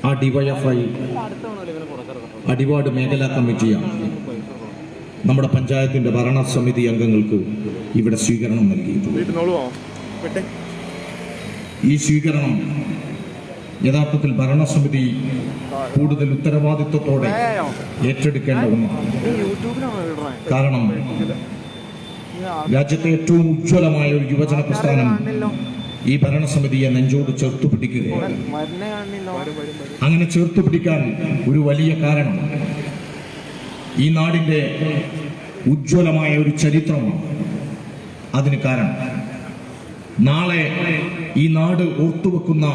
ആ ഡിവൈഎഫ്ഐ അടിവാട് മേഖലാ കമ്മിറ്റിയാണ് നമ്മുടെ പഞ്ചായത്തിന്റെ ഭരണസമിതി അംഗങ്ങൾക്ക് ഇവിടെ സ്വീകരണം നൽകിയത്. ഈ സ്വീകരണം യഥാർത്ഥത്തിൽ ഭരണസമിതി കൂടുതൽ ഉത്തരവാദിത്വത്തോടെ ഏറ്റെടുക്കേണ്ട ഒന്നാണ്. കാരണം രാജ്യത്തെ ഏറ്റവും ഉജ്ജ്വലമായ ഒരു യുവജന പ്രസ്ഥാനം ഈ ഭരണസമിതിയെ നെഞ്ചോട് ചേർത്തു പിടിക്കുകയാണ്. അങ്ങനെ ചേർത്തു പിടിക്കാൻ ഒരു വലിയ കാരണം ഈ നാടിന്റെ ഉജ്ജ്വലമായ ഒരു ചരിത്രമാണ്. അതിന് കാരണം നാളെ ഈ നാട് ഓർത്തുവെക്കുന്ന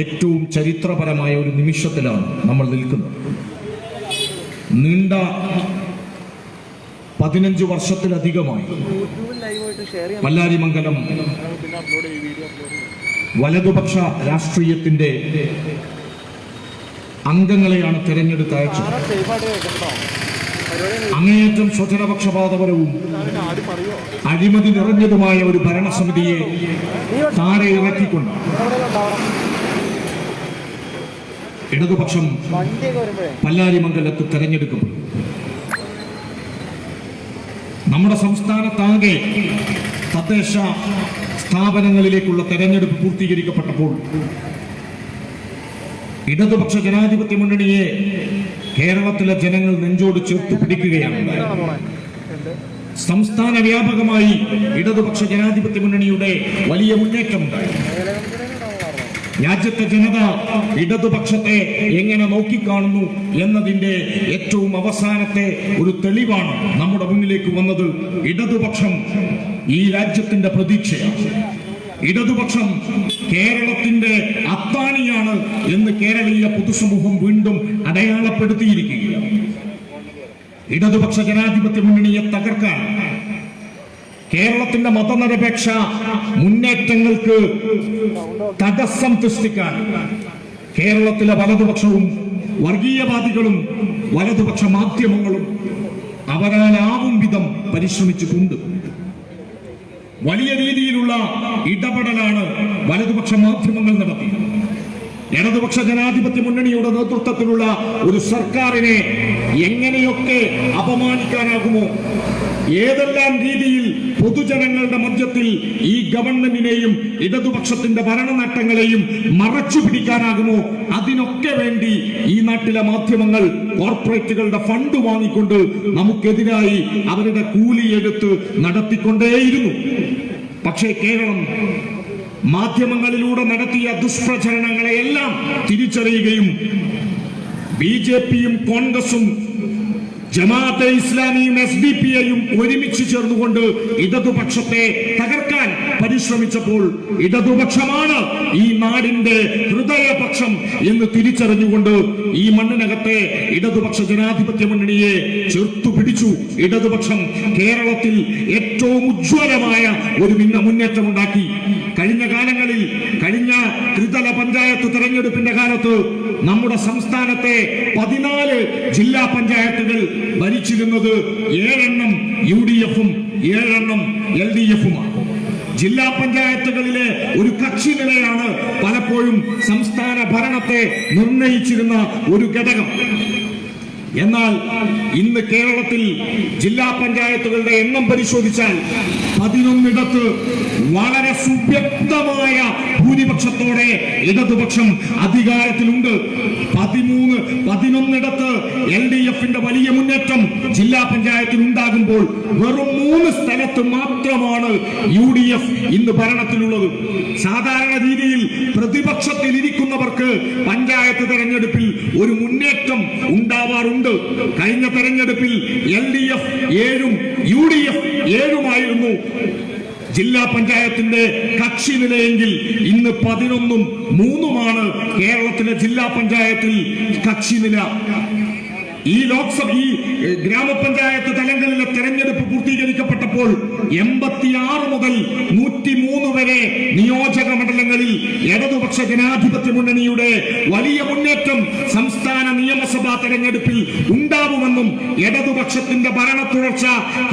ഏറ്റവും ചരിത്രപരമായ ഒരു നിമിഷത്തിലാണ് നമ്മൾ നിൽക്കുന്നത്. നീണ്ട 15 വർഷത്തിലധികമായി പല്ലാരിമംഗലം വലതുപക്ഷ രാഷ്ട്രീയത്തിന്റെ അംഗങ്ങളെയാണ് തെരഞ്ഞെടുത്ത് അയച്ചത്. അങ്ങേയറ്റം സ്വജനപക്ഷപാതപരവും അഴിമതി നിറഞ്ഞതുമായ ഒരു ഭരണസമിതിയെ താഴെ ഇറക്കിക്കൊണ്ട് ഇടതുപക്ഷം പല്ലാരിമംഗലത്ത് തെരഞ്ഞെടുക്കപ്പെട്ടു. നമ്മുടെ സംസ്ഥാനത്താകെ തദ്ദേശ സ്ഥാപനങ്ങളിലേക്കുള്ള തെരഞ്ഞെടുപ്പ് പൂർത്തീകരിക്കപ്പെട്ടപ്പോൾ ഇടതുപക്ഷ ജനാധിപത്യ മുന്നണിയെ കേരളത്തിലെ ജനങ്ങൾ നെഞ്ചോട് ചേർത്ത് പിടിക്കുകയാണ്. സംസ്ഥാന വ്യാപകമായി ഇടതുപക്ഷ ജനാധിപത്യ മുന്നണിയുടെ വലിയ മുന്നേറ്റമുണ്ടായി. രാജ്യത്തെ ജനത ഇടതുപക്ഷത്തെ എങ്ങനെ നോക്കിക്കാണുന്നു എന്നതിന്റെ ഏറ്റവും അവസാനത്തെ ഒരു തെളിവാണ് നമ്മുടെ മുന്നിലേക്ക് വന്നത്. ഇടതുപക്ഷം ഈ രാജ്യത്തിന്റെ പ്രതീക്ഷയാണ്. ഇടതുപക്ഷം കേരളത്തിന്റെ അത്താണിയാണ് എന്ന് കേരളീയ പൊതുസമൂഹം വീണ്ടും അടയാളപ്പെടുത്തിയിരിക്കുകയാണ്. ഇടതുപക്ഷ ജനാധിപത്യ മുന്നണിയെ തകർക്കാൻ, കേരളത്തിന്റെ മതനിരപേക്ഷ മുന്നേറ്റങ്ങൾക്ക് തടസ്സം സൃഷ്ടിക്കാൻ കേരളത്തിലെ വലതുപക്ഷവും വർഗീയവാദികളും വലതുപക്ഷ മാധ്യമങ്ങളും അവരാലാവും വിധം പരിശ്രമിച്ചിട്ടുണ്ട്. വലിയ രീതിയിലുള്ള ഇടപെടലാണ് വലതുപക്ഷ മാധ്യമങ്ങൾ നടത്തിയത്. ഇടതുപക്ഷ ജനാധിപത്യ മുന്നണിയുടെ നേതൃത്വത്തിലുള്ള ഒരു സർക്കാരിനെ എങ്ങനെയൊക്കെ അപമാനിക്കാനാകുമോ, ഏതെല്ലാം രീതിയിൽ പൊതുജനങ്ങളുടെ മധ്യത്തിൽ ഈ ഗവൺമെന്റിനെയും ഇടതുപക്ഷത്തിന്റെ ഭരണനേട്ടങ്ങളെയും മറച്ചു പിടിക്കാനാകുമോ, അതിനൊക്കെ വേണ്ടി ഈ നാട്ടിലെ മാധ്യമങ്ങൾ കോർപ്പറേറ്റുകളുടെ ഫണ്ട് വാങ്ങിക്കൊണ്ട് നമുക്കെതിരായി അവരുടെ കൂലിയെടുത്ത് നടത്തിക്കൊണ്ടേയിരുന്നു. പക്ഷേ കേരളം മാധ്യമങ്ങളിലൂടെ നടത്തിയ ദുഷ്പ്രചരണങ്ങളെയെല്ലാം തിരിച്ചറിയുകയും ബിജെപിയും കോൺഗ്രസും ജമാഅത്തെ ഇസ്ലാമിയും എസ്ഡിപിഐയും ഒരുമിച്ച് ചേർന്നുകൊണ്ട് ഇടതുപക്ഷത്തെ തകർക്കാൻ പരിശ്രമിച്ചപ്പോൾ ഇടതുപക്ഷമാണ് ഈ നാടിന്റെ ഹൃദയപക്ഷം എന്ന് തിരിച്ചറിഞ്ഞുകൊണ്ട് ഈ മണ്ണിനകത്തെ ഇടതുപക്ഷ ജനാധിപത്യ മുന്നണിയെ ചേർത്തു പിടിച്ചു. ഇടതുപക്ഷം കേരളത്തിൽ ഏറ്റവും ഉജ്ജ്വലമായ ഒരു മുന്നേറ്റമുണ്ടാക്കി. കഴിഞ്ഞ കാലങ്ങളിൽ, കഴിഞ്ഞ ത്രിതല പഞ്ചായത്ത് തെരഞ്ഞെടുപ്പിന്റെ കാലത്ത് നമ്മുടെ സംസ്ഥാനത്തെ 14 ജില്ലാ പഞ്ചായത്തുകൾ ഭരിച്ചിരുന്നത് 7 UDF-ഉം 7 LDF-ഉമാണ്. ജില്ലാ പഞ്ചായത്തുകളിലെ ഒരു കക്ഷി നിലയാണ് പലപ്പോഴും സംസ്ഥാന ഭരണത്തെ നിർണയിച്ചിരുന്ന ഒരു ഘടകം. എന്നാൽ ഇന്ന് കേരളത്തിൽ ജില്ലാ പഞ്ചായത്തുകളുടെ എണ്ണം പരിശോധിച്ചാൽ 11 വളരെ സുവ്യക്തമായ ഭൂരിപക്ഷത്തോടെ ഇടതുപക്ഷം അധികാരത്തിലുണ്ട്. 11 LDF-ന്റെ വലിയ മുന്നേറ്റം ജില്ലാ പഞ്ചായത്തിൽ ഉണ്ടാകുമ്പോൾ വെറും 3 സ്ഥലത്ത് മാത്രമാണ് UDF ഇന്ന് ഭരണത്തിലുള്ളത്. സാധാരണ രീതിയിൽ പ്രതിപക്ഷത്തിൽ ഇരിക്കുന്നവർക്ക് പഞ്ചായത്ത് തെരഞ്ഞെടുപ്പിൽ ഒരു മുന്നേറ്റം ഉണ്ടാവാറുണ്ട്. കഴിഞ്ഞ തെരഞ്ഞെടുപ്പിൽ LDF 7-ഉം UDF 7-ഉമായിരുന്നു ജില്ലാ പഞ്ചായത്തിന്റെ കക്ഷി നിലയെങ്കിൽ ഇന്ന് 11-ഉം 3-ഉമാണ് കേരളത്തിലെ ജില്ലാ പഞ്ചായത്തിൽ കക്ഷി നില. ഈ ഗ്രാമപഞ്ചായത്ത് തലങ്ങളിലെ തെരഞ്ഞെടുപ്പ് പൂർത്തീകരിക്കപ്പെട്ടപ്പോൾ 86 മുതൽ 103 വരെ നിയോജക മണ്ഡലങ്ങളിൽ ഇടതുപക്ഷ ജനാധിപത്യ മുന്നണിയുടെ വലിയ മുന്നേറ്റം സംസ്ഥാന നിയമസഭാ തെരഞ്ഞെടുപ്പിൽ ഉണ്ടാവുമെന്നും ഇടതുപക്ഷത്തിന്റെ ഭരണ തുടർച്ച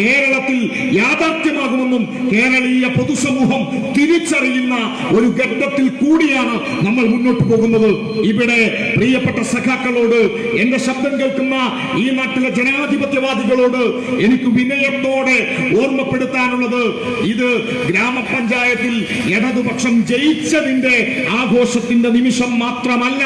കേരളത്തിൽ യാഥാർത്ഥ്യമാകുമെന്നും കേരളീയ പൊതുസമൂഹം തിരിച്ചറിയുന്ന ഒരു ഘട്ടത്തിൽ കൂടിയാണ് നമ്മൾ മുന്നോട്ട് പോകുന്നത്. ഇവിടെ പ്രിയപ്പെട്ട സഖാക്കളോട്, എന്റെ ശബ്ദം കേൾക്കുന്ന ഈ നാട്ടിലെ ജനാധിപത്യവാദികളോട് എനിക്ക് വിനയത്തോടെ ഓർമ്മപ്പെടുത്താനുള്ളത്, ഇത് ഗ്രാമപഞ്ചായത്തിൽ ഇടതുപക്ഷം ജയിച്ചതിന്റെ ആഘോഷത്തിന്റെ നിമിഷം മാത്രമല്ല.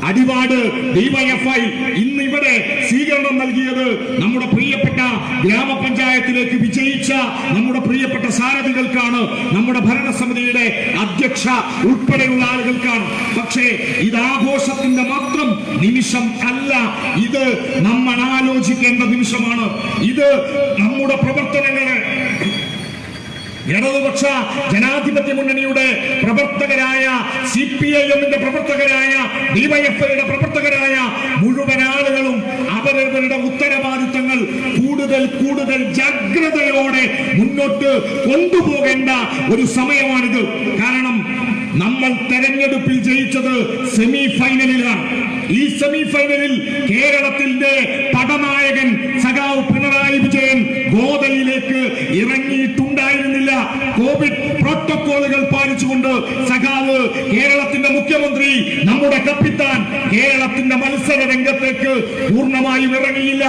അടിവാട് ഡിവൈഎഫ്ഐ ഇന്ന് ഇവിടെ സ്വീകരണം നൽകിയത് നമ്മുടെ പ്രിയപ്പെട്ട ഗ്രാമപഞ്ചായത്തിലേക്ക് വിജയിച്ച നമ്മുടെ പ്രിയപ്പെട്ട സാരഥികൾക്കാണ്, നമ്മുടെ ഭരണസമിതിയുടെ അധ്യക്ഷ ഉൾപ്പെടെയുള്ള ആളുകൾക്കാണ്. പക്ഷേ ഇത് ആഘോഷത്തിന്റെ മാത്രം നിമിഷം അല്ല, ഇത് നമ്മൾ ആലോചിക്കേണ്ട നിമിഷമാണ്. ഇത് നമ്മുടെ പ്രവർത്തനങ്ങളെ ഇടതുപക്ഷ ജനാധിപത്യ മുന്നണിയുടെ പ്രവർത്തകരായ, CPIM-ന്റെ പ്രവർത്തകരായ, ഡിവൈഎഫ്ഐയുടെ പ്രവർത്തകരായ മുഴുവൻ ആളുകളും അവരവരുടെ ഉത്തരവാദിത്തങ്ങൾ കൂടുതൽ ജാഗ്രതയോടെ മുന്നോട്ട് കൊണ്ടുപോകേണ്ട ഒരു സമയമാണിത്. കാരണം നമ്മൾ തെരഞ്ഞെടുപ്പിൽ ജയിച്ചത് സെമി ഫൈനലിലാണ്. ഈ സെമി ഫൈനലിൽ കേരളത്തിന്റെ പടനായകൻ സഖാവ് പിണറായി വിജയൻ ഗോദയിലേക്ക് ഇറങ്ങിയിട്ടുണ്ടായിരുന്നില്ല. കോവിഡ് പ്രോട്ടോകോളുകൾ പാലിച്ചുകൊണ്ട് സഖാവ് കേരളത്തിന്റെ മുഖ്യമന്ത്രി, നമ്മുടെ കപ്പിത്താൻ കേരളത്തിന്റെ മത്സര രംഗത്തേക്ക് പൂർണ്ണമായും ഇറങ്ങിയില്ല.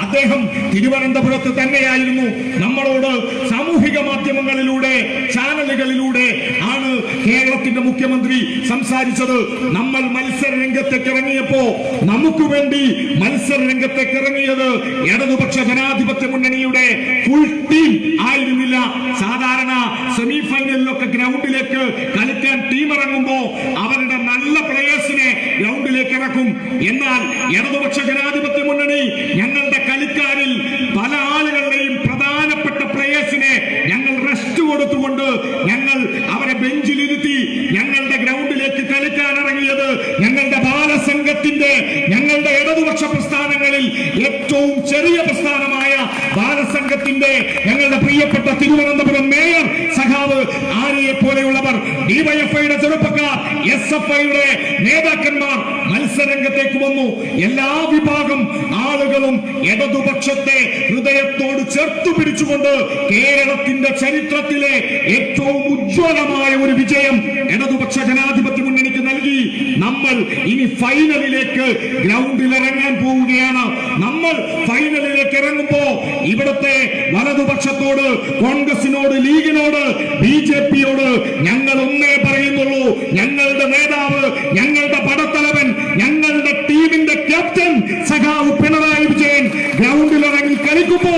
അദ്ദേഹം തിരുവനന്തപുരത്ത് തന്നെയായിരുന്നു. നമ്മളോട് സാമൂഹിക മാധ്യമങ്ങളിലൂടെ, ചാനലുകളിലൂടെ ആണ് കേരളത്തിന്റെ മുഖ്യമന്ത്രി സംസാരിച്ചത്. നമ്മൾ മത്സര രംഗത്തേക്ക് ഇറങ്ങിയപ്പോ നമുക്ക് വേണ്ടി മത്സര രംഗത്തേക്ക് ഇറങ്ങിയത് ഇടതുപക്ഷ ജനാധിപത്യ മുന്നണിയുടെ ഫുൾ ടീം ആയിരുന്നില്ല. സാധാരണ സെമി ഫൈനലിലൊക്കെ ഗ്രൗണ്ടിലേക്ക് കളിക്കാൻ ടീം ഇറങ്ങുമ്പോ അവരുടെ നല്ല പ്ലേയേഴ്സിനെ ഗ്രൗണ്ടിലേക്ക് ഇറക്കും. എന്നാൽ ഇടതുപക്ഷ ജനാധിപത്യ മുന്നണി ഞങ്ങളുടെ കളിക്കാരിൽ പല ആളുകളുടെയും പ്രധാനപ്പെട്ട പ്ലേയേഴ്സിനെ ഞങ്ങൾ റെസ്റ്റ് കൊടുത്തുകൊണ്ട് ഞങ്ങൾ അവരെ ബെഞ്ചിലിരുത്തി ഞങ്ങളുടെ ഗ്രൗണ്ടിലേക്ക് കളിക്കാൻ ഇറങ്ങിയത് ഞങ്ങളുടെ ബാലസംഘത്തിന്റെ, ഞങ്ങളുടെ ഇടതുപക്ഷ പ്രസ്ഥാനങ്ങളിൽ ഏറ്റവും ചെറിയ പ്രസ്ഥാനമായ ബാലസംഘത്തിന്റെ, ഞങ്ങളുടെ പ്രിയപ്പെട്ട തിരുവനന്തപുരം മേയർ സഖാവ് ആര്യയെ പോലെയുള്ളവർ, ഡിവൈഎഫ്ഐയുടെ ചെറുപ്പക്കാർ, SFIയുടെ നേതാക്കന്മാർ മത്സരരംഗത്തേക്ക് വന്നു. എല്ലാ വിഭാഗം ആളുകളും ഇടതുപക്ഷത്തെ ഹൃദയത്തോട് ചേർത്തു പിടിച്ചുകൊണ്ട് കേരളത്തിന്റെ ചരിത്രത്തിലെ ഏറ്റവും ഉജ്ജ്വലമായ ഒരു വിജയം ഇടതുപക്ഷ ജനാധിപത്യ മുന്നണിക്ക് നൽകി. നമ്മൾ ഇനി ഫൈനലിലേക്ക് ഗ്രൗണ്ടിൽ ഇറങ്ങാൻ പോവുകയാണ്. നമ്മൾ ഫൈനലിലേക്ക് ഇറങ്ങുമ്പോ ഇവിടുത്തെ വലതുപക്ഷത്തോട്, കോൺഗ്രസിനോട്, ലീഗിനോട്, BJPയോട് ഞങ്ങൾ ഒന്നേ പറയുന്നുള്ളൂ. ഞങ്ങളുടെ നേതാവ്, ഞങ്ങളുടെ പടത്തലവൻ, ഞങ്ങളുടെ ടീമിന്റെ ക്യാപ്റ്റൻ സഖാവ് പിണറായി വിജയൻ ഗ്രൗണ്ടിൽ ഇറങ്ങി കളിക്കുമ്പോ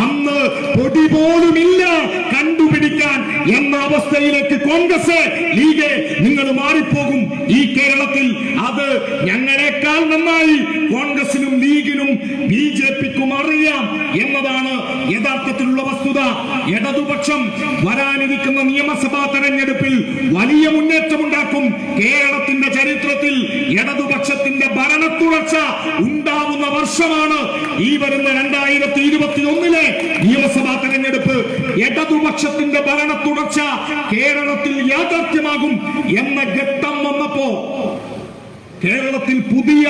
അന്ന് പൊടി പോലുമില്ല കണ്ടുപിടിക്കാൻ എന്ന അവസ്ഥയിലേക്ക് കോൺഗ്രസ്, ലീഗ് നിങ്ങൾ മാറിപ്പോകും. ഈ കേരളത്തിൽ അത് ഞങ്ങളെക്കാൾ നന്നായി കോൺഗ്രസിനും ലീഗിനും BJPക്കും അറിയാം എന്നതാണ് യഥാർത്ഥത്തിലുള്ള വസ്തുത. ഇടതുപക്ഷം വരാനിരിക്കുന്ന നിയമസഭാ തെരഞ്ഞെടുപ്പിൽ വലിയ മുന്നേറ്റമുണ്ടാക്കും. കേരളത്തിന്റെ ചരിത്രത്തിൽ ഇടതുപക്ഷത്തിന്റെ ഭരണ തുടർച്ച ഉണ്ടാവുന്ന വർഷമാണ് ഈ വരുന്ന 2021 നിയമസഭാ തെരഞ്ഞെടുപ്പ്. ഇടതുപക്ഷത്തിന്റെ ഭരണ തുടർച്ച കേരളത്തിൽ യാഥാർത്ഥ്യമാകും എന്ന ഘട്ടം വന്നപ്പോ കേരളത്തിൽ പുതിയ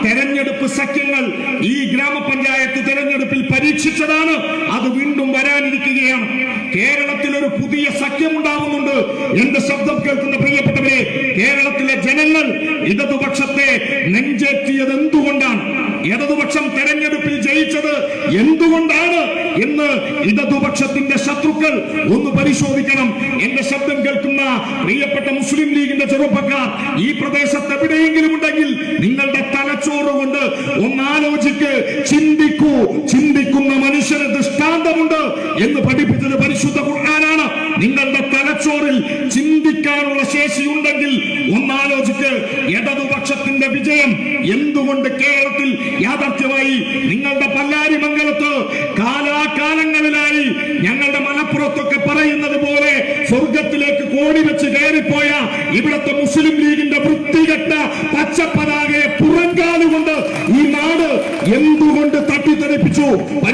തെരഞ്ഞെടുപ്പ് സഖ്യങ്ങൾ ഈ ഗ്രാമപഞ്ചായത്ത് തെരഞ്ഞെടുപ്പിൽ പരീക്ഷിച്ചതാണ്. അത് വീണ്ടും വരാനിരിക്കുകയാണ്. കേരളത്തിൽ ഒരു പുതിയ സഖ്യം ഉണ്ടാവുന്നുണ്ട്. എന്റെ ശബ്ദം കേൾക്കുന്ന പ്രിയപ്പെട്ടവരെ, കേരളത്തിലെ ജനങ്ങൾ ഇടതുപക്ഷത്തെ നെഞ്ചേറ്റിയത് എന്തുകൊണ്ടാണ്, ഇടതുപക്ഷം തെരഞ്ഞെടുപ്പിൽ ജയിച്ചത് എന്തുകൊണ്ടാണ് എന്ന് ഇടതുപക്ഷത്തിന്റെ ശത്രുക്കൾ ഒന്ന് പരിശോധിക്കണം. എന്റെ ശബ്ദം കേൾക്കുന്ന പ്രിയപ്പെട്ട മുസ്ലിം ലീഗിന്റെ ചെറുപ്പക്കാർ ഈ പ്രദേശത്ത് എവിടെയെങ്കിലും ഉണ്ടെങ്കിൽ നിങ്ങളുടെ തലച്ചോറ് കൊണ്ട് ഒന്നാലോചിക്ക്, ചിന്തിക്കൂ. ചിന്തിക്കുന്ന മനുഷ്യന് ദൃഷ്ടാന്തമുണ്ട് എന്ന് പഠിപ്പിച്ചത് പരിശുദ്ധ ഖുർആനാണ്. നിങ്ങളുടെ തലച്ചോറിൽ ചിന്തിക്കാനുള്ള ശേഷിയുണ്ടെങ്കിൽ ഒന്നാലോചിക്ക്. ഇടതുപക്ഷത്തിന്റെ വിജയം എന്തുകൊണ്ട് കേരളത്തിൽ യാഥാർത്ഥ്യമായി? നിങ്ങളുടെ പല്ലാരിമംഗലത്ത് കാലാകാലങ്ങളിലായി ഞങ്ങളുടെ മലപ്പുറത്തൊക്കെ പറയുന്നത് പോലെ സ്വർഗത്തിലേക്ക് കോടി വെച്ച് കയറിപ്പോയ ഇവിടുത്തെ മുസ്ലിം ലീഗിന്റെ വൃത്തികെട്ട പച്ചപ്പതാകയെ പുറങ്കാലുകൊണ്ട് ഈ നാട്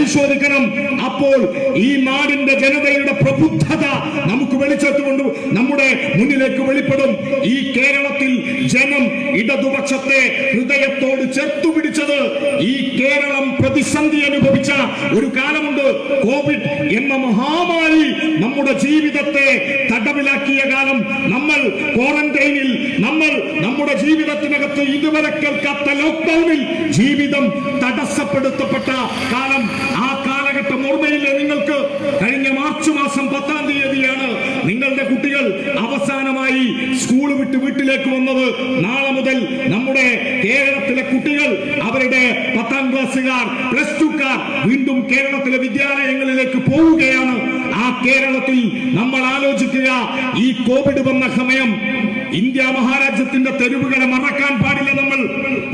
പരിശോധിക്കണം. അപ്പോൾ ഈ നാടിന്റെ ജനതയുടെ പ്രബുദ്ധത നമുക്ക് വെളിച്ചത്തുകൊണ്ട് നമ്മുടെ മുന്നിലേക്ക് വെളിപ്പെടും. ഈ കേരളത്തിൽ ജനം ഇടതുപക്ഷത്തെ ഹൃദയത്തോട് ചേർത്തു പിടിച്ചത് ഈ കേരളം പ്രതിസന്ധി അനുഭവിച്ച ഒരു കാലമുണ്ട്. കോവിഡ് എന്ന മഹാമാരി നമ്മുടെ ജീവിതത്തെ തടവിലാക്കിയ കാലം, നമ്മൾ ക്വാറന്റൈനിൽ, നമ്മൾ നമ്മുടെ ജീവിതത്തിനകത്ത് ഇതുവരെ കേൾക്കാത്ത ലോക്ക്ഡൌണിൽ ജീവിതം തടസ്സപ്പെടുത്തപ്പെട്ട കാലം. ആ കാലഘട്ടം ഓർമ്മയില്ലേ നിങ്ങൾക്ക്? കഴിഞ്ഞ മാർച്ച് മാസം 10-ാം തീയതിയാണ് നിങ്ങളുടെ കുട്ടികൾ അവസാനമായി സ്കൂൾ വിട്ട് വീട്ടിലേക്ക് വന്നത്. നാളെ മുതൽ നമ്മുടെ കേരളത്തിലെ കുട്ടികൾ അവരുടെ 10ാം ക്ലാസ്സുകാർ, പ്ലസ് ടുക്കാർ വീണ്ടും കേരളത്തിലെ വിദ്യാലയങ്ങളിലേക്ക് പോവുകയാണ്. ആ കേരളത്തിൽ നമ്മൾ ആലോചിക്കുക, ഈ കോവിഡ് വന്ന സമയം ഇന്ത്യ മഹാരാജ്യത്തിന്റെ തെരുവുകളെ മറക്കാൻ പാടില്ല. നമ്മൾ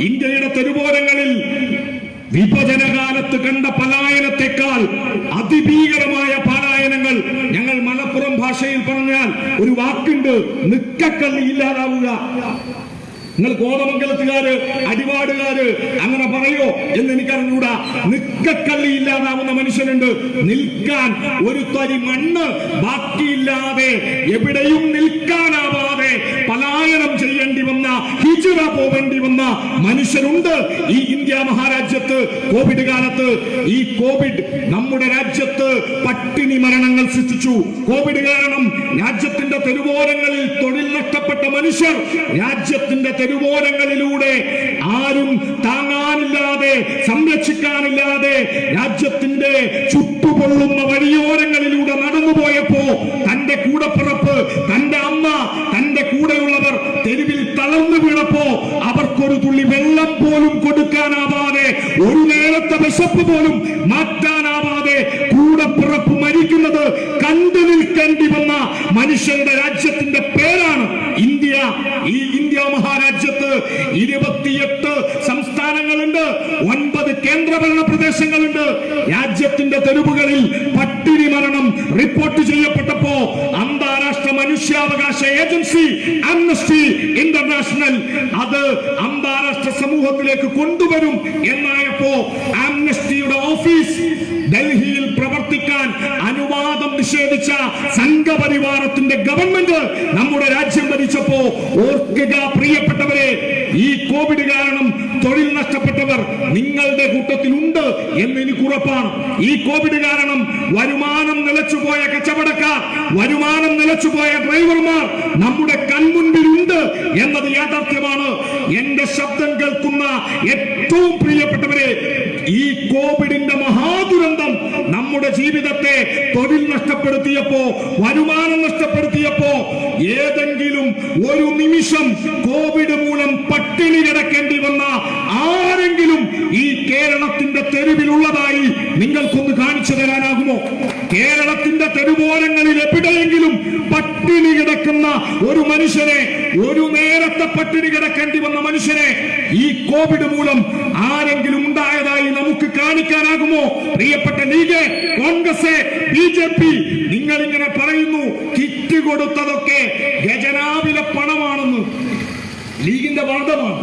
ഇന്ത്യയുടെ തെരുവോരങ്ങളിൽ വിഭജനകാലത്ത് കണ്ട പലായനത്തെക്കാൾ അതിഭീകരമായ പലായനങ്ങൾ, ഞങ്ങൾ മലപ്പുറം ഭാഷയിൽ പറഞ്ഞാൽ ഒരു വാക്കുണ്ട്, നിക്കക്കള്ളി ഇല്ലാതാവുക. നിങ്ങൾ കോതമംഗലത്തുകാര്, അടിവാടുകാര് അങ്ങനെ പറയോ എന്ന് എനിക്കറിഞ്ഞൂടാ. നിക്കക്കള്ളി ഇല്ലാതാവുന്ന മനുഷ്യനുണ്ട്. നിൽക്കാൻ ഒരു തരി മണ്ണ് ബാക്കിയില്ലാതെ, എവിടെയും നിൽക്കാനാവാതെ പലായനം ചെയ്യേണ്ടി വന്ന, ഹിജ്റ പോവേണ്ടി വന്ന മനുഷ്യരുണ്ട് ഈ ഇന്ത്യ മഹാരാജ്യത്ത്. കോവിഡ് കാലത്ത് ഈ കോവിഡ് നമ്മുടെ രാജ്യത്ത് പട്ടിണി മരണങ്ങൾ സൃഷ്ടിച്ചു. കോവിഡ് കാരണം രാജ്യത്തിന്റെ തെരുവോരങ്ങളിൽ തൊഴിൽ നഷ്ടപ്പെട്ട മനുഷ്യർ രാജ്യത്തിന്റെ തെരുവോരങ്ങളിലൂടെ ആരും താങ്ങാനില്ലാതെ, സംരക്ഷിക്കാനില്ലാതെ രാജ്യത്തിന്റെ ചുട്ടുപൊള്ളുന്ന വഴിയോരങ്ങളിലൂടെ നടന്നുപോയപ്പോ തന്റെ കൂടപ്പിറപ്പ്, തന്റെ അമ്മ, തന്റെ കൂടെയുള്ളവർ തെരുവിൽ തളർന്നു വീണപ്പോ അവർക്കൊരു തുള്ളി വെള്ളം പോലും കൊടുക്കാനാവാതെ, ഒരു നേരത്തെ വിശപ്പ് പോലും മാറ്റാനാവാതെ കൂടപ്പിറപ്പ് മരിക്കുന്നത് കണ്ടു നിൽക്കേണ്ടി വന്ന മനുഷ്യരുടെ രാജ്യത്തിന്റെ പേരാണ് ഇന്ത്യ. ഈ ഇന്ത്യ മഹാരാജ്യത്ത് 28 സംസ്ഥാനങ്ങളുണ്ട്, 9 കേന്ദ്രഭരണ പ്രദേശങ്ങളുണ്ട്. രാജ്യത്തിന്റെ തെരുവുകളിൽ പട്ടിണി മരണം റിപ്പോർട്ട് ചെയ്യപ്പെട്ടപ്പോ അന്താരാഷ്ട്ര മനുഷ്യാവകാശ ഏജൻസി ആംനസ്റ്റി ഇന്റർനാഷണൽ അത് അന്താരാഷ്ട്ര സമൂഹത്തിലേക്ക് കൊണ്ടുവരും എന്നായപ്പോ ആംനസ്റ്റിയുടെ ഓഫീസ് ഡൽഹിയിൽ പ്രവർത്തിക്കാൻ അനുവാദം നിഷേധിച്ച സംഘപരിവാരത്തിന്റെ ഗവൺമെന്റ് നമ്മുടെ രാജ്യം ഭരിച്ചപ്പോ, ഓർക്കുക പ്രിയപ്പെട്ടവരെ, ഈ കോവിഡ് കാരണം തൊഴിൽ നഷ്ടപ്പെട്ടവർ നിങ്ങളുടെ കൂട്ടത്തിലുണ്ട് എന്ന് എനിക്ക് ഉറപ്പാണ്. ഈ കോവിഡ് കാരണം വരുമാനം നിലച്ചുപോയ കച്ചവടക്കാർ, വരുമാനം നിലച്ചുപോയ ഡ്രൈവർമാർ നമ്മുടെ കൺമുൻപിലുണ്ട് എന്നത് യാഥാർത്ഥ്യമാണ്. എന്റെ ശബ്ദം കേൾക്കുന്ന ഏറ്റവും പ്രിയപ്പെട്ടവരെ, ഈ കോവിഡിന്റെ മഹാദുരന്തം നമ്മുടെ ജീവിതത്തെ തൊഴിൽ നഷ്ടപ്പെടുത്തിയപ്പോ, വരുമാനം നഷ്ടപ്പെടുത്തിയപ്പോ, ഏതെങ്കിലും ഒരു നിമിഷം കോവിഡ് മൂലം പട്ടിണി കിടക്കേണ്ടി വന്ന ആരെങ്കിലും ഈ കേരളത്തിന്റെ തെരുവിലുള്ളതായി നിങ്ങൾക്കൊന്ന് കാണിച്ചു തരാനാകുമോ? കേരളത്തിന്റെ തെരുവോരങ്ങളിൽ എവിടെയെങ്കിലും പട്ടിണി കിടക്കുന്ന ഒരു മനുഷ്യനെ, ഒരു നേരത്തെ പട്ടിണി കിടക്കേണ്ടി വന്ന മനുഷ്യനെ ഈ കോവിഡ് മൂലം ആരെങ്കിലും ഉണ്ടായതായി നമുക്ക് കാണിക്കാനാകുമോ? പ്രിയപ്പെട്ട ലീഗ്, കോൺഗ്രസ്, BJP, നിങ്ങൾ ഇങ്ങനെ പറയുന്നു കിറ്റ് കൊടുത്തതൊക്കെ ഖജനാവിലെ പണമാണെന്ന്. ലീഗിന്റെ വാദമാണ്,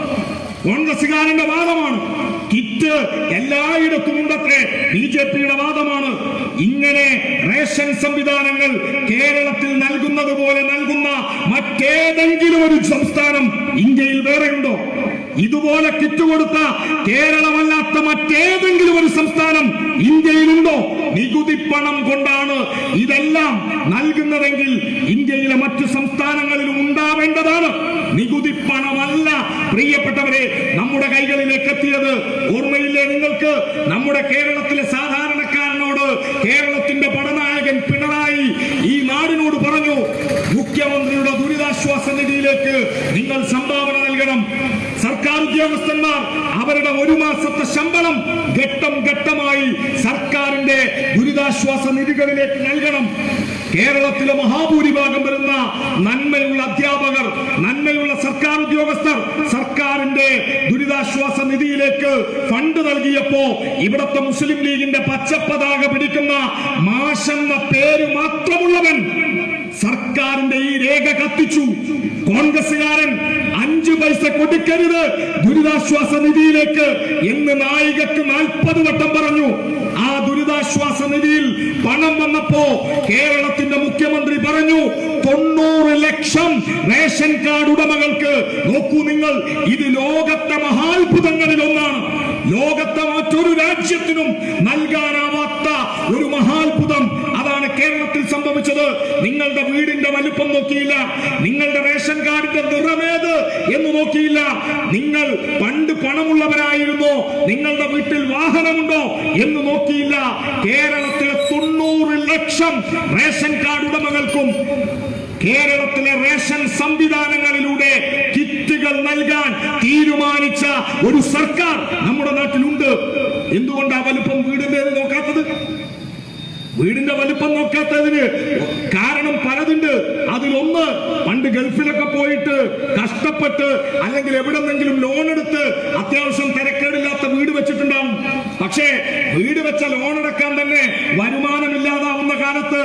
കോൺഗ്രസുകാരന്റെ വാദമാണ്. കിറ്റ് എല്ലായിടത്തും ഉണ്ടത്രേ. BJPയുടെ വാദമാണ്. ഇങ്ങനെ റേഷൻ സംവിധാനങ്ങൾ കേരളത്തിൽ നൽകുന്നത് പോലെ നൽകുന്ന മറ്റേതെങ്കിലും ഒരു സംസ്ഥാനം ഇന്ത്യയിൽ വേറെയുണ്ടോ? ഇതുപോലെ കിറ്റ് കൊടുത്ത കേരളമല്ലാത്ത മറ്റേതെങ്കിലും ഒരു സംസ്ഥാനം ഇന്ത്യയിലുണ്ടോ? നികുതി പണം കൊണ്ടാണ് ഇതെല്ലാം നൽകുന്നതെങ്കിൽ ഇന്ത്യയിലെ മറ്റു സംസ്ഥാനങ്ങളിലും ഉണ്ടാവേണ്ടതാണ്. നികുതി പണമല്ല പ്രിയപ്പെട്ടവരെ നമ്മുടെ കൈകളിലേക്ക് എത്തിയത്. ഓർമ്മയില്ലേ നിങ്ങൾക്ക്? നമ്മുടെ കേരളത്തിലെ സാധാരണക്കാരനോട് കേരളത്തിന്റെ പടനായകൻ പിണറായി ഈ നാടിനോട് പറഞ്ഞു, മുഖ്യമന്ത്രിയുടെ ദുരിതാശ്വാസ നിധിയിലേക്ക് നിങ്ങൾ സംഭാവന നൽകണം. സർക്കാർ ഉദ്യോഗസ്ഥന്മാർ അവരുടെ 1 മാസത്തെ ശമ്പളം ഘട്ടം ഘട്ടമായി സർക്കാരിന്റെ ദുരിതാശ്വാസ നിധികളിലേക്ക് നൽകണം. കേരളത്തിലെ മഹാഭൂരിഭാഗം വരുന്ന നന്മയുള്ള അധ്യാപകർ, നന്മയുള്ള സർക്കാർ ഉദ്യോഗസ്ഥർ സർക്കാരിന്റെ ദുരിതാശ്വാസ നിധിയിലേക്ക് ഫണ്ട് നൽകിയപ്പോ ഇവിടത്തെ മുസ്ലിം ലീഗിന്റെ പച്ചപ്പതാക പിടിക്കുന്ന മാഷെന്ന പേര് മാത്രമുള്ളവൻ സർക്കാരിന്റെ ഈ രേഖ കത്തിച്ചു. കോൺഗ്രസുകാരൻ 5 5 പൈസ കൊടുക്കരുത് ദുരിതാശ്വാസ നിധിയിലേക്ക് എന്ന് നായികക്ക് 40 വട്ടം പറഞ്ഞു. ആ ദുരിതാശ്വാസ നിധിയിൽ പണം വന്നപ്പോ കേരളത്തിന്റെ മുഖ്യമന്ത്രി പറഞ്ഞു 90 ലക്ഷം റേഷൻ കാർഡ് ഉടമകൾക്ക്. നോക്കൂ നിങ്ങൾ, ഇത് ലോകത്തെ മഹാത്ഭുതങ്ങളിൽ ഒന്നാണ്. ലോകത്തെ മറ്റൊരു രാജ്യത്തിനും നൽകാനാവാത്ത ഒരു മഹാത്ഭുതം. അതാണ് കേരളത്തിൽ സംഭവിച്ചത്. നിങ്ങളുടെ വീടിന്റെ വലുപ്പം നോക്കിയില്ല, നിങ്ങളുടെ റേഷൻ കാർഡിന്റെ നിറമേത് എന്ന് നോക്കിയില്ല, നിങ്ങൾ പണ്ട് പണമുള്ളവരായിരുന്നോ, നിങ്ങളുടെ വീട്ടിൽ വാഹനമുണ്ടോ എന്ന് നോക്കിയില്ല. കേരളത്തിലെ 90 ലക്ഷം റേഷൻ കാർഡ് ഉടമകൾക്കും കേരളത്തിലെ റേഷൻ സംവിധാനങ്ങളിലൂടെ കിറ്റുകൾ നൽകാൻ തീരുമാനിച്ച ഒരു സർക്കാർ നമ്മുടെ നാട്ടിലുണ്ട്. എന്തുകൊണ്ടാ വലുപ്പം വീടിന്റെ നോക്കാത്തത്? വീടിന്റെ വലുപ്പം നോക്കാത്തതിന് കാരണം പലതുണ്ട്. അതിലൊന്ന്, പണ്ട് ഗൾഫിലൊക്കെ പോയിട്ട് കഷ്ടപ്പെട്ട് അല്ലെങ്കിൽ എവിടെന്നെങ്കിലും ലോൺ എടുത്ത് അത്യാവശ്യം തിരക്കേടില്ലാത്ത വീട് വെച്ചിട്ടുണ്ടാവും. പക്ഷേ വീട് വെച്ച ലോൺ അടക്കാൻ തന്നെ വരുമാനമില്ലാതാവുന്ന കാലത്ത്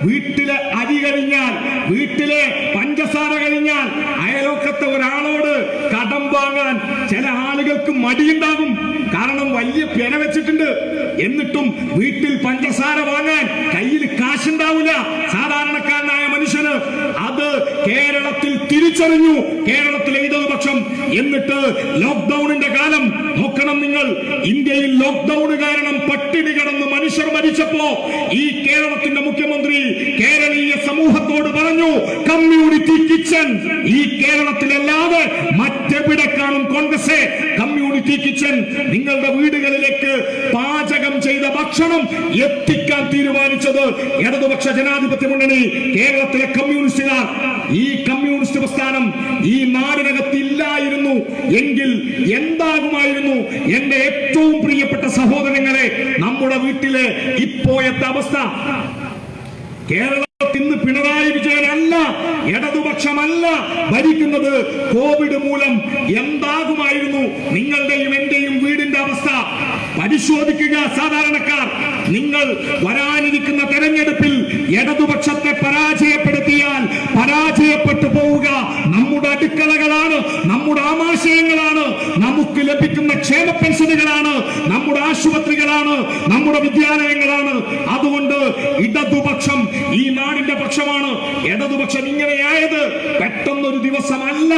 വീട്ടിലെ അരി കഴിഞ്ഞാൽ, വീട്ടിലെ പഞ്ചസാര കഴിഞ്ഞാൽ അയലോക്കത്തെ ഒരാളോട് കടം വാങ്ങാൻ ചില ആളുകൾക്ക് മടിയുണ്ടാകും. കാരണം വലിയ പെന വെച്ചിട്ടുണ്ട്. എന്നിട്ടും വീട്ടിൽ പഞ്ചസാര വാങ്ങാൻ കയ്യിൽ കാശുണ്ടാവില്ല സാധാരണക്കാരനായ മനുഷ്യന്. അത് കേരളത്തിൽ തിരിച്ചറിഞ്ഞു കേരളത്തിലെ ഇടതുപക്ഷം. എന്നിട്ട് ലോക്ക്ഡൌണിന്റെ കാലം നോക്കണം നിങ്ങൾ. ഇന്ത്യയിൽ ലോക്ക്ഡൌൺ കാരണം പട്ടിണി കിടന്ന് മനുഷ്യർ മരിച്ചപ്പോ ഈ കേരളത്തിന്റെ മുഖ്യമന്ത്രി കേരളീയ സമൂഹത്തോട് പറഞ്ഞു, കമ്മ്യൂണിറ്റി കിച്ചൺ. ഈ കേരളത്തിലല്ലാതെ മറ്റെവിടെ കാണും കോൺഗ്രസ് കമ്മ്യൂണിറ്റി കിച്ചൺ? നിങ്ങളുടെ വീടുകളിലേക്ക് പാചകം ചെയ്ത ഭക്ഷണം എത്തിക്കാൻ തീരുമാനിച്ചത് ഇടതുപക്ഷ ജനാധിപത്യ മുന്നണി, കേരളത്തിലെ കമ്മ്യൂണിസ്റ്റുകാർ. ഈ കമ്മ്യൂണിസ്റ്റ് പ്രസ്ഥാനം ഈ നാടിനകത്ത് ഇല്ലായിരുന്നു എങ്കിൽ എന്താകുമായിരുന്നു? എന്റെ ഏറ്റവും പ്രിയപ്പെട്ട സഹോദരങ്ങളെ, നമ്മുടെ വീട്ടിലെ ഇപ്പോഴത്തെ അവസ്ഥ, കേരളത്തിൽ ഇന്ന് പിണറായി വിജയനല്ല, ഇടതുപക്ഷമല്ല ഭരിക്കുന്നത്. കോവിഡ് മൂലം എന്താകുമായിരുന്നു നിങ്ങളുടെയും എന്റെയും വീടിന്റെ അവസ്ഥ? പരിശോധിക്കുക സാധാരണക്കാർ. നിങ്ങൾ വരാനിരിക്കുന്ന തെരഞ്ഞെടുപ്പിൽ ഇടതുപക്ഷത്തെ പരാജയപ്പെടുത്തിയാൽ പരാജയപ്പെട്ടു പോവുക നമ്മുടെ അടുക്കളകളാണ്, നമ്മുടെ ആമാശയങ്ങളാണ്, നമുക്ക് ലഭിക്കുന്ന ക്ഷേമ പെൻഷനുകളാണ്, നമ്മുടെ ആശുപത്രികളാണ്, നമ്മുടെ വിദ്യാലയങ്ങളാണ്. അതുകൊണ്ട് ഇടതുപക്ഷം ഈ നാടിന്റെ പക്ഷമാണ്. ഇടതുപക്ഷം ഇങ്ങനെയായത് പെട്ടെന്നൊരു ദിവസമല്ല.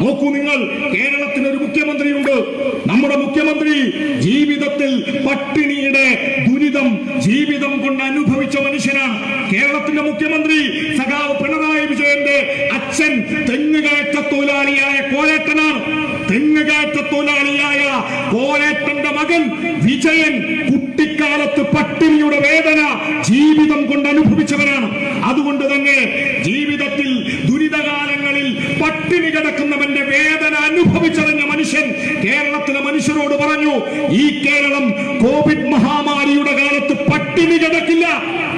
നോക്കൂ നിങ്ങൾ, കേരളത്തിന് ഒരു മുഖ്യമന്ത്രിയുണ്ട്. നമ്മുടെ മുഖ്യമന്ത്രി ജീവിതത്തിൽ പട്ടിണിയുടെ ദുരിതം ജീവിതം കൊണ്ട് അനുഭവിച്ച മനുഷ്യനാണ്. കേരളത്തിന്റെ മുഖ്യമന്ത്രി സഖാവ് പിണറായി വിജയന്റെ അച്ഛൻ തെങ്ങുകയറ്റ തൊഴിലാളിയായ കോലേട്ടനാണ്. തെങ്ങുകയറ്റ തൊഴിലാളിയായ കോലേട്ടന്റെ മകൻ വിജയൻ കുട്ടിക്കാലത്ത് പട്ടിണിയുടെ വേദന ജീവിതം കൊണ്ട് അനുഭവിച്ചവനാണ്. അതുകൊണ്ട് തന്നെ ജീവിതത്തിൽ ദുരിതകാലങ്ങളിൽ പട്ടിണി കിടക്കുന്നവന്റെ വേദന അനുഭവിച്ചറിഞ്ഞ മനുഷ്യൻ കേരളത്തിലെ മനുഷ്യരോട് പറഞ്ഞു, ഈ കേരളം കോവിഡ് മഹാമാരിയുടെ കാലത്ത് പട്ടിണി കിടക്കില്ല.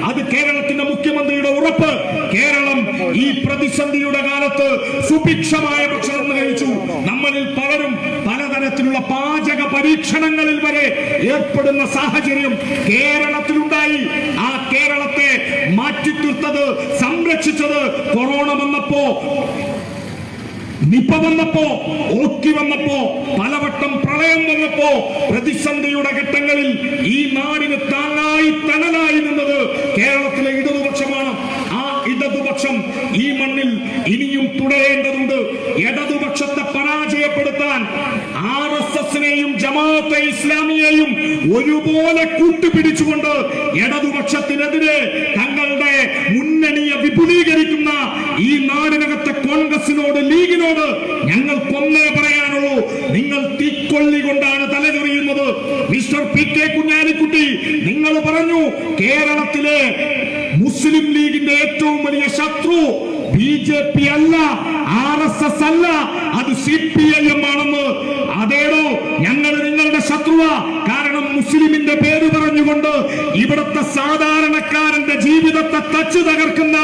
അത് കേരളത്തിന്റെ മുഖ്യമന്ത്രിയുടെ ഉറപ്പ്. കേരളം ഈ പ്രതിസന്ധിയുടെ കാലത്ത് സുഭിക്ഷമായ ഭക്ഷണം കഴിച്ചു. നമ്മളിൽ പലരും പലതരത്തിലുള്ള പാചക പരീക്ഷണങ്ങളിൽ വരെ ഏർപ്പെടുന്ന സാഹചര്യം കേരളത്തിലുണ്ടായി. ആ കേരളത്തെ മാറ്റിത്തീർത്തത്, സംരക്ഷിച്ചത് കൊറോണ വന്നപ്പോ, നിപ വന്നപ്പോ, ഓക്കി വന്നപ്പോ, പലവട്ടം പ്രളയം വന്നപ്പോ, പ്രതിസന്ധിയുടെ ഘട്ടങ്ങളിൽ ഈ നാടിന് താങ്ങായി തണലായി നിന്നത് കേരളത്തിലെ ഇടതുപക്ഷമാണ്. ആ ഇടതുപക്ഷം ഈ മണ്ണിൽ ഇനിയും തുടരേണ്ടതുണ്ട്. ഇടതുപക്ഷത്തെ പരാജയപ്പെടുത്താൻ RSSനെയും ജമാഅത്തെ ഇസ്ലാമിയെയും ഒരുപോലെ കൂട്ടുപിടിച്ചുകൊണ്ട് ഇടതുപക്ഷത്തിനെതിരെ തങ്ങളുടെ മുന്നണിയെ വിപുലീകരിക്കുന്ന ഈ നാടിനകത്തെ കോൺഗ്രസിനോട്, ലീഗിനോട് ഞങ്ങൾക്കൊന്നേ പറയാനുള്ളൂ, നിങ്ങൾ തീക്കൊള്ളി കൊണ്ടാണ് തലചൊറിയുന്നത്. മിസ്റ്റർ PK കുഞ്ഞാലിക്കുട്ടി, നിങ്ങൾ പറഞ്ഞു കേരളത്തിലെ മുസ്ലിം ലീഗിന്റെ ഏറ്റവും വലിയ ശത്രു BJP അല്ല, RSS അല്ല, അത് CPIM ആണെന്ന്. അതേടോ, ഞങ്ങൾ നിങ്ങളുടെ ശത്രുവ. കാരണം മുസ്ലിമിന്റെ പേര് പറഞ്ഞുകൊണ്ട് ഇവിടുത്തെ സാധാരണക്കാരന്റെ ജീവിതത്തെ തച്ചു തകർക്കുന്ന,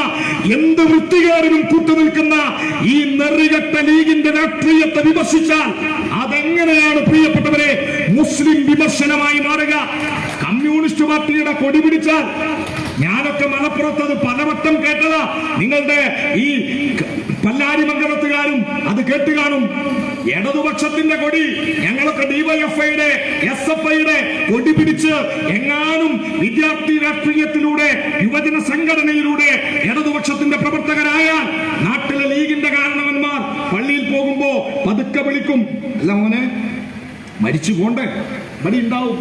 എന്ത് വൃത്തികേടിനും കൂട്ടുനിൽക്കുന്ന ഈ നെറികെട്ട ലീഗിന്റെ രാഷ്ട്രീയത്തെ വിമർശിച്ചാൽ അതെങ്ങനെയാണ് പ്രിയപ്പെട്ടവരെ മുസ്ലിം വിമർശനമായി മാറുക? കമ്മ്യൂണിസ്റ്റ് പാർട്ടിയുടെ കൊടി പിടിച്ചാൽ, ഞാനൊക്കെ മലപ്പുറത്തത് പലവട്ടം കേട്ടതാ, നിങ്ങളുടെ ഈ പല്ലാരിമംഗലത്തുകാരും അത് കേട്ട് കാണും. ഇടതുപക്ഷത്തിന്റെ കൊടി ഞങ്ങളൊക്കെ ഡിവൈഎഫ്ഐയുടെ SFIയുടെ കൊടി പിടിച്ച് എങ്ങാനും വിദ്യാർത്ഥി രാഷ്ട്രീയത്തിലൂടെ യുവജന സംഘടനയിലൂടെ ഇടതുപക്ഷത്തിന്റെ പ്രവർത്തകരായാൽ നാട്ടിലെ ലീഗിന്റെ കാരണവന്മാർ പള്ളിയിൽ പോകുമ്പോ പതുക്കെ വിളിക്കും, അല്ല മോനെ മരിച്ചു പോണ്ടേ, മടി ഉണ്ടാവും.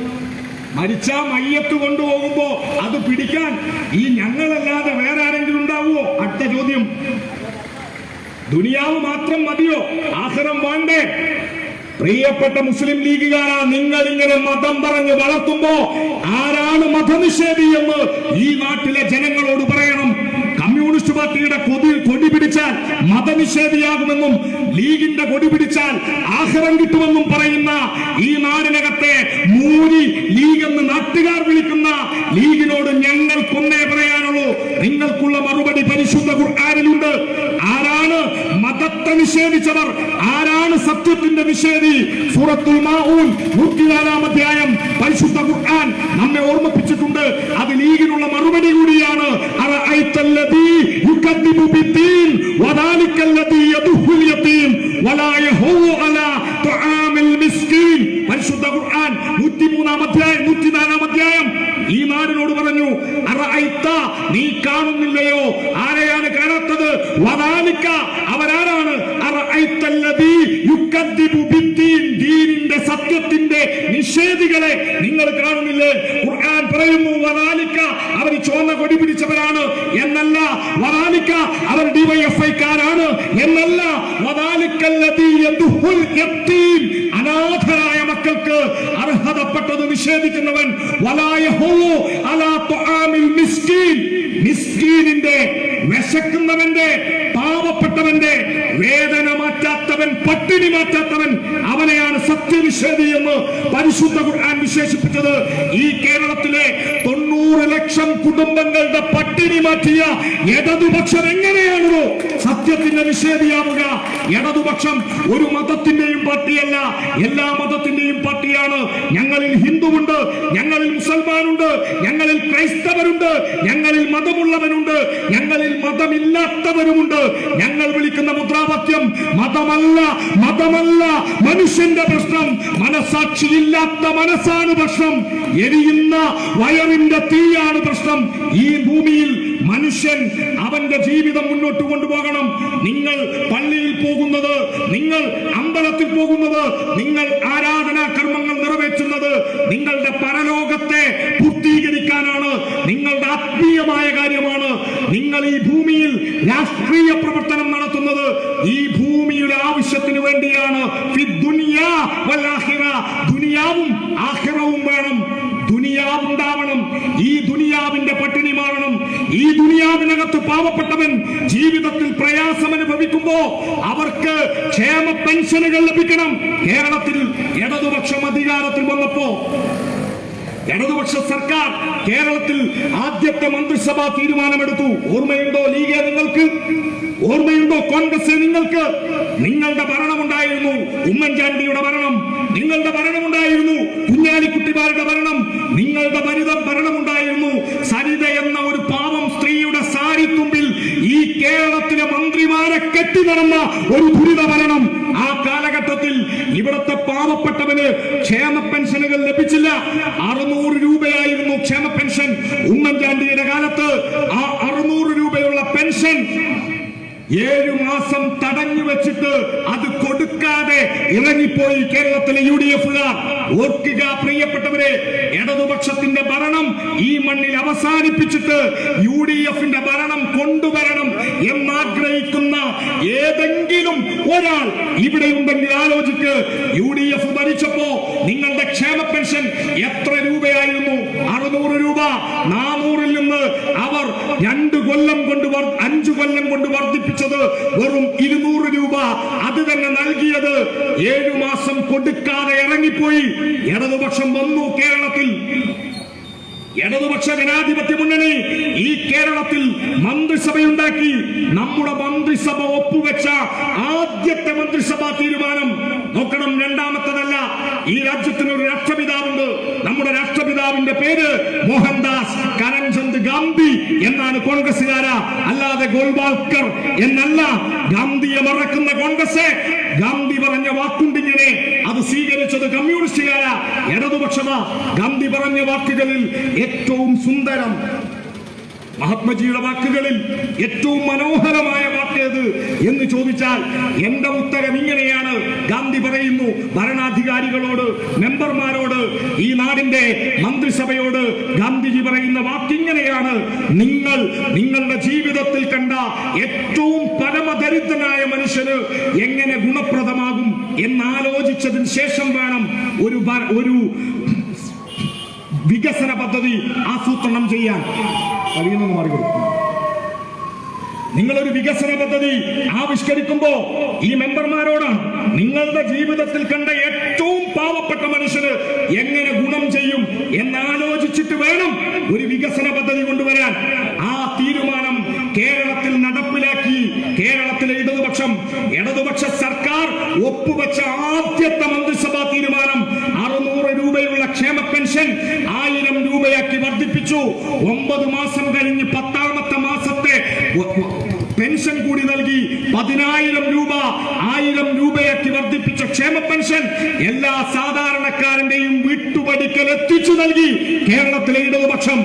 മരിച്ച മയ്യത്ത് കൊണ്ടുപോകുമ്പോ അത് പിടിക്കാൻ ഈ ഞങ്ങളല്ലാതെ വേറെ ആരെങ്കിലും ഉണ്ടാവുമോ? അടുത്ത ചോദ്യം. ദുനിയാവ് മാത്രം മതിയോ, ആഖിറം വേണ്ടേ? പ്രിയപ്പെട്ട മുസ്ലിം ലീഗുകാരാ, നിങ്ങൾ ഇങ്ങനെ മതം പറഞ്ഞ് വളർത്തുമ്പോ ആരാണ് മതനിഷേധി എന്ന് ഈ നാട്ടിലെ ജനങ്ങളോട് പറയണം. കമ്മ്യൂണിസ്റ്റ് പാർട്ടിയുടെ കൊടി പിടിച്ചാൽ മതനിഷേധിയാകുമെന്നും ലീഗിന്റെ കൊടി പിടിച്ചാൽ ആഖിറം കിട്ടുമെന്നും പറയുന്ന ഈ നാടിനകത്തെ മൂരി ലീഗ് എന്ന് നാട്ടുകാർ വിളിക്കുന്ന ലീഗിനോട് ഞങ്ങൾക്കൊന്നേ പറയാനുള്ളൂ, നിങ്ങൾക്കുള്ള മറുപടി പരിശുദ്ധ ഖുർആനിലുണ്ട്. ആരാണ് മതത്തെ നിഷേധിച്ചവർ, ആരാണ് സത്യത്തിന്റെ നിഷേധി? സൂറത്തുൽ മാഊൻ 104-ാം അധ്യായം പരിശുദ്ധ ഖുർആൻ നമ്മെ ഓർമ്മിപ്പിച്ചിട്ടുണ്ട്. അത് ലീഗിനുള്ള മറുപടി കൂടിയാണ്. അറഅയ്തല്ലദീ യുകദ്ദിബു ബിദ്ദീൻ വദാലിക്കല്ലദീ യദുഹുൽ യതീം വലാ യഹൂവു അലാ തുആമിൽ മിസ്കീൻ. പരിശുദ്ധ ഖുർആൻ 103-ാം അധ്യായം 104-ാം അധ്യായം ഈ നാടിനോട് പറഞ്ഞു, അറഅയ്ത നീ കാണുന്നില്ലയോ? ആരെയാണ് കാണാത്തത്? വദാലിക അവരാരാണ്? അറഅയ്തല്ലദീ യുകദ്ദിബു ബിദ്ദീൻ ദീനിന്റെ സത്യത്തിന്റെ നിഷേധികളെ നിങ്ങൾ കാണുന്നില്ലേ? ഖുർആൻ പറയുന്നു വദാലിക അവർ ചുവന്ന കൊടി പിടിച്ചവരാണ് എന്നല്ല, വദാലിക അവർ ഡിവൈഎഫ്ഐക്കാരാണ് എന്നല്ല, വദാലിക്കല്ലദീ യദുഹുൽ യതീം അനാഥരായ മക്കൾക്ക് അർഹതപ്പെട്ടത് നിഷേധിക്കുന്നവൻ, വലാ യഹൂവു അലാ തുആമിൽ മിസ്കീൻ മിസ്കീനിന്റെ വിശക്കുന്നവന്റെ പാവപ്പെട്ടവന്റെ വേദന മാറ്റാത്തവൻ, പട്ടിണി മാറ്റാത്തവൻ, അവനെയാണ് സത്യനിഷേധി എന്ന് പരിശുദ്ധ ഖുർആൻ വിശേഷിപ്പിച്ചത്. ഈ കേരളത്തിലെ 90 ലക്ഷം കുടുംബങ്ങളുടെ പട്ടിണി മാറ്റിയ ഇടതുപക്ഷം എങ്ങനെയാണോ സത്യത്തിന്റെ നിഷേധിയാവുക? ഇടതുപക്ഷം ഒരു മതത്തിന്റെയും പാർട്ടിയല്ല, എല്ലാ മതത്തിന്റെയും പാർട്ടിയാണ്. ഞങ്ങളിൽ ഹിന്ദുവുണ്ട്, ഞങ്ങളിൽ മുസൽമാനുണ്ട്, ഞങ്ങളിൽ ക്രൈസ്തവരുണ്ട്, ഞങ്ങളിൽ മതമുള്ളവനുണ്ട്, ഞങ്ങളിൽ മതമില്ലാത്തവരുമുണ്ട്. ഞങ്ങൾ വിളിക്കുന്ന മുദ്രാവാക്യം മതമല്ല, മതമല്ല മനുഷ്യന്റെ പ്രശ്നം, മനസാക്ഷിയില്ലാത്ത മനസ്സാണ് പ്രശ്നം, എരിയുന്ന വയറിന്റെ തീയാണ് പ്രശ്നം. ഈ ഭൂമിയിൽ മനുഷ്യൻ അവന്റെ ജീവിതം മുന്നോട്ട് കൊണ്ടുപോകണം. നിങ്ങൾ പള്ളിയിൽ പോകുന്നത്, നിങ്ങൾ അമ്പലത്തിൽ പോകുന്നത്, നിങ്ങൾ ആരാധനാ കർമ്മങ്ങൾ നിറവേറ്റുന്നത് നിങ്ങളുടെ പരലോകത്തെ പൂർത്തീകരിക്കാനാണ്, നിങ്ങളുടെ ആത്മീയമായ കാര്യമാണ്. നിങ്ങൾ ഈ ഭൂമിയിൽ രാഷ്ട്രീയ പ്രവർത്തനം നടത്തുന്നത് ഈ ഭൂമിയുടെ ആവശ്യത്തിന് വേണ്ടിയാണ്. ഫിദ്ദുനിയാ വൽ ആഖിറ, ദുനിയാവും ആഖിറവും വേണം. ദുനിയാവുണ്ടാവണം, ഈ ദുനിയാവിന്റെ പട്ടിണി മാറണം. ഈ ദുനിയാവിനകത്ത് പാവപ്പെട്ടവൻ ജീവിതത്തിൽ പ്രയാസം അനുഭവിക്കുമ്പോ അവർക്ക് ക്ഷേമ പെൻഷനുകൾ ലഭിക്കണം. കേരളത്തിൽ ഇടതുപക്ഷം അധികാരത്തിൽ വന്നപ്പോ ഇടതുപക്ഷ സർക്കാർ കേരളത്തിൽ ആദ്യത്തെ മന്ത്രിസഭാ തീരുമാനമെടുത്തു. ഓർമ്മയുണ്ടോ ലീഗേ നിങ്ങൾക്ക്? ഓർമ്മയുണ്ടോ കോൺഗ്രസ് നിങ്ങൾക്ക്? നിങ്ങളുടെ ഭരണമുണ്ടായിരുന്നു, ഉമ്മൻചാണ്ടിയുടെ ഭരണം, നിങ്ങളുടെ ഭരണമുണ്ടായിരുന്നു, കുഞ്ഞാലിക്കുട്ടിമാരുടെ ഭരണം, നിങ്ങളുടെ ഭരണമുണ്ടായിരുന്നു. സരിത എന്ന ഒരു പാവം സ്ത്രീയുടെ സാരിത്തുമ്പിൽ ഈ കേരളത്തിലെ മന്ത്രിമാരെ കെട്ടി നടന്ന ഒരു ദുരിത ഭരണം. ആ കാലഘട്ടത്തിൽ ഇവിടുത്തെ പാവപ്പെട്ടവന് ക്ഷേമ പെൻഷനുകൾ ലഭിച്ചില്ല. 600 രൂപയായിരുന്നു ക്ഷേമ പെൻഷൻ. ഉമ്മൻചാണ്ടിയുടെ കാലത്ത് ആ 600 രൂപയുള്ള പെൻഷൻ 7 മാസം തടഞ്ഞു വെച്ചിട്ട് അത് കൊടുക്കാതെ ഇറങ്ങിപ്പോയി കേരളത്തിലെ UDF-കാർ. ഓർക്കുക പ്രിയപ്പെട്ടവരെ, ഇടതുപക്ഷത്തിന്റെ ഭരണം ഈ മണ്ണിൽ അവസാനിപ്പിച്ചിട്ട് UDF-ന്റെ ഭരണം കൊണ്ടുവരണം എന്നാഗ്രഹിക്കുന്ന ഏതെങ്കിലും ഒരാൾ ഇവിടെ ഉണ്ടെങ്കിൽ ആലോചിക്ക്. UDF ഭരിച്ചപ്പോ നിങ്ങളുടെ ക്ഷേമ പെൻഷൻ എത്ര രൂപയായിരുന്നു? 600 രൂപ. 400-ൽ നിന്ന് അവർ 2 കൊല്ലം കൊണ്ട് 5 കൊല്ലം കൊണ്ട് വർദ്ധിപ്പിച്ചത് വെറും 200 രൂപ. അത് തന്നെ നൽകിയത് 7 മാസം കൊടുക്കാതെ ഇറങ്ങിപ്പോയി. ഇടതുപക്ഷം വന്നു കേരളത്തിൽ. ഇടതുപക്ഷ ജനാധിപത്യ മുന്നണി ഈ കേരളത്തിൽ മന്ത്രിസഭയുണ്ടാക്കി. നമ്മുടെ മന്ത്രിസഭ ഒപ്പുവെച്ച ആദ്യത്തെ മന്ത്രിസഭാ തീരുമാനം നോക്കണം, രണ്ടാമത്തതല്ല. ഈ രാജ്യത്തിന് ഒരു രാഷ്ട്രപിതാവുണ്ട്. നമ്മുടെ രാഷ്ട്രപിതാവിന്റെ പേര് മോഹൻദാസ് കരംചന്ദ് ഗാന്ധി എന്നാണ് കോൺഗ്രസ്സുകാര, അല്ലാതെ ഗോൾവാൾക്കർ എന്നല്ല. ഗാന്ധിയെ മറക്കുന്ന കോൺഗ്രസ് ഗാന്ധി പറഞ്ഞ വാക്കുണ്ടിങ്ങനെ അത് സ്വീകരിച്ചത് കമ്മ്യൂണിസ്റ്റുകാര, ഇടതുപക്ഷത. ഗാന്ധി പറഞ്ഞ വാക്കുകളിൽ ഏറ്റവും സുന്ദരം, മഹാത്മജിയുടെ വാക്കുകളിൽ ഏറ്റവും മനോഹരമായ വാക്കേത് എന്ന് ചോദിച്ചാൽ എന്റെ ഉത്തരം ഇങ്ങനെയാണ്. ഗാന്ധി പറയുന്നു ഭരണാധികാരികളോട്, മെമ്പർമാരോട്, ഈ നാടിന്റെ മന്ത്രിസഭയോട് ഗാന്ധിജി പറയുന്ന വാക്കിങ്ങനെയാണ്: നിങ്ങൾ നിങ്ങളുടെ ജീവിതത്തിൽ കണ്ട ഏറ്റവും പരമദരിദ്രനായ മനുഷ്യന് എങ്ങനെ ഗുണപ്രദമാകും എന്നാലോചിച്ചതിന് ശേഷം വേണം ഒരു വികസന പദ്ധതി ആസൂത്രണം ചെയ്യാൻ. കഴിയുന്നത് മാറിക്കൊടുക്കും. നിങ്ങളൊരു വികസന പദ്ധതി ആവിഷ്കരിക്കുമ്പോ ഈ മെമ്പർമാരോടാണ് നിങ്ങളുടെ ജീവിതത്തിൽ കണ്ട ഏറ്റവും പാവപ്പെട്ട മനുഷ്യന് എങ്ങനെ ഗുണം ചെയ്യും എന്നാലോചിച്ചിട്ട് വേണം ഒരു വികസന പദ്ധതി കൊണ്ടുവരാൻ. ആ തീരുമാനം കേരളത്തിൽ നടപ്പിലാക്കി. കേരളത്തിലെ ഇടതുപക്ഷ സർക്കാർ ഒപ്പുവെച്ച ആദ്യത്തെ മന്ത്രിസഭാ തീരുമാനം 600 രൂപയുള്ള ക്ഷേമ പെൻഷൻ 1000 രൂപയാക്കി വർദ്ധിപ്പിച്ചു. 9 മാസം കഴിഞ്ഞ് 10ാമത്തെ മാസത്തെ പെൻഷൻ കൂടി നൽകി 10,000 രൂപ 1000 രൂപയാക്കി വർദ്ധിപ്പിച്ച ക്ഷേമ പെൻഷൻ എല്ലാ സാധാരണക്കാരന്റെയും വീട്ടുപടിക്കൽ എത്തിച്ചു നൽകി കേരളത്തിലെ ഇടതുപക്ഷം.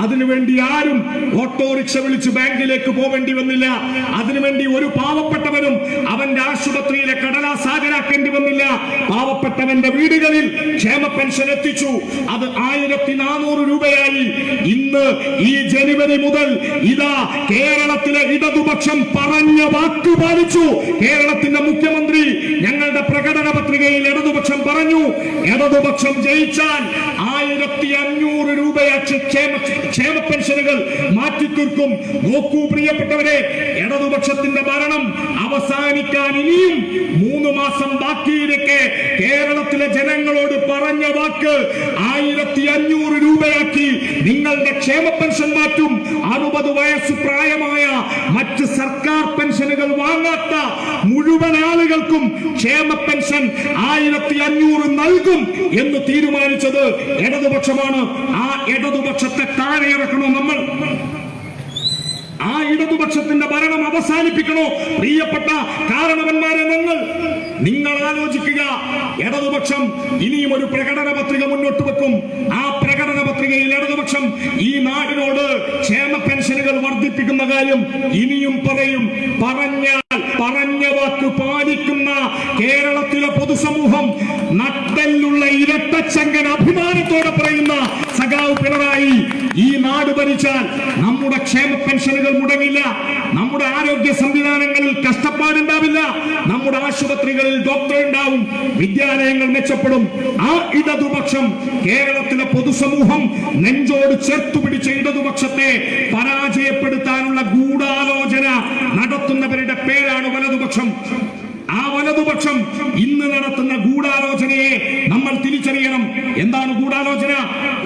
അതിനുവേണ്ടി ആരും ഓട്ടോറിക്ഷ വിളിച്ച് ബാങ്കിലേക്ക് പോവേണ്ടി വന്നില്ല. അതിനുവേണ്ടി ഒരു പാവപ്പെട്ടവനും അവന്റെ ആശുപത്രിയിലെ കടലാസ് ഹാജരാക്കേണ്ടി വന്നില്ല. പാവപ്പെട്ടവന്റെ വീടുകളിൽ ക്ഷേമ പെൻഷൻ എത്തിച്ചു. അത് 1400 രൂപയായി. ഇന്ന് ഈ ജനുവരി മുതൽ ഇതാ കേരളത്തിലെ ഇടതുപക്ഷം പറഞ്ഞ വാക്ക് പാലിച്ചു. കേരളത്തിന്റെ മുഖ്യമന്ത്രി ഞങ്ങളുടെ പ്രകടന പത്രികയിൽ ഇടതുപക്ഷം പറഞ്ഞു, ഇടതുപക്ഷം ജയിച്ചാൽ 1500 രൂപയാക്കി ക്ഷേമ പെൻഷനുകൾ മാറ്റിത്തീർക്കും. നോക്കൂ പ്രിയപ്പെട്ടവരെ, ഇടതുപക്ഷത്തിന്റെ ഭരണം അവസാനിക്കാൻ ഇനിയും 3 മാസം ബാക്കിയിരിക്കെ കേരളത്തിലെ ജനങ്ങളോട് പറഞ്ഞ വാക്ക് 1500 രൂപയാക്കി നിങ്ങളുടെ ക്ഷേമ പെൻഷൻ മാറ്റും. 60 വയസ്സ് പ്രായമായ മറ്റ് സർക്കാർ പെൻഷനുകൾ വാങ്ങാത്ത മുഴുവൻ ആളുകൾക്കും ക്ഷേമ പെൻഷൻ 1500 നൽകും എന്ന് തീരുമാനിച്ചത് ഇടതുപക്ഷമാണ്. ആ ഇടതുപക്ഷത്തെ താഴെ ഇറക്കണോ നമ്മൾ? ആ ഇടതുപക്ഷത്തിന്റെ ഭരണം അവസാനിപ്പിക്കണോ? പ്രിയപ്പെട്ട കാരണവന്മാരെ, നിങ്ങൾ ആലോചിക്കുക. ഇടതുപക്ഷം ഇനിയും ഒരു പ്രകടന പത്രിക മുന്നോട്ട് വെക്കും. ആ പ്രകടന പത്രികയിൽ ഇടതുപക്ഷം ഈ നാടിനോട് ക്ഷേമ പെൻഷനുകൾ വർദ്ധിപ്പിക്കുന്ന കാര്യം ഇനിയും പറയും. പറഞ്ഞ വാക്ക് പാലിക്കുന്ന കേരളത്തിലെ പൊതുസമൂഹം, നട്ടെല്ലുള്ള ഇരട്ടച്ചങ്കൻ അഭിമാനത്തോടെ പറയുന്ന സഖാവ് പിണറായി ഈ നാട് ഭരിച്ചാൽ നമ്മുടെ ക്ഷേമ പെൻഷനുകൾ മുടങ്ങില്ല, നമ്മുടെ ആരോഗ്യ സംവിധാനങ്ങളിൽ കഷ്ടപ്പാടുണ്ടാവില്ല, നമ്മുടെ ആശുപത്രികളിൽ ഡോക്ടർ ഉണ്ടാവും, വിദ്യാലയങ്ങൾ മെച്ചപ്പെടും. ആ ഇടതുപക്ഷം, കേരളത്തിലെ പൊതുസമൂഹം നെഞ്ചോട് ചേർത്തുപിടിച്ച ഇടതുപക്ഷത്തെ പരാജയപ്പെടുത്താനുള്ള ഗൂഢാലോചന നടത്തുന്നവരുടെ പേരാണ് വലതുപക്ഷം. ആ വലതുപക്ഷം ഇന്ന് നടത്തുന്ന ഗൂഢാലോചനയെ നമ്മൾ തിരിച്ചറിയണം. എന്താണ് ഗൂഢാലോചന?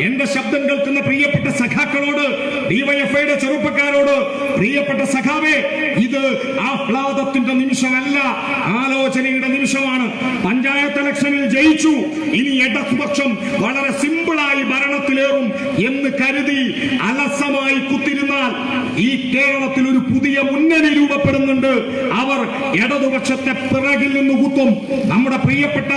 എന്റെ ശബ്ദം കേൾക്കുന്ന പ്രിയപ്പെട്ട സഖാക്കളോട്, ഡിവൈഎഫ്ഐയുടെ ചെറുപ്പക്കാരോട്, പ്രിയപ്പെട്ട സഖാവേ, ഇത് ആഹ്ലാദത്തിന്റെ നിമിഷമല്ല, ആലോചനയുടെ നിമിഷമാണ്. പഞ്ചായത്ത് ഇലക്ഷനിൽ ജയിച്ചു, ഇനി ഇടതുപക്ഷം വളരെ സിമ്പിളായി ഭരണത്തിലേറും എന്ന് കരുതി അലസമായി കുത്തിരുന്നാൽ ഈ കേരളത്തിൽ ഒരു പുതിയ മുന്നണി രൂപപ്പെടുന്നുണ്ട്. അവർ ഇടതുപക്ഷത്തെ പിറകിൽ നിന്ന് കുത്തും. നമ്മുടെ പ്രിയപ്പെട്ട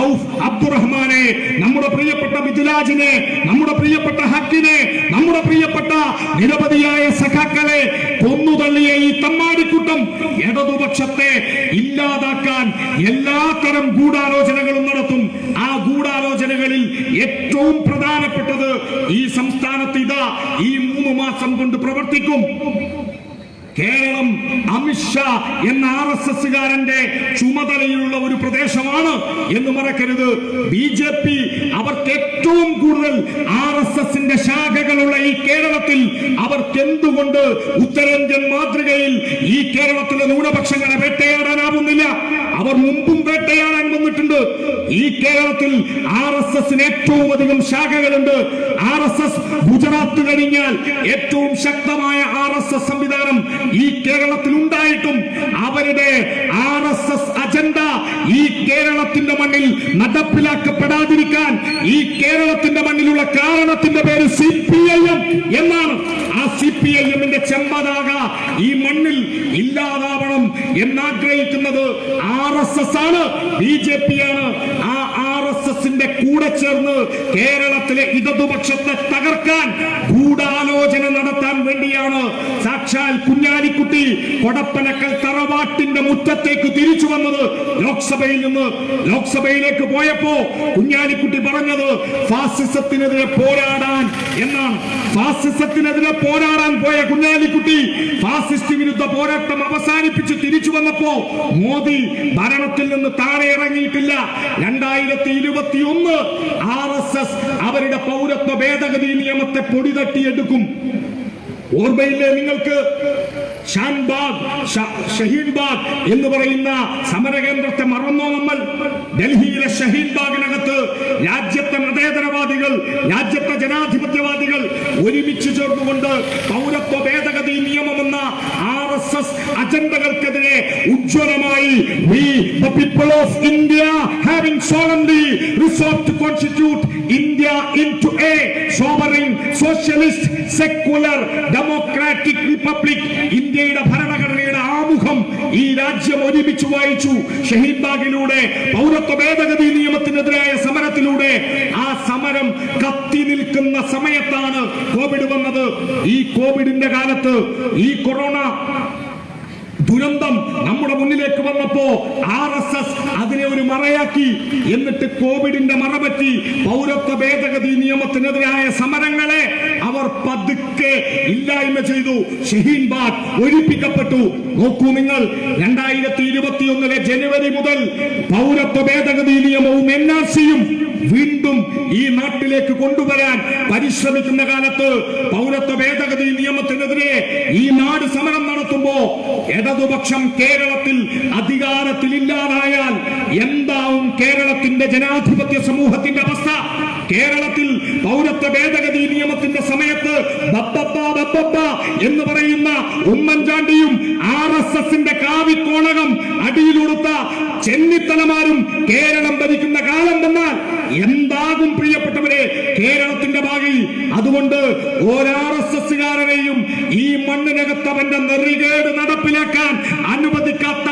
ഔഫ് അബ്ദുറഹ്മാനെ, നമ്മുടെ പ്രിയപ്പെട്ട മിഥുലാജിനെ, നമ്മുടെ പ്രിയപ്പെട്ട ഹക്കിനെ, നമ്മുടെ പ്രിയപ്പെട്ട നിരവധിയായ സഖാക്കളെ കൊന്നുതള്ളിയ ഈ തമ്മാടിക്കൂട്ടം ഇടതുപക്ഷത്തെ ഇല്ലാതാക്കാൻ എല്ലാത്തരം ഗൂഢാലോചനകളും നടത്തും. ആ ഗൂഢാലോചനകളിൽ ഏറ്റവും പ്രധാനപ്പെട്ടത് ഈ സംസ്ഥാനത്ത് ഇതാ ഈ 3 മാസം കൊണ്ട് പ്രവർത്തിക്കും. കേരളം അമിത്ഷാ എന്ന RSSകാരന്റെ ചുമതലയിലുള്ള ഒരു പ്രദേശമാണ് എന്ന് മറക്കരുത്. BJP അവർക്ക് ഏറ്റവും കൂടുതൽ RSSന്റെ ശാഖകളുള്ള ഈ കേരളത്തിൽ അവർക്ക് എന്തുകൊണ്ട് ഉത്തരേന്ത്യൻ മാതൃകയിൽ ഈ കേരളത്തിലെ ന്യൂനപക്ഷങ്ങളെ വേട്ടയാടാനാവുന്നില്ല? അവർ മുമ്പും വേട്ടയാടാൻ വന്നിട്ടുണ്ട്. ഈ കേരളത്തിൽ RSSന് ഏറ്റവും അധികം ശാഖകളുണ്ട്. RSS ഗുജറാത്ത് കഴിഞ്ഞാൽ ഏറ്റവും ശക്തമായ RSS സംവിധാനം ഈ കേരളത്തിൽ ഉണ്ടായിട്ടും അവരുടെ RSS അജണ്ട ഈ കേരളത്തിന്റെ മണ്ണിൽ നടപ്പിലാക്കപ്പെടാതിരിക്കാൻ ഈ കേരളത്തിന്റെ മണ്ണിലുള്ള കാരണത്തിന്റെ പേര് CPIM എന്നാണ്. ആ CPIMന്റെ ചെമ്പതാക ഈ മണ്ണിൽ ഇല്ലാതാവണം എന്നാഗ്രഹിക്കുന്നത് RSS ആണ്, BJP ആണ്. ആ RSSന്റെ കൂടെ ചേർന്ന് കേരളത്തിലെ ഇടതുപക്ഷത്തെ തകർക്കാൻ ഗൂഢാലോചന നടത്താൻ വേണ്ടിയാണ് സാക്ഷാൽ കുഞ്ഞാലിക്കുട്ടി കൊടപ്പനക്കൽ തറവാട്ടിന്റെ മുറ്റത്തേക്ക് തിരിച്ചു വന്നത്. ലോക്സഭയിൽ നിന്ന് ലോക്സഭയിലേക്ക് പോയപ്പോ കുഞ്ഞാലിക്കുട്ടി പറഞ്ഞത് ഫാസിസത്തിനെതിരെ പോരാടാൻ എന്നാണ്. ഫാസിസത്തിനെതിരെ പോരാടാൻ പോയ കുഞ്ഞാലിക്കുട്ടി ഫാസിസ്റ്റ് വിരുദ്ധ പോരാട്ടം അവസാനിപ്പിച്ച് തിരിച്ചു വന്നപ്പോ മോദി ഭരണത്തിൽ നിന്ന് താഴെ ഇറങ്ങിയിട്ടില്ല. 2021 RSS അവരുടെ പൗരത്വ ഭേദഗതി നിയമത്തെ പൊടിതട്ടിയെടുക്കും. ഓർമ്മയില്ലേ നിങ്ങൾക്ക്? ഷഹീൻ ബാഗ് എന്ന് പറയുന്ന സമരകേന്ദ്രത്തെ മറന്നോ നമ്മൾ? ഡൽഹിയിലെ ഷഹീൻ ബാഗിനകത്ത് രാജ്യത്തെ മതേതരവാദികൾ, രാജ്യത്തെ ജനാധിപത്യവാദികൾ ഒരുമിച്ച് ചേർന്നുകൊണ്ട് പൗരത്വ ഭേദഗതി നിയമമെന്ന RSS അജണ്ടകൾക്കെതിരെ ഉജ്ജ്വലമായി we the people of India having solemnly resolved to constitute India into a sovereign socialist secular democratic republic. ഇന്ത്യയുടെ ഭരണഘടനയുടെ ആമുഖം ഈ രാജ്യം ഒരുമിച്ച് വായിച്ചു. ഷഹീൻ ബാഗിലൂടെ പൗരത്വ ഭേദഗതി നിയമത്തിനെതിരായ സമരത്തിലൂടെ ആ സമരം കത്തി നിൽക്കുന്ന സമയത്താണ് കോവിഡ് വന്നത്. ഈ കോവിഡിന്റെ കാലത്ത് ഈ കൊറോണ ദുരന്തം നമ്മുടെ മുന്നിലേക്ക് വന്നപ്പോ RSS അതിനെ ഒരു മറയാക്കി. എന്നിട്ട് കോവിഡിന്റെ മറപറ്റി പൗരത്വ ഭേദഗതി നിയമത്തിനെതിരായ സമരങ്ങളെ അവർ പതുക്കെ ഇല്ലായ്മ ചെയ്തു. ഷഹീൻ ബാഗ് ഒഴിപ്പിക്കപ്പെട്ടു. നോക്കൂ നിങ്ങൾ, 2021 ജനുവരി മുതൽ പൗരത്വ ഭേദഗതി നിയമവും NRCയും വീണ്ടും ഈ നാട്ടിലേക്ക് കൊണ്ടുവരാൻ പരിശ്രമിക്കുന്ന കാലത്ത് പൗരത്വ ഭേദഗതി നിയമത്തിനെതിരെ ഈ നാട് സമരം നടത്തുമ്പോ ഇടതുപക്ഷം കേരളത്തിൽ അധികാരത്തിൽ ഇല്ലാതായാൽ എന്താവും കേരളത്തിന്റെ ജനാധിപത്യ സമൂഹത്തിന്റെ അവസ്ഥ? കേരളത്തിൽ പൗരത്വ ഭേദഗതി നിയമത്തിന്റെ സമയത്ത് എന്ന് പറയുന്ന ഉമ്മൻചാണ്ടിയും RSSന്റെ കാവിക്കോണകം അടിയിലുടുത്ത ചെന്നിത്തലമാരും കേരളം ഭരിക്കുന്ന കാലം വന്നാൽ എന്താകും പ്രിയപ്പെട്ടവരെ കേരളത്തിന്റെ ഭാഗി? അതുകൊണ്ട് RSSകാരനെയും ഈ മണ്ണിനകത്തവന്റെ നെറികേട് നടപ്പിലാക്കാൻ അനുവദിക്കാത്ത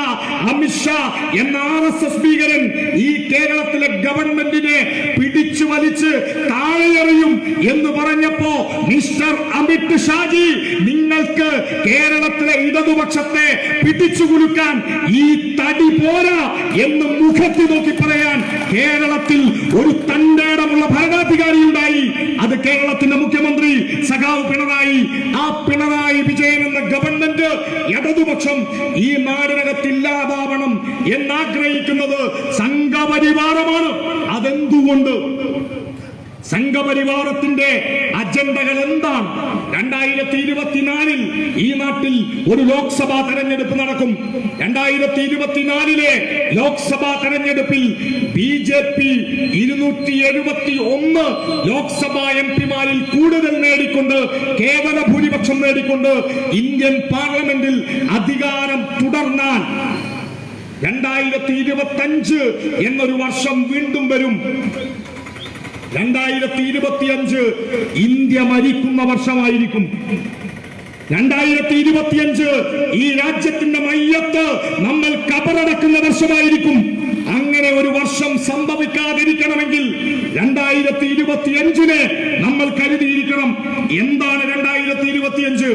അമിത്ഷാ എന്ന RSS ഭീകരൻ ഈ കേരളത്തിലെ ഗവൺമെന്റിനെ പിടിച്ചു വലിച്ച് താഴെയെറിയും എന്ന് പറഞ്ഞപ്പോ മിസ്റ്റർ അമിത് ഷാജി, നിങ്ങൾക്ക് കേരളത്തിലെ ഇടതുപക്ഷത്തെ പിടിച്ചു കുലുക്കാൻ ഈ തടി പോരാ എന്ന് മുഖത്ത് നോക്കി പറയാൻ കേരളത്തിൽ ഒരു തന്റേടമുള്ള ഭരണാധികാരി ഉണ്ടായി. അത് കേരളത്തിന്റെ മുഖ്യമന്ത്രി സഖാവ് പിണറായി. ആ പിണറായി വിജയൻ എന്ന ഗവൺമെന്റ് ഇടതുപക്ഷം ഈ നാടിനകത്ത് ഇല്ലാതാവണം എന്നാഗ്രഹിക്കുന്നത് സംഘപരിവാരമാണ്. അതെന്തുകൊണ്ട്? സംഘപരിവാരത്തിന്റെ അജണ്ടകൾ എന്താണ്? 2024 ഈ നാട്ടിൽ ഒരു ലോക്സഭാ തെരഞ്ഞെടുപ്പ് നടക്കും. 2024 ലോക്സഭാ തെരഞ്ഞെടുപ്പിൽ BJP 271 ലോക്സഭാ MP-മാരിൽ കൂടുതൽ നേടിക്കൊണ്ട്, കേവല ഭൂരിപക്ഷം നേടിക്കൊണ്ട് ഇന്ത്യൻ പാർലമെന്റിൽ അധികാരം തുടർന്നാൽ 2025 എന്നൊരു വർഷം വീണ്ടും വരും. 2025 ഇന്ത്യ മരിക്കുന്ന വർഷമായിരിക്കും. 2025 ഈ രാജ്യത്തിന്റെ മയ്യത്ത് നമ്മൾ കബറടക്കുന്ന വർഷമായിരിക്കും. അങ്ങനെ ഒരു വർഷം സംഭവിക്കാതിരിക്കണമെങ്കിൽ 2025 നമ്മൾ കരുതിയിരിക്കണം. എന്താണ് 2025?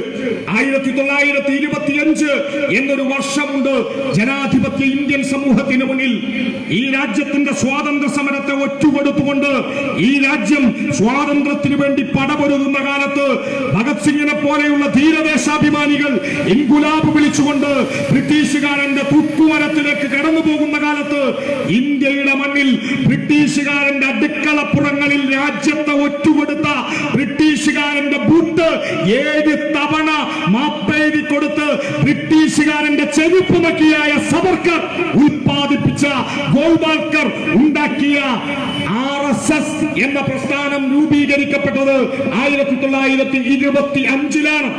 1925 എന്നൊരു വർഷമുണ്ട് ജനാധിപത്യ ഇന്ത്യൻ സമൂഹത്തിന് മുന്നിൽ. ഈ രാജ്യത്തിന്റെ സ്വാതന്ത്ര്യ സമരത്തെ ഒറ്റുകൊടുത്തുകൊണ്ട് ഈ രാജ്യം സ്വാതന്ത്ര്യത്തിന് വേണ്ടി പടപൊരുതുന്ന കാലത്ത് ഭഗത് സിംഗിനെ പോലെയുള്ള ധീരദേശാഭിമാനികൾ ഇൻകുലാബ് വിളിച്ചുകൊണ്ട് ബ്രിട്ടീഷുകാരന്റെ തുക്കുമരത്തിലേക്ക് കടന്നു പോകുന്ന കാലത്ത് ഇന്ത്യയുടെ മണ്ണിൽ ബ്രിട്ടീഷുകാരന്റെ അടുക്കളപ്പുറങ്ങളിൽ രാജ്യത്തെ ഒറ്റുകൊടുത്ത ബ്രിട്ടീഷുകാരന്റെ ബൂട്ട് 7 തവണ മാപ്പെഴുതി കൊടുത്ത് ബ്രിട്ടീഷുകാരന്റെ ചെരുപ്പ് നക്കിയായ സവർക്കർ ഉൽപ്പാദിപ്പിച്ച ഗോൾവാൾക്കർ ഉണ്ടാക്കിയ RSS എന്ന പ്രസ്ഥാനം രൂപീകരിക്കപ്പെട്ടത് 1925-ലാണ്.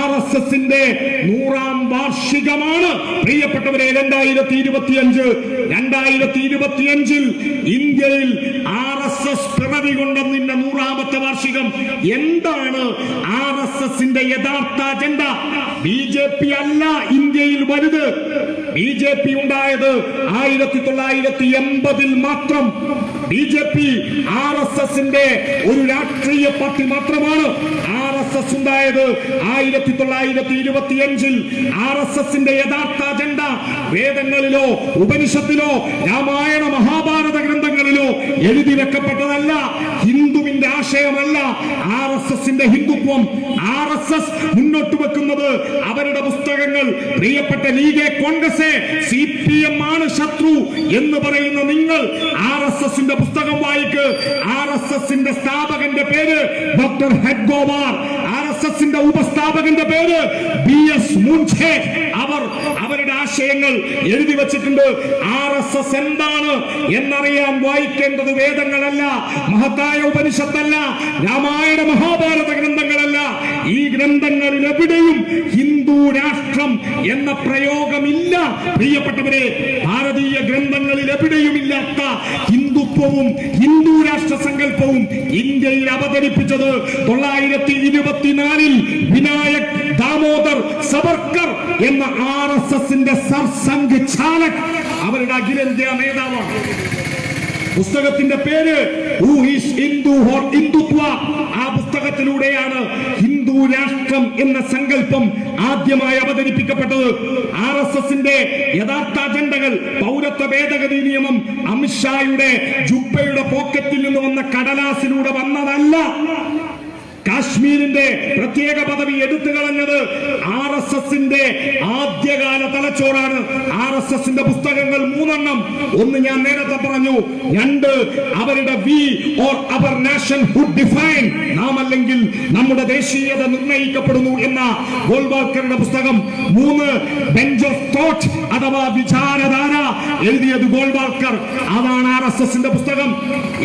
RSSന്റെ 100ാം വാർഷികമാണ് പ്രിയപ്പെട്ടവരെ 2025. ഇന്ത്യയിൽ RSS പിറവി കൊണ്ടതിന്റെ 100ാമത്തെ വാർഷികം. എന്താണ് RSSന്റെ യഥാർത്ഥ അജണ്ട? BJP അല്ല ഇന്ത്യയിൽ വലുത്. BJP ഉണ്ടായത് 1980 മാത്രം. BJP RSSന്റെ ഒരു രാഷ്ട്രീയ പാർട്ടി മാത്രമാണ്. RSS ഉണ്ടായത് 1925. RSSന്റെ യഥാർത്ഥ അജണ്ട വേദങ്ങളിലോ ഉപനിഷത്തിലോ രാമായണ മഹാഭാരത ഗ്രന്ഥങ്ങളിലോ എഴുതി വെക്കപ്പെട്ടതല്ല. ഹിന്ദുവിന്റെ ആശയമല്ല RSSന്റെ ഹിന്ദുത്വം. RSS മുന്നോട്ട് വെക്കുന്നത് അവരുടെ പുസ്തകങ്ങൾ. പ്രിയപ്പെട്ട ലീഗെ കോൺഗ്രസ് CPM ആണ് ശത്രു എന്ന് പറയുന്ന നിങ്ങൾ RSSന്റെ പുസ്തകം വായിക്ക്. RSSന്റെ സ്ഥാപകന്റെ പേര് ഡോക്ടർ ഹെഡ്ഗോവാർ. RSSന്റെ ഉപസ്ഥാപകന്റെ പേര് BS മുൻഷെ. അവരുടെ ആശയങ്ങൾ എഴുതി വച്ചിട്ടുണ്ട്. RSS എന്താണ് എന്നറിയാൻ വായിക്കേണ്ടത് വേദങ്ങളല്ല, മഹത്തായ ഉപനിഷത്തല്ല, രാമായണ മഹാഭാരത ഗ്രന്ഥങ്ങളല്ല. ഈ ഗ്രന്ഥങ്ങളിൽ എവിടെയും ഹിന്ദു രാഷ്ട്രം എന്ന പ്രയോഗമില്ല. പ്രിയപ്പെട്ടവരെ, ഭാരതീയ ഗ്രന്ഥങ്ങളിൽ എവിടെയും ഇല്ലാത്ത ഹിന്ദുത്വവും ഹിന്ദു രാഷ്ട്ര സങ്കല്പവും ഇന്ത്യയിൽ അവതരിപ്പിച്ചത് 924 വിനായക് ദാമോദർ സവർക്കർ എന്ന RSSന്റെ സർസംഘ് ചാലക് അവരുടെ അഖിലേന്ത്യാ നേതാവാണ്. പുസ്തകത്തിന്റെ പേര് who is Hindu or Hindutva. ആ പുസ്തകത്തിലൂടെയാണ് ഹിന്ദു രാഷ്ട്രം എന്ന സങ്കല്പം ആദ്യമായി അവതരിപ്പിക്കപ്പെട്ടത്. RSSന്റെ യഥാർത്ഥ അജണ്ടകൾ പൗരത്വ ഭേദഗതി നിയമം അമിത്ഷായുടെ ജുബ്ബയുടെ പോക്കറ്റിൽ നിന്ന് വന്ന കടലാസിലൂടെ വന്നതല്ല. കാശ്മീരിന്റെ പ്രത്യേക പദവി എടുത്തു കളഞ്ഞത് RSSന്റെ ആദ്യകാല തലച്ചോറാണ്. RSSന്റെ പുസ്തകങ്ങൾ 3 ഒന്ന് ഞാൻ നേരത്തെ പറഞ്ഞു. 2 അവരുടെ we or our nationhood define, നാം അല്ലെങ്കിൽ നമ്മുടെ ദേശീയത നിർണയിക്കപ്പെടുന്നു എന്ന ഗോൾവാൾക്കറുടെ പുസ്തകം. 3 ബെഞ്ച് ഓഫ് തോട്ട് അഥവാ വിചാരധാര എഴുതിയത് ഗോൾവാൾക്കർ. അതാണ് RSSന്റെ പുസ്തകം.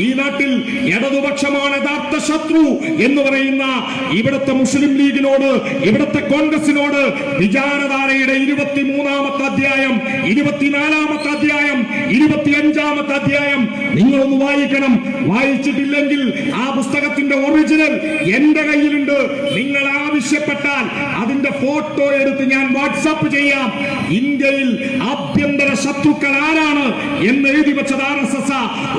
ഈ നാട്ടിൽ ഇടതുപക്ഷമാണ് യഥാർത്ഥ ശത്രു എന്ന് പറയുന്ന ഇവിടുത്തെ മുസ്ലിം ലീഗിനോട്, ഇവിടുത്തെ കോൺഗ്രസിനോട് വിചാരധാരയുടെ 23ാമത്തെ അധ്യായം, 24ാമത്തെ അധ്യായം, 25ാമത്തെ അധ്യായം നിങ്ങളൊന്ന് വായിക്കണം. വായിച്ചിട്ടില്ലെങ്കിൽ ആ പുസ്തകത്തിന്റെ ഒറിജിനൽ എന്റെ കയ്യിലുണ്ട്. നിങ്ങൾ ആവശ്യപ്പെട്ടാൽ അതിന്റെ ഫോട്ടോ എടുത്ത് ഞാൻ വാട്സാപ്പ് ചെയ്യാം. ഇന്ത്യയിൽ ആഭ്യന്തര ശത്രുക്കൾ ആരാണ് എന്ന് എഴുതി വെച്ചത് RSS.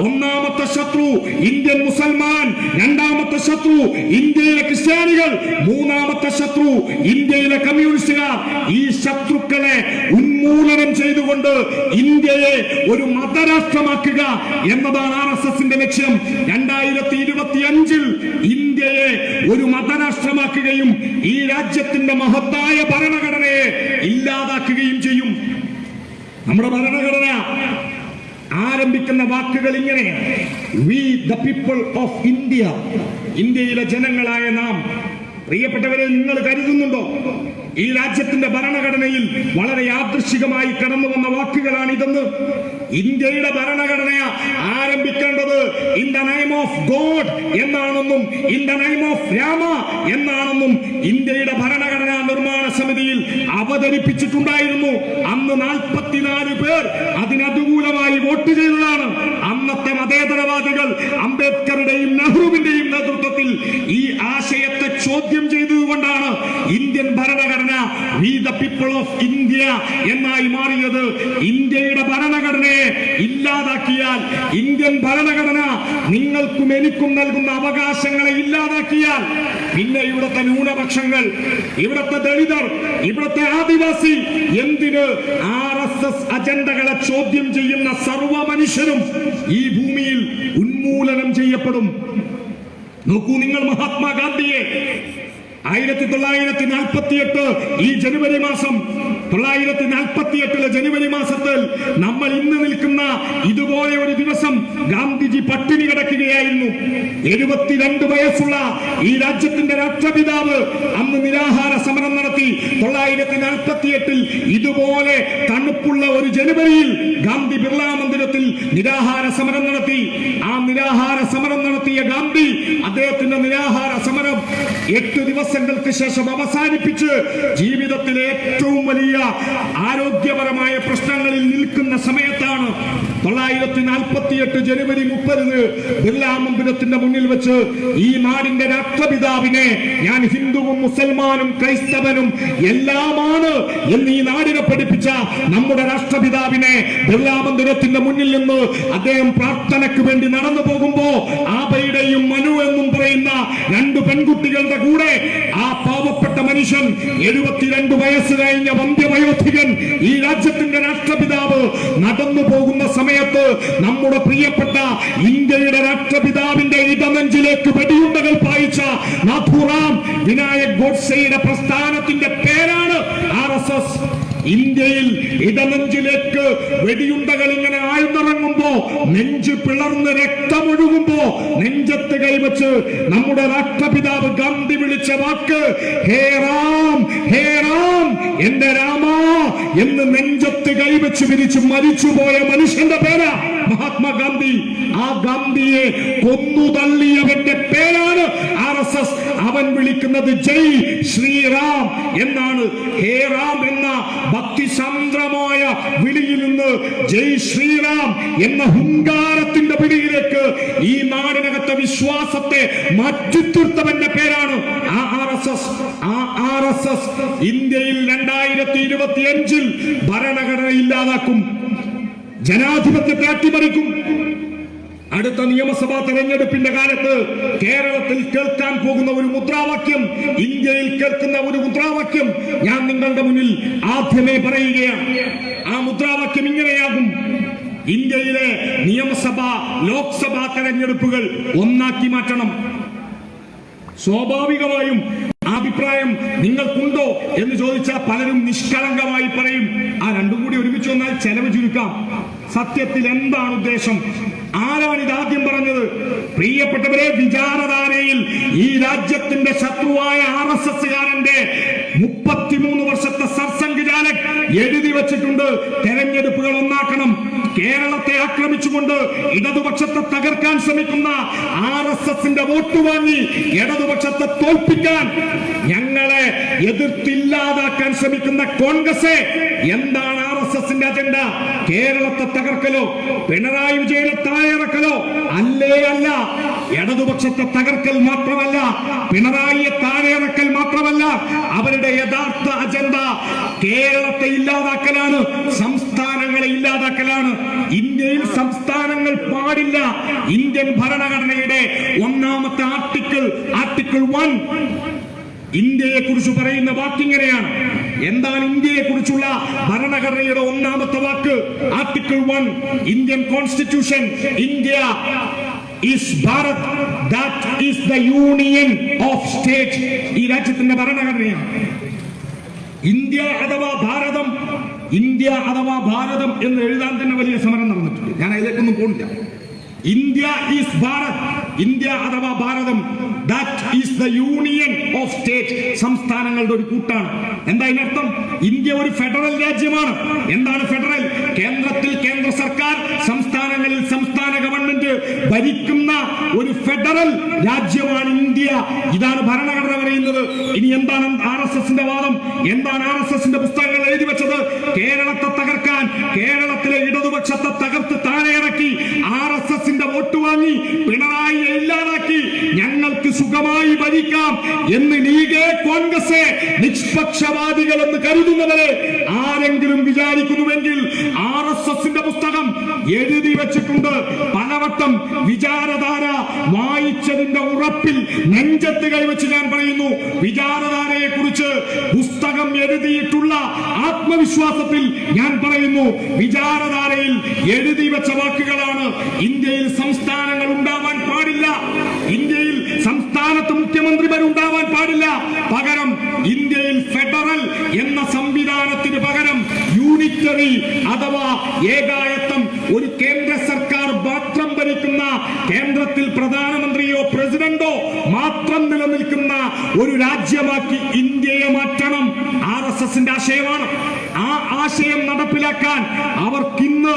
1ാമത്തെ ശത്രു ഇന്ത്യൻ മുസൽമാൻ, 2ാമത്തെ ശത്രു ഇന്ത്യയിലെ ക്രിസ്ത്യാനികൾ, 3ാമത്തെ ശത്രു ഇന്ത്യയിലെ കമ്മ്യൂണിസ്റ്റുകാർ. ഈ ശത്രുക്കളെ ഉന്മൂലനം ചെയ്തുകൊണ്ട് ഇന്ത്യയെ ഒരു മതരാഷ്ട്രമാക്കുക എന്നതാണ് RSSന്റെ ലക്ഷ്യം. 2025 ഇന്ത്യയെ ഒരു മതരാഷ്ട്രമാക്കുകയും ഈ രാജ്യത്തിന്റെ മഹത്തായ ഭരണഘടനയെ ഇല്ലാതാക്കുകയും ചെയ്യും. നമ്മുടെ ഭരണഘടന ആരംഭിക്കുന്ന വാക്കുകൾ ഇങ്ങനെയാണ്: we the people of India. ഇന്ത്യയിലെ ജനങ്ങളായ നാം. പ്രിയപ്പെട്ടവരെ, നിങ്ങൾ കരുതുന്നുണ്ടോ ഈ രാജ്യത്തിന്റെ ഭരണഘടനയിൽ വളരെ യാദൃശ്ചികമായി കടന്നു വന്ന വാക്കുകളാണിതെന്ന്? ഇന്ത്യയുടെ ഭരണഘടന ആരംഭിക്കേണ്ടത് in the name of God എന്നാണെന്നും in the name of Rama എന്നാണെന്നും ഇന്ത്യയുടെ ഭരണഘടനാ നിർമ്മാണ സമിതിയിൽ അവതരിപ്പിച്ചിട്ടുണ്ടായിരുന്നു. അന്ന് 44 പേർ അതിനനുകൂലമായി വോട്ട് ചെയ്തതാണ്. അന്നത്തെ മതേതരവാദികൾ അംബേദ്കറുടെയും നെഹ്റുവിന്റെയും നേതൃത്വത്തിൽ ഈ ആശയത്തെ ചോദ്യം ചെയ്തതുകൊണ്ടാണ് ഇന്ത്യൻ ഭരണഘടന we the people of India എന്നായി മാറിയത്. ഇന്ത്യയുടെ ഭരണഘടനയെ ഇല്ലാതാക്കിയാൽ, ഇന്ത്യൻ ഭരണഘടന നിങ്ങൾക്കും എനിക്കും നൽകുന്ന അവകാശങ്ങളെ ഇല്ലാതാക്കിയാൽ, പിന്നെ ഇവിടുത്തെ ന്യൂനപക്ഷങ്ങൾ, ഇവിടുത്തെ ദളിതർ, ഇവിടുത്തെ ആദിവാസി, എന്തിന് RSS അജണ്ടകളെ ചോദ്യം ചെയ്യുന്ന സർവ്വ മനുഷ്യരും ഈ ഭൂമിയിൽ ഉന്മൂലനം ചെയ്യപ്പെടും. നോക്കൂ, നിങ്ങൾ മഹാത്മാഗാന്ധിയെ 1948 ഈ ജനുവരി മാസം 1948 ജനുവരി മാസത്തിൽ നമ്മൾ ഇന്ന് നിൽക്കുന്ന ഇതുപോലെ ഒരു ദിവസം ഗാന്ധിജി പട്ടിണി കിടക്കുകയായിരുന്നു. 72 വയസ്സുള്ള ഈ രാജ്യത്തിന്റെ രാഷ്ട്രപിതാവ് അന്ന് നിരാഹാര സമരം നടത്തി. 1948 ഇതുപോലെ തണുപ്പുള്ള ഒരു ജനുവരിയിൽ ഗാന്ധി ബിർളാ മന്ദിരത്തിൽ നിരാഹാര സമരം നടത്തി. ആ നിരാഹാര സമരം നടത്തിയ ഗാന്ധി അദ്ദേഹത്തിന്റെ നിരാഹാര സമരം 8 ദിവസങ്ങൾക്ക് ശേഷം അവസാനിപ്പിച്ച് ജീവിതത്തിലെ ഏറ്റവും വലിയ ആരോഗ്യപരമായ പ്രശ്നങ്ങളിൽ നിൽക്കുന്ന സമയത്താണ് 1948 ജനുവരി 30 ബിർളാ മന്ദിരത്തിന്റെ മുന്നിൽ വെച്ച് ഈ നാടിന്റെ രാഷ്ട്രപിതാവിനെ ഞാൻ ഹിന്ദുവും മുസൽമാനും ക്രൈസ്തവനും എല്ലാമാണ് എന്ന് ഈ നാടിനെ പഠിപ്പിച്ച നമ്മുടെ രാഷ്ട്രപിതാവിനെ ബിർളാ മന്ദിരത്തിന്റെ മുന്നിൽ നിന്ന് അദ്ദേഹം പ്രാർത്ഥനയ്ക്ക് വേണ്ടി നടന്നു പോകുമ്പോ ആബയുടെയും മനു എന്നും പറയുന്ന 2 പെൺകുട്ടികളുടെ കൂടെ ആ പാവപ്പെട്ട മനുഷ്യൻ 72 വയസ്സ് കഴിഞ്ഞ വന്ധ്യവയോധികൻ ഈ രാജ്യത്തിന്റെ രാഷ്ട്രപിതാവ് നടന്നു പോകുന്ന സമയത്ത് നമ്മുടെ പ്രിയപ്പെട്ട ഇന്ത്യയുടെ രാഷ്ട്രപിതാവിന്റെ ഇടനെഞ്ചിലേക്ക് വെടിയുണ്ടകൾ പായിച്ച നാഥുറാം വിനായക് ഗോഡ്സെയുടെ പ്രസ്ഥാനത്തിന്റെ പേരാണ് RSS. ഇന്ത്യയിൽ ഇടനെഞ്ചിലേക്ക് വെടിയുണ്ടകൾ ഇങ്ങനെ ആഴ്ന്നിറങ്ങുമ്പോ, നെഞ്ച് പിളർന്ന് രക്തമൊഴുകുമ്പോ നെഞ്ചത്ത് കൈവച്ച് നമ്മുടെ രാഷ്ട്രപിതാവ് ഗാന്ധി വിളിച്ച വാക്ക് ഹേ റാം, ഹേ റാം, എന്റെ രാമ എന്ന് നെഞ്ചത്ത് കൈവച്ച് വിരിച്ച് മരിച്ചുപോയ മനുഷ്യന്റെ പേരാ മഹാത്മാഗാന്ധി. ആ ഗാന്ധിയെ കൊന്നു തള്ളിയവന്റെ പേരാണ് RSS. അവൻ വിളിക്കുന്നത് ജയ് ശ്രീറാം എന്നാണ്. ഹേ റാം എന്ന ഭക്തിസാന്ദ്രമായ വിളിയിൽ നിന്ന് ജയ് ശ്രീറാം എന്ന ഹുങ്കാരത്തിന്റെ വിളിയിലേക്ക് ഈ നാടിനകത്തെ വിശ്വാസത്തെ മാറ്റിത്തീർത്തവന്റെ പേരാണ് ആ RSS. ആ RSS ഇന്ത്യയിൽ 2025 ഭരണഘടന ഇല്ലാതാക്കും, ജനാധിപത്യത്തെ അട്ടിമറിക്കും. അടുത്ത നിയമസഭാ തെരഞ്ഞെടുപ്പിന്റെ കാലത്ത് കേരളത്തിൽ കേൾക്കാൻ പോകുന്ന ഒരു മുദ്രാവാക്യം, ഇന്ത്യയിൽ കേൾക്കുന്ന ഒരു മുദ്രാവാക്യം ഞാൻ നിങ്ങളുടെ മുന്നിൽ ആദ്യമേ പറയുകയാണ്. ആ മുദ്രാവാക്യം ഇങ്ങനെയാകും: ഇന്ത്യയിലെ നിയമസഭാ ലോക്സഭാ തെരഞ്ഞെടുപ്പുകൾ ഒന്നാക്കി മാറ്റണം. സ്വാഭാവികമായും അഭിപ്രായം നിങ്ങൾക്കുണ്ടോ എന്ന് ചോദിച്ചാൽ പലരും നിഷ്കളങ്കമായി പറയും, ആ രണ്ടും കൂടി ഒരുമിച്ച് വന്നാൽ ചെലവ് ചുരുക്കാം. സത്യത്തിൽ എന്താണ് ഉദ്ദേശം? ആരാണ് ഇത് ആദ്യം പറഞ്ഞത്? പ്രിയപ്പെട്ടവരെ, വിചാരധാരയിൽ ഈ രാജ്യത്തിന്റെ ശത്രുവായ RSSകാരന്റെ 33 വർഷത്തെ സർസംഘചാലക് എഴുതി വച്ചിട്ടുണ്ട്, തെരഞ്ഞെടുപ്പുകൾ ഒന്നാക്കണം. കേരളത്തെ ആക്രമിച്ചുകൊണ്ട് ഇടതുപക്ഷത്തെ തകർക്കാൻ ശ്രമിക്കുന്ന RSSന്റെ വോട്ട് വാങ്ങി ഇടതുപക്ഷത്തെ തോൽപ്പിക്കാൻ, ഞങ്ങളെ എതിർത്തില്ലാതാക്കാൻ ശ്രമിക്കുന്ന കോൺഗ്രസ് എന്താണ് RSSന്റെ അജണ്ട? കേരളത്തെ തകർക്കലോ പിണറായി വിജയനെ താഴെയിറക്കലോ? അല്ലേ അല്ല. ഇടതുപക്ഷത്തെ തകർക്കൽ മാത്രമല്ല, പിണറായിയെ താഴെയിറക്കൽ മാത്രമല്ല, അവരുടെ യഥാർത്ഥ അജണ്ട കേരളത്തെ ഇല്ലാതാക്കലാണ്, സംസ്ഥാനങ്ങളെ ഇല്ലാതാക്കലാണ്. ഇന്ത്യയിൽ സംസ്ഥാനങ്ങൾ പാടില്ല. ഇന്ത്യൻ ഭരണഘടനയുടെ 1ാമത്തെ ആർട്ടിക്കിൾ 1 ഇന്ത്യയെ കുറിച്ച് പറയുന്ന വാക്കിങ്ങനെയാണ്. എന്താണ് ഇന്ത്യയെ കുറിച്ചുള്ള ഭരണഘടനയുടെ 1ാമത്തെ വാക്ക്? Article 1, Indian constitution. India is Bharat, that is the union of state. ഈ രാജ്യത്തിന്റെ ഭരണഘടനയാണ്. ഇന്ത്യ അഥവാ ഭാരതം, ഇന്ത്യ അഥവാ ഭാരതം എന്ന് എഴുതാൻ തന്നെ വലിയ സമരം നടന്നിട്ടുണ്ട്. ഞാൻ അതിലേക്കൊന്നും പോണില്ല. ഇന്ത്യ ഈസ് ഭാരത്, ഇന്ത്യ അഥവാ Bharatham, that is the union of state. സംസ്ഥാനങ്ങളുടെ ഒരു കൂട്ടാണ്. എന്താ ഇതിനർത്ഥം? ഇന്ത്യ ഒരു ഫെഡറൽ രാജ്യമാണ്. എന്താണ് ഫെഡറൽ? കേന്ദ്രത്തിൽ കേന്ദ്ര സർക്കാർ, സംസ്ഥാനങ്ങളിൽ സംസ്ഥാന ഗവൺമെന്റ് ഭരിക്കുന്ന ഒരു ഫെഡറൽ രാജ്യമാണ് ഇന്ത്യ. ഇതാണ് ഭരണഘടന പറയുന്നത്. ഇനി എന്താണ് RSSന്റെ വാദം? എന്താണ് RSSന്റെ പുസ്തകങ്ങൾ എഴുതി വെച്ചത്? കേരളത്തെ തകർക്കാൻ, കേരളത്തിലെ ഇടതുപക്ഷത്തെ തകർത്ത് താഴെയിറക്കി RSSന്റെ വോട്ട് വാങ്ങി പിണറായിയെ ഇല്ലാതാക്കി ഞങ്ങൾക്ക് സുഖമായി ഭരിക്കാം എന്ന് ലീഗ്, കോൺഗ്രസ് നിഷ്പക്ഷവാദികൾ എന്ന് കരുതുന്നവരെ ആരെങ്കിലും വിചാരിക്കുന്നുവെങ്കിൽ RSSന്റെ പുസ്തകം എഴുതി വെച്ചിട്ടുണ്ട്. പലവട്ടം വിചാരധാര വായിച്ചതിന്റെ ഉറപ്പിൽ നെഞ്ചത്ത് കൈവച്ച് ഞാൻ പറയുന്നു, വിചാരധാരയെ കുറിച്ച് പുസ്തകം എഴുതിയിട്ടുള്ള ആത്മവിശ്വാസത്തിൽ ഞാൻ പറയുന്നു, വിചാരധാരയിൽ എഴുതി വെച്ച വാക്കുകളാണ്: ഇന്ത്യയിൽ സംസ്ഥാനങ്ങൾ ഉണ്ടാവാൻ പാടില്ല, ഇന്ത്യയിൽ സംസ്ഥാനത്ത് മുഖ്യമന്ത്രിമാർ ഉണ്ടാവാൻ പാടില്ല, ഏകായത്തം ഒരു കേന്ദ്ര സർക്കാർ മാത്രം ഭരിക്കുന്ന, കേന്ദ്രത്തിൽ പ്രധാനമന്ത്രിയോ പ്രസിഡന്റോ മാത്രം നിലനിൽക്കുന്ന ഒരു രാജ്യമാക്കി ഇന്ത്യയെ മാറ്റണം. RSSന്റെ ആശയമാണ്. ആ ആശയം നടപ്പിലാക്കാൻ അവർക്കിന്ന്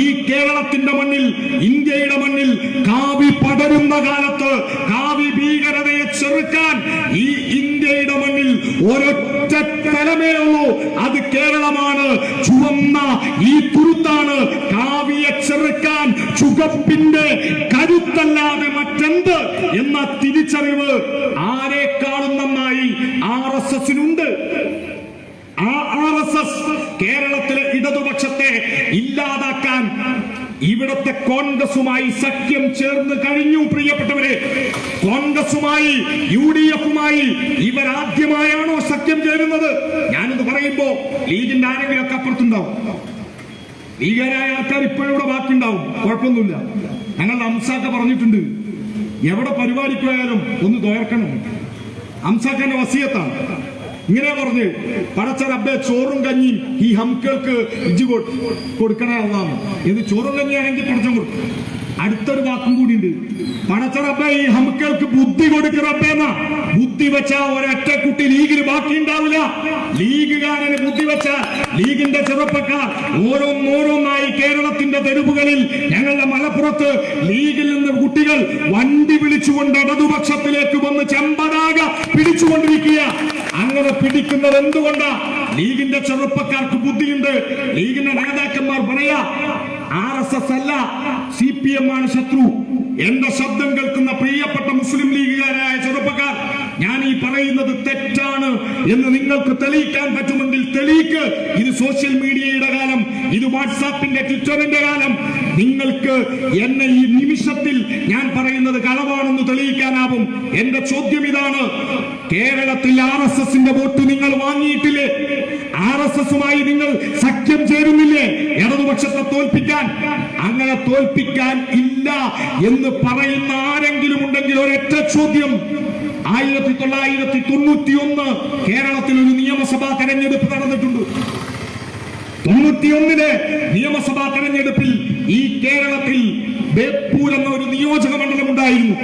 ഈ കേരളത്തിന്റെ മണ്ണിൽ, ഇന്ത്യയുടെ മണ്ണിൽ കാവി പടരുന്ന കാലത്ത് കാവി ഭീകരതയെ ചെറുക്കാൻ ഈ ഇന്ത്യയുടെ മണ്ണിൽ ഒരൊറ്റ സ്ഥലമേ ഉള്ളൂ, അത് കേരളമാണ്. ചുവന്ന ഈ തുരുത്താണ്. കാവിയെ ചെറുക്കാൻ ചുവപ്പിന്റെ കരുത്തല്ലാതെ മറ്റെന്ത് എന്ന തിരിച്ചറിവ് ആരെക്കാളും നന്നായി RSSനുണ്ട്. ആ RSS കേരളത്തിലെ ഇടതുപക്ഷത്തെ ഇല്ലാതാക്കാൻ ഇവിടത്തെ കോൺഗ്രസുമായി സഖ്യം ചേർന്ന് കഴിഞ്ഞു. പ്രിയപ്പെട്ടവരെ, കോൺഗ്രസുമായി UDFുമായി ഇവരാദ്യമായാണോ സഖ്യം ചേരുന്നത്? ഞാനിത് പറയുമ്പോ ലീഗിന്റെ ആരെങ്കിലും ഒക്കെ അപ്പുറത്തുണ്ടാവും. ലീഗരായ ആൾക്കാർ ഇപ്പോഴും ഇവിടെ ബാക്കിയുണ്ടാവും, കുഴപ്പമൊന്നുമില്ല. ഞങ്ങളുടെ അംസാക്ക പറഞ്ഞിട്ടുണ്ട്, എവിടെ പരിപാടിക്ക് പോയാലും ഒന്ന് തോർക്കണം. അംസാക്കന്റെ വസിയത്താണ്. ഇങ്ങനെ പറഞ്ഞ്, പടച്ച റബ്ബേ ചോറും കഞ്ഞിയും ഈ ഹംകൾക്ക് ഇജ്ജ് കൊടുക്കണേ അള്ളാഹ്. ഇത് ചോറും കഞ്ഞിയാണെങ്കിൽ പടച്ചം കൊടുക്കും. അടുത്തൊരു വാക്കും കൂടിയുണ്ട്, പടച്ച റബ്ബേ ഈ ഹംകൾക്ക് ബുദ്ധി കൊടുക്ക് റബ്ബേന്ന. ബുദ്ധി വെച്ച ഒരൊറ്റ കുട്ടി ലീഗിന് ബാക്കി ഉണ്ടാവില്ല. ലീഗുകാരന് ബുദ്ധി വെച്ച ലീഗിന്റെ ചെറുപ്പക്കാർ ഓരോന്നോരോന്നായി കേരളത്തിന്റെ തെരുവുകളിൽ, ഞങ്ങളുടെ മലപ്പുറത്ത് ലീഗിൽ നിന്ന് കുട്ടികൾ വണ്ടി വിളിച്ചുകൊണ്ട് ഇടതുപക്ഷത്തിലേക്ക് വന്ന് ചെമ്പതാക പിടിച്ചുകൊണ്ടിരിക്കുക. അങ്ങനെ പിടിക്കുന്നത് എന്തുകൊണ്ടാ? ലീഗിന്റെ ചെറുപ്പക്കാർക്ക് ബുദ്ധിയുണ്ട്. ലീഗിന്റെ നേതാക്കന്മാർ പറയാ RSS അല്ല, CPM ആണ് ശത്രു. എന്റെ ശബ്ദം കേൾക്കുന്ന പ്രിയപ്പെട്ട മുസ്ലിം ലീഗുകാരായ ചെറുപ്പക്കാർ, ഞാൻ ഈ പറയുന്നത് തെറ്റാണ് എന്ന് നിങ്ങൾക്ക് തെളിയിക്കാൻ പറ്റുമെങ്കിൽ തെളിയിക്ക്. ഇത് സോഷ്യൽ മീഡിയയുടെ കാലം, ഇത് വാട്സാപ്പിന്റെ ട്വിറ്ററിന്റെ കാലം. നിങ്ങൾക്ക് എന്നെ ഈ നിമിഷത്തിൽ ഞാൻ പറയുന്നത് കളവാണെന്ന് തെളിയിക്കാനാവും. എന്റെ ചോദ്യം ഇതാണ്, കേരളത്തിൽ RSSന്റെ വോട്ട് നിങ്ങൾ വാങ്ങിയിട്ടില്ലേ? RSSുമായി നിങ്ങൾ സഖ്യം ചേരുന്നില്ലേ ഇടതുപക്ഷത്തെ തോൽപ്പിക്കാൻ? അങ്ങനെ തോൽപ്പിക്കാൻ ഇല്ല എന്ന് പറയുന്ന ആരെങ്കിലും ഉണ്ടെങ്കിൽ ഒരൊറ്റ ചോദ്യം. 1991 കേരളത്തിൽ ഒരു നിയമസഭാ തെരഞ്ഞെടുപ്പ് നടന്നിട്ടുണ്ട്. 91 നിയമസഭാ തെരഞ്ഞെടുപ്പിൽ ഈ കേരളത്തിൽ ബേപ്പൂർ എന്ന ഒരു നിയോജക മണ്ഡലം ഉണ്ടായിരുന്നു.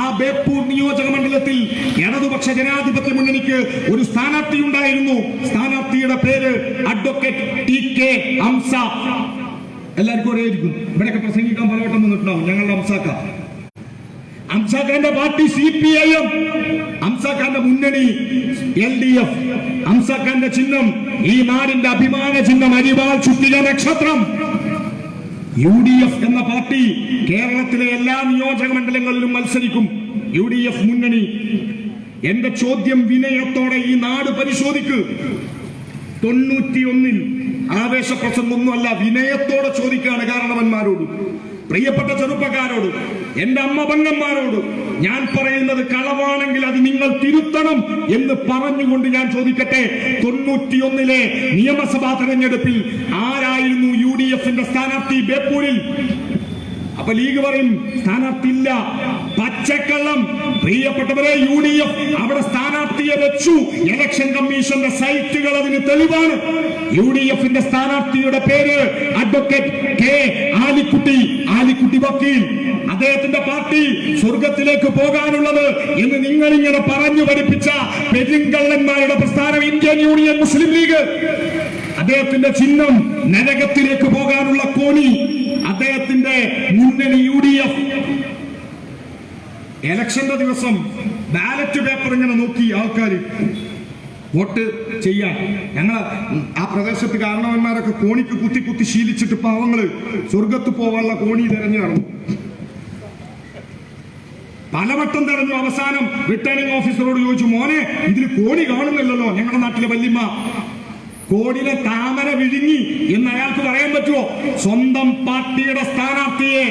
ആ ബേപ്പൂർ നിയോജക മണ്ഡലത്തിൽ ഇടതുപക്ഷ ജനാധിപത്യ മുന്നണിക്ക് ഒരു സ്ഥാനാർത്ഥി ഉണ്ടായിരുന്നു. സ്ഥാനാർത്ഥിയുടെ പേര് അഡ്വക്കേറ്റ് TK ഹംസ. എല്ലാവർക്കും അറിയായിരിക്കും, ഇവിടെയൊക്കെ പ്രസംഗിക്കാൻ പലവട്ടം വന്നിട്ടുണ്ടാവും. ഞങ്ങളുടെ ഹംസാഖാന്റെ പാർട്ടി CPIM, ഹംസാഖാന്റെ മുന്നണി LDF, ഹംസാഖാന്റെ ചിഹ്നം, ഈ നാടിന്റെ അഭിമാന ചിഹ്നം അരിവാൾ ചുറ്റിക നക്ഷത്രം. UDF എന്ന പാർട്ടി കേരളത്തിലെ എല്ലാ നിയോജക മണ്ഡലങ്ങളിലും മത്സരിക്കും. UDF മുന്നണി. എന്റെ ചോദ്യം വിനയത്തോടെ ഈ നാട് പരിശോധിക്ക്. 91 ആവേശപ്രസംഗമൊന്നുമല്ല, വിനയത്തോടെ ചോദിക്കുകയാണ് കാരണവന്മാരോട്, പ്രിയപ്പെട്ട ചെറുപ്പക്കാരോട്, എന്റെ അമ്മ പെങ്ങന്മാരോട്. ഞാൻ പറയുന്നത് കളവാണെങ്കിൽ അത് നിങ്ങൾ തിരുത്തണം എന്ന് പറഞ്ഞുകൊണ്ട് ഞാൻ ചോദിക്കട്ടെ, 91 നിയമസഭാ തെരഞ്ഞെടുപ്പിൽ ആരായിരുന്നു UDFന്റെ സ്ഥാനാർത്ഥി ബേപ്പൂരിൽ? അപ്പൊ ലീഗ് പറയും സ്ഥാനാർത്ഥി ഇല്ല, പച്ചക്കള്ളം. പ്രിയപ്പെട്ടവരെ, UDF അവിടെ സ്ഥാനാർത്ഥിയെ വെച്ചു. ഇലക്ഷൻ കമ്മീഷന്റെ സൈറ്റുകൾ അതിന് തെളിവാണ്. UDFന്റെ സ്ഥാനാർത്ഥിയുടെ പേര് അഡ്വക്കേറ്റ് K ആലിക്കുട്ടി വക്കീൽ. അദ്ദേഹത്തിന്റെ പാർട്ടി സ്വർഗത്തിലേക്ക് പോകാനുള്ളത് എന്ന് നിങ്ങളിങ്ങനെ പറഞ്ഞു പഠിപ്പിച്ച പെരുങ്കള്ളന്മാരുടെ പ്രസ്ഥാനം ഇന്ത്യൻ യൂണിയൻ മുസ്ലിം ലീഗ്. അദ്ദേഹത്തിന്റെ ചിഹ്നം നരകത്തിലേക്ക് പോകാനുള്ള കോണി. അദ്ദേഹത്തിന്റെ മുന്നണി UDF. ഇലക്ഷന്റെ ദിവസം ബാലറ്റ് പേപ്പർ ഇങ്ങനെ നോക്കി ആൾക്കാർ വോട്ട് ചെയ്യാൻ. ഞങ്ങൾ ആ പ്രദേശത്ത് കാരണവന്മാരൊക്കെ കോണിക്ക് കുത്തി ശീലിച്ചിട്ട് പാവങ്ങള് സ്വർഗത്ത് പോവാനുള്ള കോണി തെരഞ്ഞു നടന്നു. പലവട്ടം തെരഞ്ഞു. അവസാനം റിട്ടേണിംഗ് ഓഫീസറോട് ചോദിച്ചു, മോനെ ഇതിൽ കോണി കാണുന്നില്ലല്ലോ. ഞങ്ങളുടെ നാട്ടിലെ വല്യമ്മ കോടിനെ താമര വിഴുങ്ങി എന്ന് അയാൾക്ക് പറയാൻ പറ്റുമോ? സ്വന്തം പാർട്ടിയുടെ സ്ഥാനാർത്ഥിയെ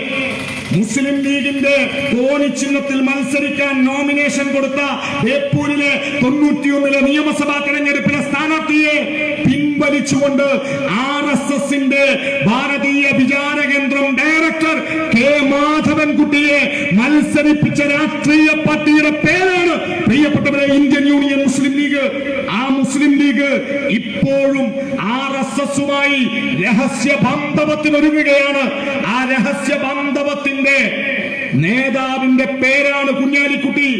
മുസ്ലിം ലീഗിന്റെ കോണി ചിഹ്നത്തിൽ മത്സരിക്കാൻ നോമിനേഷൻ കൊടുത്ത ബേപ്പൂരിലെ 91 നിയമസഭാ തെരഞ്ഞെടുപ്പിലെ സ്ഥാനാർത്ഥിയെ പിൻവലിച്ചുകൊണ്ട് RSSന്റെ ഭാരതീയ വിചാര കേന്ദ്രം ഡയറക്ടർ K മാധവൻകുട്ടിയെ മത്സരിപ്പിച്ച രാഷ്ട്രീയ പാർട്ടിയുടെ പേരാണ് പ്രിയപ്പെട്ടവരെ, ഇന്ത്യൻ യൂണിയൻ മുസ്ലിം ലീഗ്, ആ മുസ്ലിം ലീഗ് ഇപ്പോഴും RSSുമായി രഹസ്യ ബാന്ധവത്തിനൊരുങ്ങുകയാണ്. ആ രഹസ്യ ബാന്ധവത്തിന്റെ നേതാവിന്റെ പേരാണ് കുഞ്ഞാലിക്കുട്ടി.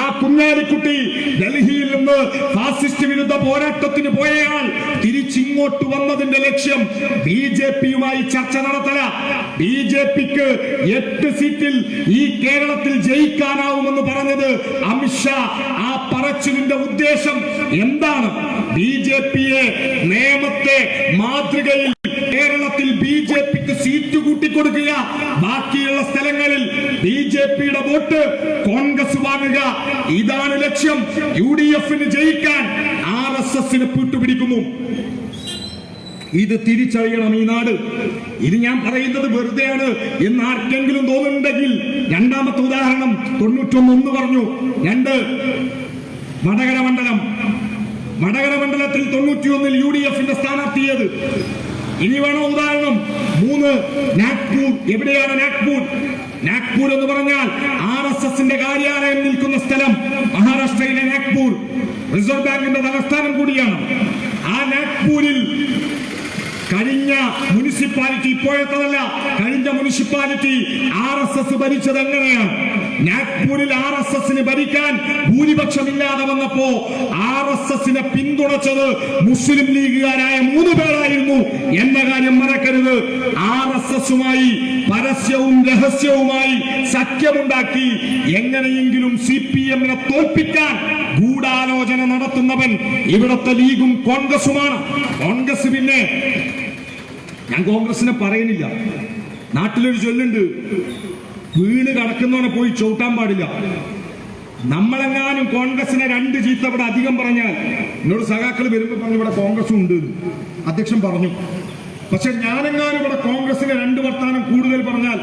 ആ കുഞ്ഞാലിക്കുട്ടി ഡൽഹിയിൽ നിന്ന് ഫാസിസ്റ്റ് വിരുദ്ധ പോരാട്ടത്തിന് പോയയാൾ തിരിച്ചിങ്ങോട്ട് വന്നതിന്റെ ലക്ഷ്യം BJPയുമായി ചർച്ച നടത്തല. BJPക്ക് 8 സീറ്റിൽ ഈ കേരളത്തിൽ ജയിക്കാനാവുമെന്ന് പറഞ്ഞത് അമിത്ഷാ. ആ പറച്ചിലിന്റെ ഉദ്ദേശം എന്താണ്? BJPയെ നിയമത്തെ മാതൃകയിൽ കേരളത്തിൽ BJPക്ക് സീറ്റ് കൂട്ടിക്കൊടുക്കുക, ബാക്കിയുള്ള സ്ഥലങ്ങളിൽ BJPയുടെ വോട്ട് കോൺഗ്രസ് വാങ്ങുക. ഇതാണ് ലക്ഷ്യം. UDFന് ജയിക്കാൻ RSSന് കൂട്ടുപിടിക്കുന്നു. ഇത് തിരിച്ചറിയണം ഈ നാട്. ഇത് ഞാൻ പറയുന്നത് വെറുതെയാണ് എന്ന് ആർക്കെങ്കിലും തോന്നുന്നുണ്ടെങ്കിൽ, രണ്ടാമത്തെ ഉദാഹരണം 91 പറഞ്ഞു. 2 വടകര മണ്ഡലം. വടകര മണ്ഡലത്തിൽ 91 UDFന്റെ സ്ഥാനാർത്ഥിയത്. ഇനി വേണോ ഉദാഹരണം? 3 നാഗ്പൂർ. എവിടെയാണ് നാഗ്പൂർ? നാഗ്പൂർ എന്ന് പറഞ്ഞാൽ RSSന്റെ കാര്യാലയം നിൽക്കുന്ന സ്ഥലം. മഹാരാഷ്ട്രയിലെ നാഗ്പൂർ റിസർവ് ബാങ്കിന്റെ തലസ്ഥാനം കൂടിയാണ്. ആ നാഗ്പൂരിൽ കഴിഞ്ഞ മുനിസിപ്പാലിറ്റി, ഇപ്പോഴത്തതല്ല, കഴിഞ്ഞ മുനിസിപ്പാലിറ്റി RSS ഭരിച്ചത് എങ്ങനെയാണ്? നാഗ്പൂരിൽ RSSന് ഭരിക്കാൻ ഭൂരിപക്ഷമില്ലാതെ വന്നപ്പോ RSSനെ പിന്തുണച്ചത് മുസ്ലിം ലീഗുകാരായ 3 പേരായിരുന്നു എന്ന കാര്യം മറക്കരുത്. RSSുമായി പരസ്യവും രഹസ്യവുമായി സഖ്യമുണ്ടാക്കി എങ്ങനെയെങ്കിലും CPMനെ തോൽപ്പിക്കാൻ ഗൂഢാലോചന നടത്തുന്നവൻ ഇവിടത്തെ ലീഗും കോൺഗ്രസുമാണ്. കോൺഗ്രസ് പിന്നെ, ഞാൻ കോൺഗ്രസിനെ പറയുന്നില്ല. നാട്ടിലൊരു ചൊല്ലുണ്ട്, വീണ് കിടക്കുന്നവനെ പോയി ചവിട്ടാൻ പാടില്ല. നമ്മളെങ്ങാനും കോൺഗ്രസിനെ 2 ചീത്ത ഇവിടെ അധികം പറഞ്ഞാൽ, എന്നോട് സഖാക്കൾ വരുമ്പോൾ പറഞ്ഞു ഇവിടെ കോൺഗ്രസും ഉണ്ട്, അധ്യക്ഷൻ പറഞ്ഞു. പക്ഷെ ഞാനെങ്ങാനും ഇവിടെ കോൺഗ്രസിനെ 2 വർത്താനം കൂടുതൽ പറഞ്ഞാൽ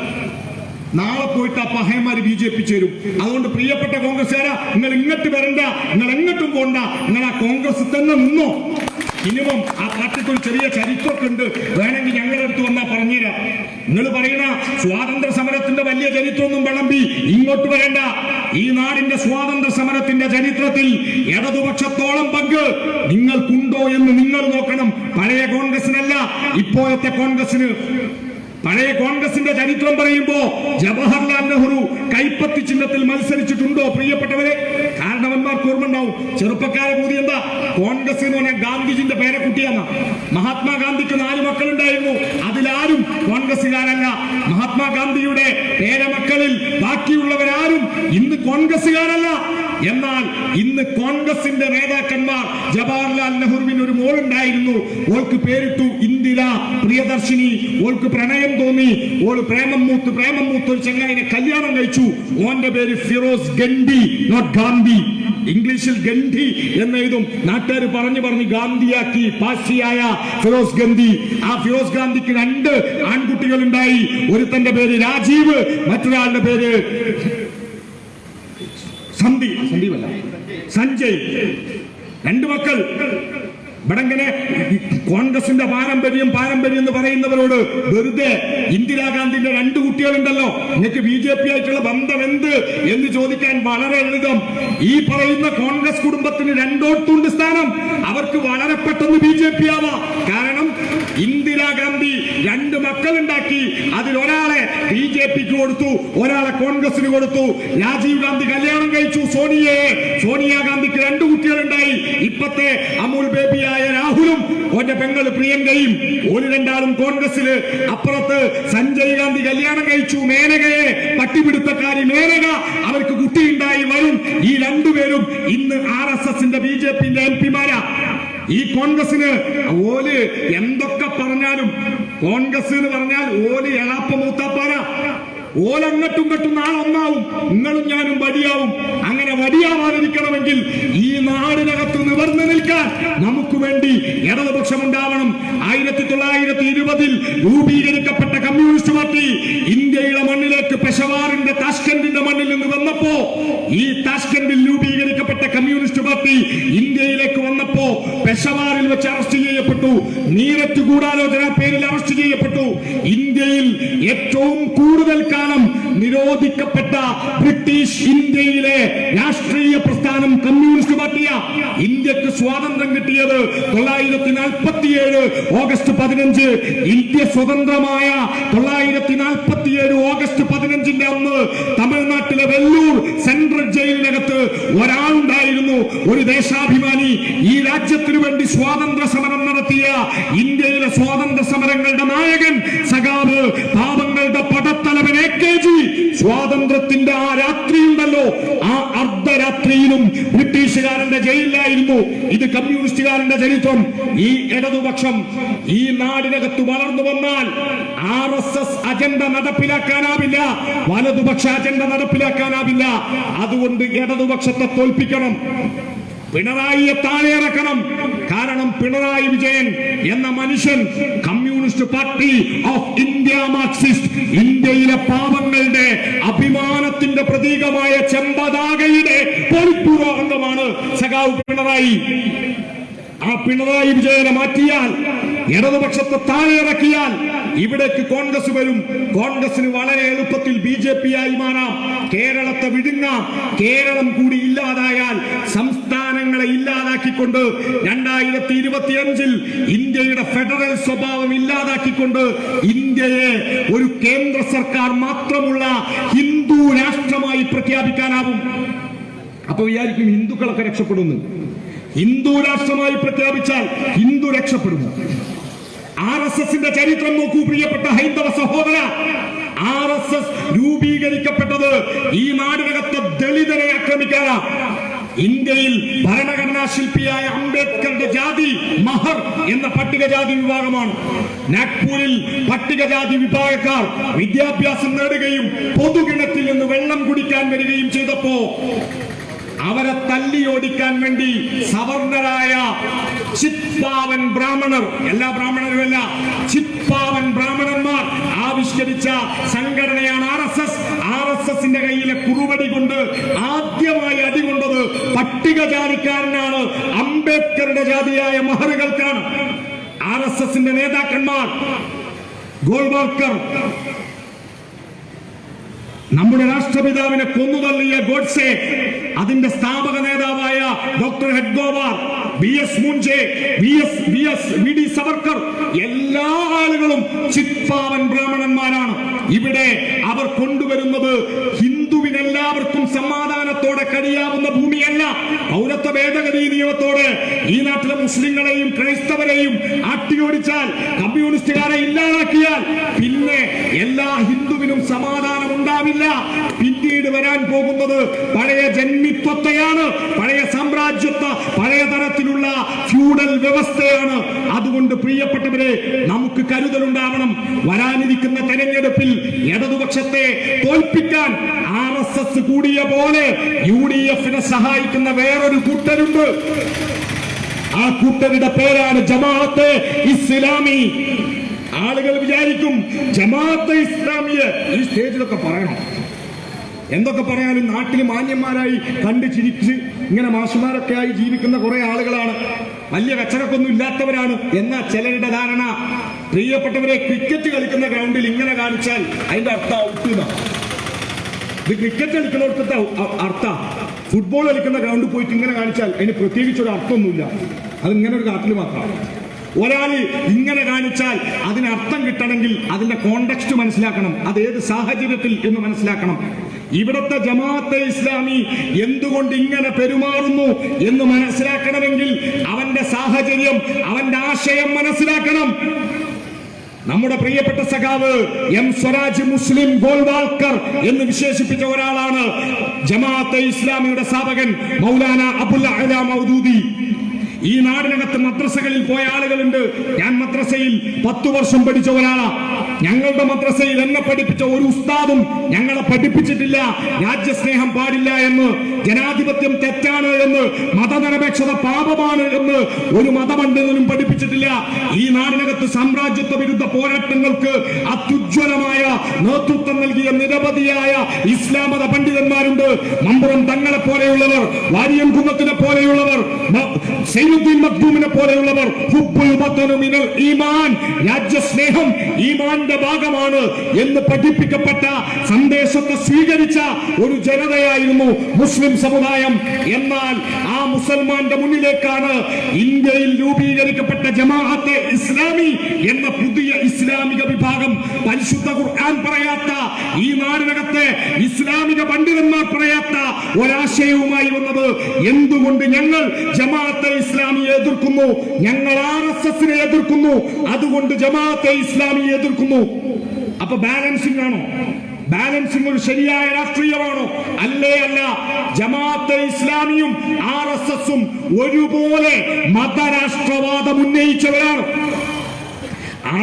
നാളെ പോയിട്ട് ആ പഹയന്മാർ BJP ചേരും. അതുകൊണ്ട് പ്രിയപ്പെട്ട കോൺഗ്രസ്സുകാരാ, നിങ്ങൾ ഇങ്ങോട്ട് വരണ്ട, നിങ്ങൾ എങ്ങോട്ടും പോണ്ട, നിങ്ങൾ ആ കോൺഗ്രസ് തന്നെ നിന്നോ. മിനിമം ആ പാർട്ടിക്ക് ഒരു ചെറിയ ചരിത്രമൊക്കെ ഉണ്ട്, വേണമെങ്കിൽ ഞങ്ങളുടെ അടുത്ത് വന്നാൽ പറഞ്ഞുതരാം. നിങ്ങൾ പറയുന്ന സ്വാതന്ത്ര്യ സമരത്തിന്റെ വലിയ ചരിത്രമൊന്നും വിളമ്പി ഇങ്ങോട്ട് വരണ്ട. ഈ നാടിന്റെ സ്വാതന്ത്ര്യ സമരത്തിന്റെ ചരിത്രത്തിൽ ഇടതുപക്ഷത്തോളം പങ്ക് നിങ്ങൾക്കുണ്ടോ എന്ന് നിങ്ങൾ നോക്കണം. പഴയ കോൺഗ്രസിനല്ല, ഇപ്പോഴത്തെ കോൺഗ്രസിന്. പഴയ കോൺഗ്രസിന്റെ ചരിത്രം പറയുമ്പോ ജവഹർലാൽ നെഹ്റു കൈപ്പത്തി ചിഹ്നത്തിൽ മത്സരിച്ചിട്ടുണ്ടോ പ്രിയപ്പെട്ടവരെ? കാരണവന്മാർക്ക് ഓർമ്മ ഉണ്ടാവും. ചെറുപ്പക്കാരെ കൂടി എന്താ കോൺഗ്രസ് എന്ന് പറഞ്ഞാൽ ഗാന്ധിജിന്റെ പേരക്കുട്ടിയെന്ന. മഹാത്മാഗാന്ധിക്ക് 4 മക്കളുണ്ടായിരുന്നു, അതിലാരും കോൺഗ്രസുകാരല്ല. മഹാത്മാഗാന്ധിയുടെ പേരമക്കളിൽ ബാക്കിയുള്ളവരാരും ഇന്ന് കോൺഗ്രസുകാരല്ല. എന്നാൽ ഇന്ന് കോൺഗ്രസിന്റെ നേതാക്കന്മാർ, ജവഹർലാൽ നെഹ്റുവിന് ഒരു മോളുണ്ടായിരുന്നു, ഓൾക്ക് പേരിട്ടു ഇന്ദിര പ്രിയദർശിനി. ഓൾക്ക് പ്രണയം തോന്നി, ഓള് പ്രേമം മൂത്ത് ഒരു ചങ്ങായിനെ കല്യാണം കഴിച്ചു. ഓന്റെ പേര് ഫിറോസ് ഗണ്ഡി, നോട്ട് ഗാന്ധി. ഇംഗ്ലീഷിൽ ഗണ്ഡി എന്നെഴുതും. നാട്ടുകാർ പറഞ്ഞു ഗാന്ധിയാക്കി പാർസിയായ ഫിറോസ് ഗാന്ധി. ആ ഫിറോസ് ഗാന്ധിക്ക് 2 ആൺകുട്ടികൾ ഉണ്ടായി. ഒരുത്തന്റെ പേര് രാജീവ്, മറ്റൊരാളുടെ പേര് സഞ്ജയ്. 2 മക്കൾ. ഇവിടെ ഇങ്ങനെ കോൺഗ്രസിന്റെ പാരമ്പര്യം എന്ന് പറയുന്നവരോട് വെറുതെ, ഇന്ദിരാഗാന്ധിന്റെ 2 കുട്ടികളുണ്ടല്ലോ, നിങ്ങൾക്ക് BJP ആയിട്ടുള്ള ബന്ധം എന്ത് എന്ന് ചോദിക്കാൻ വളരെ ലളിതം. ഈ പറയുന്ന കോൺഗ്രസ് കുടുംബത്തിന് 2 സ്ഥാനം. അവർക്ക് വളരെ പെട്ടെന്ന് BJP ആവാം. കാരണം ഇന്ദിരാഗാന്ധി 2 മക്കളുണ്ടാക്കി, അതിലൊരാളെ BJPക്ക് കൊടുത്തു, ഒരാളെ കോൺഗ്രസിന് കൊടുത്തു. രാജീവ് ഗാന്ധി കല്യാണം കഴിച്ചു സോണിയാഗാന്ധിക്ക് 2 കുട്ടികളുണ്ടായി. ഇപ്പത്തെ അമൂൽ ബേബിയായ രാഹുലും ഓന്റെ പെങ്ങള് പ്രിയങ്കയും, ഒരു 2 കോൺഗ്രസില്. അപ്പുറത്ത് സഞ്ജയ് ഗാന്ധി കല്യാണം കഴിച്ചു മേനകയെ, പട്ടിപിടുത്തക്കാരി മേനക. അവർക്ക് കുട്ടിയുണ്ടായി വരും. ഈ 2 പേരും ഇന്ന് RSSന്റെ BJPന്റെ MP-മാരാ. ഈ കോൺഗ്രസിന് ഓല് എന്തൊക്കെ പറഞ്ഞാലും, കോൺഗ്രസ് എന്ന് പറഞ്ഞാൽ ഓല് എളാപ്പ മൂത്താപ്പാരാ. ഓലങ്ങട്ടും കെട്ടും നാളെ ഒന്നാവും. നിങ്ങളും ഞാനും വടിയാവും. അങ്ങനെ വടിയാവാതിരിക്കണമെങ്കിൽ ഈ നാടിനകത്ത് നിവർന്നു നിൽക്കാൻ നമുക്ക് വേണ്ടി ഇടതുപക്ഷമുണ്ടാവണം. 1920 രൂപീകരിക്കപ്പെട്ട കമ്മ്യൂണിസ്റ്റ് പാർട്ടി ഇന്ത്യയുടെ മണ്ണിലേക്ക് പെഷവാറിന്റെ താഷ്കന്റിന്റെ മണ്ണിൽ നിന്ന് വന്നപ്പോ, ഈ താഷ്കന്റിൽ രൂപീകരിക്കപ്പെട്ട കമ്മ്യൂണിസ്റ്റ് പാർട്ടി ഇന്ത്യയിലേക്ക് വന്നപ്പോ പെഷവാറിൽ വെച്ച് അറസ്റ്റ് ചെയ്യപ്പെട്ടു. നീരറ്റ് ഗൂഢാലോചന പേരിൽ അറസ്റ്റ് ചെയ്യപ്പെട്ടു. ഇന്ത്യയിൽ ഏറ്റവും കൂടുതൽ കാലം നിരോധിക്കപ്പെട്ട ബ്രിട്ടീഷ് ഇന്ത്യയിലെ രാഷ്ട്രീയ പ്രസ്ഥാനം കമ്മ്യൂണിസ്റ്റ് പാർട്ടിയാ. ഇന്ത്യക്ക് സ്വാതന്ത്ര്യം കിട്ടിയത് 947 ഓഗസ്റ്റ് 15. ഇന്ത്യ സ്വതന്ത്രമായ 947 ഓഗസ്റ്റ് 15 അന്ന് തമിഴ്നാട്ടിലെ വെല്ലൂർ സെൻട്രൽ ജയിലിനകത്ത് ഒരാളുണ്ടായിരുന്നു, ഒരു ദേശാഭിമാനി. ഈ രാജ്യത്തിനു വേണ്ടി സ്വാതന്ത്ര്യ സമരം നടത്തിയ ഇന്ത്യയിലെ സ്വാതന്ത്ര്യ സമരങ്ങളുടെ നായകൻ, സഖാവ്, പാവങ്ങളുടെ പടത്തലവൻ AKG. സ്വാതന്ത്ര്യത്തിന്റെ ആ രാത്രിയുണ്ടല്ലോ, ആ അർദ്ധരാത്രിയിലും ബ്രിട്ടീഷുകാരന്റെ ജയിലിലായിരുന്നു. ഇത് കമ്മ്യൂണിസ്റ്റുകാരന്റെ ചരിത്രം. ഈ ഇടതുപക്ഷം ഈ നാടിനകത്ത് വളർന്നു വന്നാൽ RSS അജണ്ട നടപ്പിലാക്കാനാവില്ല, വലതുപക്ഷ അജണ്ട നടപ്പിലാക്കാനാവില്ല. അതുകൊണ്ട് ഇടതുപക്ഷത്തെ തോൽപ്പിക്കണം, പിണറായിയെ താഴെ ഇറക്കണം. കാരണം പിണറായി വിജയൻ എന്ന മനുഷ്യൻ communist party of India Marxist, ഇന്ത്യയിലെ പാവങ്ങളുടെ അഭിമാനത്തിന്റെ പ്രതീകമായ ചെമ്പതാകയുടെ പൊളിപ്പൂർവ്വ അംഗമാണ് സഖാവ് പിണറായി. ആ പിണറായി വിജയനെ മാറ്റിയാൽ, ഇടതുപക്ഷത്തെ താഴെ ഇറക്കിയാൽ ഇവിടേക്ക് കോൺഗ്രസ് വരും. കോൺഗ്രസിന് വളരെ എളുപ്പത്തിൽ BJP ആയി മാറാം, കേരളത്തെ വിഴുങ്ങാം. കേരളം കൂടി ഇല്ലാതായാൽ സംസ്ഥാനങ്ങളെ ഇല്ലാതാക്കിക്കൊണ്ട് 2025 ഇന്ത്യയുടെ ഫെഡറൽ സ്വഭാവം ഇല്ലാതാക്കിക്കൊണ്ട് ഇന്ത്യയെ ഒരു കേന്ദ്ര സർക്കാർ മാത്രമുള്ള ഹിന്ദു രാഷ്ട്രമായി പ്രഖ്യാപിക്കാനാവും. അപ്പൊ വിചാരിക്കും ഹിന്ദുക്കളൊക്കെ രക്ഷപ്പെടുന്നു. ഹിന്ദു രാഷ്ട്രമായി പ്രഖ്യാപിച്ചാൽ ഹിന്ദു രക്ഷപ്പെടുന്നു. RSSന്റെ ചരിത്രം നോക്കൂ പ്രിയപ്പെട്ട ഹൈന്ദവ സഹോദര. RSS രൂപീകരിക്കപ്പെട്ടത് ഈ നാടിനകത്ത് ദളിതരെ ആക്രമിക്കാനാ. ഇന്ത്യയിൽ ഭരണഘടനാ ശില്പിയായ അംബേദ്കറുടെ ജാതി മഹർ എന്ന പട്ടികജാതി വിഭാഗമാണ്. നാഗ്പൂരിൽ പട്ടികജാതി വിഭാഗക്കാർ വിദ്യാഭ്യാസം നേടുകയും പൊതുകിണറ്റിൽ നിന്ന് വെള്ളം കുടിക്കാൻ വരികയും ചെയ്തപ്പോ അവരെ തല്ലിയോടിക്കാൻ വേണ്ടി സവർണരായ ചിത്പാവൻ ബ്രാഹ്മണർ, എല്ലാ ബ്രാഹ്മണരുമല്ല, ചിത്പാവൻ ബ്രാഹ്മണന്മാർ ആവിഷ്കരിച്ച സംഘടനയാണ് RSS. RSSന്റെ കയ്യിലെ കുറുവടി കൊണ്ട് ആദ്യമായി അടികൊണ്ടത് പട്ടികജാതിക്കാരനാണ്, അംബേദ്കറുടെ ജാതിയായ മഹറുകൾക്കാണ്. RSSന്റെ നേതാക്കന്മാർ ഗോൾവാൾക്കർ, നമ്മുടെ രാഷ്ട്രപിതാവിനെ കൊന്നുതള്ളിയ ഗോഡ്സെ, അതിന്റെ സ്ഥാപക നേതാവായ doctor Hedgewar, BS Moonje, VD Savarkar, എല്ലാ ആളുകളും ചിത്പാവൻ ബ്രാഹ്മണന്മാരാണ്. ഇവിടെ അവർ കൊണ്ടുവരുന്നത് ഹിന്ദുവിനെല്ലാവർക്കും സമാധാനത്തോടെ കഴിയാവുന്ന ഭൂമിയല്ല, പൗരത്വ ഭേദഗതി നിയമത്തോടെ ഈ നാട്ടിലെ മുസ്ലിങ്ങളെയും ക്രൈസ്തവരെയും ആട്ടിയോടിച്ചാൽ, കമ്മ്യൂണിസ്റ്റുകാരെ ഇല്ലാതാക്കിയാൽ പിന്നെ എല്ലാ ഹിന്ദുവിനും സമാധാനം ഉണ്ടാവില്ല. പിന്നീട് വരാൻ പോകുന്നത് പഴയ ജന്മിത്വത്തെയാണ്, പഴയ സാമ്രാജ്യത്വ, പഴയ തരത്തിലുള്ള ഫ്യൂഡൽ വ്യവസ്ഥയാണ്. അതുകൊണ്ട് പ്രിയപ്പെട്ടവരെ, നമുക്ക് കരുതലുണ്ടാവണം. വരാനിരിക്കുന്ന തെരഞ്ഞെടുപ്പിൽ ഇടതുപക്ഷത്തെ തോൽപ്പിക്കാൻ RSS കൂടിയ പോലെ UDFനെ സഹായിക്കുന്ന വേറൊരു കൂട്ടരുണ്ട്. ആ കൂട്ടരുടെ പേരാണ് ജമാഅത്തെ ഇസ്ലാമി. ആളുകൾ വിചാരിക്കും ജമാഅത്തെ ഇസ്ലാമിയെ ഈ സ്റ്റേജിലൊക്കെ പറയണം. എന്തൊക്കെ പറയാനും നാട്ടിൽ മാന്യന്മാരായി കണ്ടു ചിരിച്ച് ഇങ്ങനെ മാഷുമാരൊക്കെ ആയി ജീവിക്കുന്ന കുറെ ആളുകളാണ്, വലിയ കച്ചവടക്കൊന്നും ഇല്ലാത്തവരാണ് എന്നാ ചിലരുടെ ധാരണ. പ്രിയപ്പെട്ടവരെ, ക്രിക്കറ്റ് കളിക്കുന്ന ഗ്രൗണ്ടിൽ ഇങ്ങനെ കാണിച്ചാൽ അതിന്റെ അർത്ഥം ഔട്ട്. ഇത് ക്രിക്കറ്റ് കളിക്കുന്നിടത്തെ അർത്ഥം. ഫുട്ബോൾ കളിക്കുന്ന ഗ്രൗണ്ടിൽ പോയിട്ട് ഇങ്ങനെ കാണിച്ചാൽ അതിന് പ്രത്യേകിച്ചൊരു അർത്ഥമൊന്നുമില്ല, അത് ഇങ്ങനെ ഒരു കാട്ടിൽ മാത്രമാണ്. ഒരാൾ ഇങ്ങനെ കാണിച്ചാൽ അതിനർത്ഥം കിട്ടണമെങ്കിൽ അതിന്റെ കോണ്ടെക്സ്റ്റ് മനസ്സിലാക്കണം, അത് ഏത് സാഹചര്യത്തിൽ എന്ന് മനസ്സിലാക്കണം. ഇവിടുത്തെ ജമാഅത്തെ ഇസ്ലാമി എന്തുകൊണ്ട് ഇങ്ങനെ പെരുമാറുന്നു എന്ന് മനസ്സിലാക്കണമെങ്കിൽ അവന്റെ സാഹചര്യം, അവന്റെ ആശയം മനസ്സിലാക്കണം. നമ്മുടെ പ്രിയപ്പെട്ട സഖാവ് M സ്വരാജ് മുസ്ലിം ഗോൾവാൾക്കർ എന്ന് വിശേഷിപ്പിച്ച ഒരാളാണ് ജമാഅത്തെ ഇസ്ലാമിയുടെ സ്ഥാപകൻ മൗലാന അബുൽ അഅല മൗദൂദി. ഈ നാടിനകത്ത് മദ്രസകളിൽ പോയ ആളുകളുണ്ട്. ഞാൻ മദ്രസയിൽ 10 വർഷം പഠിച്ച ഒരാളാണ്. ഞങ്ങളുടെ മദ്രസയിൽ എന്നെ പഠിപ്പിച്ച ഒരു ഉസ്താദും ഞങ്ങളെ പഠിപ്പിച്ചിട്ടില്ല രാജ്യസ്നേഹം പാടില്ല എന്ന്, ജനാധിപത്യം തെറ്റാണ് എന്ന്, മതനിരപേക്ഷത പാപമാണ് എന്ന് ഒരു മതപണ്ഡിതനും പഠിപ്പിച്ചിട്ടില്ല. ഈ നാടിനകത്ത് സാമ്രാജ്യത്വ വിരുദ്ധ പോരാട്ടങ്ങൾക്ക് അത്യുജ്വലമായ നേതൃത്വം നൽകിയ നിരവധിയായ ഇസ്ലാം മത പണ്ഡിതന്മാരുണ്ട്. മമ്പുറം തങ്ങളെ പോലെയുള്ളവർ, വാരിയംകുന്നത്തിനെ പോലെയുള്ളവർ, സൈനുദ്ദീൻ മഖ്ദൂമിനെ പോലെയുള്ളവർ ഹുബ്ബുൽ വതനു മിനൽ ഈമാൻ, രാജ്യസ്നേഹം ഈമാന്റെ ഭാഗമാണ് എന്ന് പഠിപ്പിക്കപ്പെട്ട സന്ദേശത്തെ സ്വീകരിച്ച ഒരു ജനതയായിരുന്നു മുസ്ലിം സമുദായം. എന്നാൽ ആ മുസൽമാന്റെ മുന്നിലേക്കാണ് ഇന്ത്യയിൽ രൂപീകരിക്കപ്പെട്ട ജമാഅത്തെ ഇസ്ലാമി എന്ന പുതിയ ഇസ്ലാമിക വിഭാഗം, പരിശുദ്ധ ഖുർആൻ പറയാത്ത, ഈ നാടിനകത്തെ ഇസ്ലാമിക പണ്ഡിതന്മാർ പറയാത്ത ഒരാശയവുമായി വന്നത്. എന്തുകൊണ്ട് ഞങ്ങൾ ജമാഅത്തെ ഇസ്ലാമിയെ എതിർക്കുന്നു? ഞങ്ങൾ RSSനെ എതിർക്കുന്നു, അതുകൊണ്ട് ജമാഅത്തെ ഇസ്ലാമിയെ എതിർക്കുന്നു. അപ്പൊ ബാലൻസിംഗ് ആണോ? ബാലൻസിംഗ് ഒരു ശരിയായ രാഷ്ട്രീയമാണോ? അല്ലേ അല്ല. ജമാഅത്തെ ഇസ്ലാമിയും RSSും ഒരുപോലെ മതരാഷ്ട്രവാദം ഉന്നയിച്ചവരാണ്.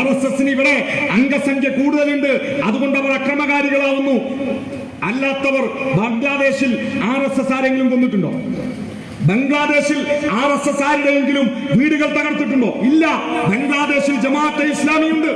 RSSന് ഇവിടെ അംഗസംഖ്യ കൂടുതലുണ്ട്, അതുകൊണ്ട് അവർ അക്രമകാരികളാവുന്നു. അല്ലാത്തവർ ബംഗ്ലാദേശിൽ RSS ആരെങ്കിലും കൊന്നിട്ടുണ്ടോ? ബംഗ്ലാദേശിൽ RSS ആരുടെയെങ്കിലും വീടുകൾ തകർത്തിട്ടുണ്ടോ? ഇല്ല. ബംഗ്ലാദേശിൽ ജമാഅത്തെ ഇസ്ലാമിയുണ്ട്.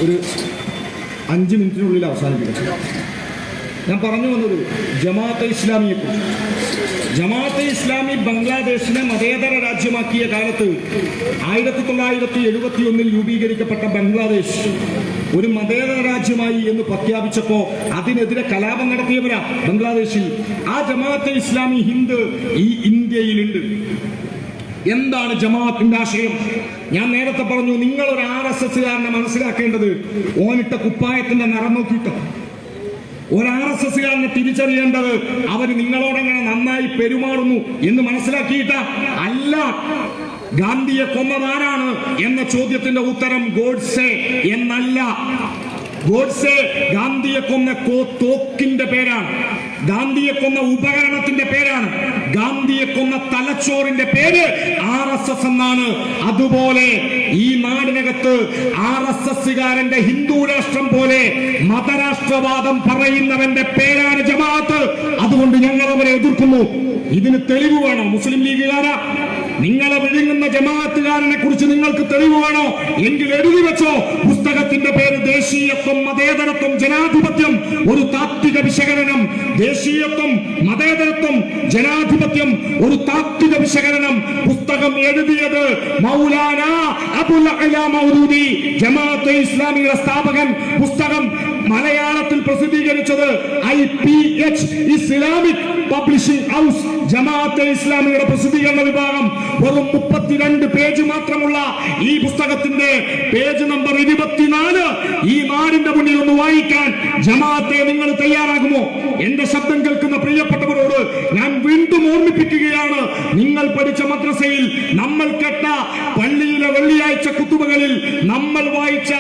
ഒരു 5 മിനിറ്റിനുള്ളിൽ അവസാനിപ്പിക്കാം. ഞാൻ പറഞ്ഞു വന്നത് ജമാഅത്തെ ഇസ്ലാമിയെ കുറിച്ച്. ജമാഅത്തെ ഇസ്ലാമി ബംഗ്ലാദേശിനെ മതേതര രാജ്യമാക്കിയ കാലത്ത് 1971 രൂപീകരിക്കപ്പെട്ട ബംഗ്ലാദേശ് ഒരു മതേതര രാജ്യമായി എന്ന് പ്രഖ്യാപിച്ചപ്പോൾ അതിനെതിരെ കലാപം നടത്തിയവരാ ബംഗ്ലാദേശിൽ. ആ ജമാഅത്തെ ഇസ്ലാമി ഹിന്ദ് ഈ ഇന്ത്യയിലുണ്ട്. എന്താണ് ജമാഅത്തിന്റെ ആശയം? ഞാൻ നേരത്തെ പറഞ്ഞു, നിങ്ങൾ ഒരു RSSകാരനെ മനസ്സിലാക്കേണ്ടത് ഓനിട്ട കുപ്പായത്തിന്റെ നിറം നോക്കിയിട്ടോ. ഒരു RSSകാരനെ തിരിച്ചറിയേണ്ടത് അവര് നിങ്ങളോടെങ്ങനെ നന്നായി പെരുമാറുന്നു എന്ന് മനസ്സിലാക്കിയിട്ട അല്ല. ഗാന്ധിയെ കൊന്നതാരാണ് എന്ന ചോദ്യത്തിന്റെ ഉത്തരം ഗോഡ്സെ എന്നല്ല. ഗോഡ്സെ ഗാന്ധിയെ കൊന്ന തോക്കിന്റെ പേരാണ്, ഗാന്ധിയെ കൊന്ന ഉപകരണത്തിന്റെ പേരാണ്, ഗാന്ധിയെ കൊന്ന തലച്ചോറിന്റെ പേര് RSS എന്നാണ്. അതുപോലെ ഈ നാടിനകത്ത് RSSകാരന്റെ ഹിന്ദു രാഷ്ട്രം പോലെ മതരാഷ്ട്രവാദം പറയുന്നവന്റെ പേരാണ് ജമാഅത്ത്. അതുകൊണ്ട് ഞങ്ങൾ അവരെ എതിർക്കുന്നു. ഇതിന് തെളിവ് വേണോ? മുസ്ലിം ലീഗുകാരാ, നിങ്ങളെ വിഴുങ്ങുന്ന ജമാഅത്തുകാരനെ കുറിച്ച് നിങ്ങൾക്ക് തെളിവ് വേണോ? എങ്കിൽ എഴുതി വെച്ചോ. പുസ്തകത്തിന്റെ പേര് ദേശീയത്വം, മതേതരത്വം, ജനാധിപത്യം, ഒരു താത്വിക വിശകലനം. ദേശീയത്വം, മതേതരത്വം, ജനാധിപത്യം, ഒരു താത്വിക വിശകലനം. പുസ്തകം എഴുതിയത് മൗലാന അബുൽ അഅ്ല മൗദൂദി, ജമാഅത്തെ ഇസ്ലാമിയുടെ സ്ഥാപകൻ. പുസ്തകം മലയാളത്തിൽ പ്രസിദ്ധീകരിച്ചത് IPH ഇസ്ലാമിക് പബ്ലിഷിംഗ് ഹൗസ്, ജമാഅത്തെ ഇസ്ലാമിയുടെ പ്രസിദ്ധീകരണ വിഭാഗം. വെറും 32 പേജ് മാത്രമുള്ള ഈ പുസ്തകത്തിന്റെ പേജ് നമ്പർ 24 ഈ നാടിന്റെ മുന്നിൽ ഒന്ന് വായിക്കാൻ ജമാഅത്തെ നിങ്ങൾ തയ്യാറാകുമോ? എന്റെ ശബ്ദം കേൾക്കുന്ന പ്രിയപ്പെട്ടവരോട് ഞാൻ വീണ്ടും ഓർമ്മിപ്പിക്കുകയാണ്. നിങ്ങൾ പഠിച്ച മദ്രസയിൽ നമ്മൾ കേട്ട പള്ളിയിലെ വെള്ളിയാഴ്ച കുത്തുബകളിൽ നമ്മൾ വായിച്ച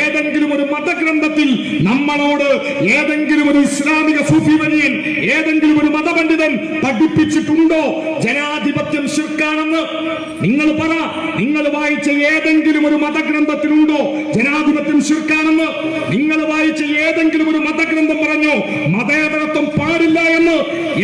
ഏതെങ്കിലും ഒരു മതഗ്രന്ഥത്തിൽ നമ്മളോട് ഏതെങ്കിലും ഒരു ഇസ്ലാമിക സൂഫി വര്യൻ, ഏതെങ്കിലും ഒരു മതപണ്ഡിതൻ പഠിപ്പിച്ചിട്ടുണ്ടോ ജനാധിപത്യം ശിർക്കാണെന്ന്? നിങ്ങൾ പറ. നിങ്ങൾ വായിച്ച ഏതെങ്കിലും ഒരു മതഗ്രന്ഥത്തിലുണ്ടോ ജനാധിപത്യം ശിർക്കാണെന്ന്? നിങ്ങൾ വായിച്ച ഏതെങ്കിലും ഒരു മതഗ്രന്ഥം പറഞ്ഞോ മതേതരത്വം പാടില്ല എന്ന്?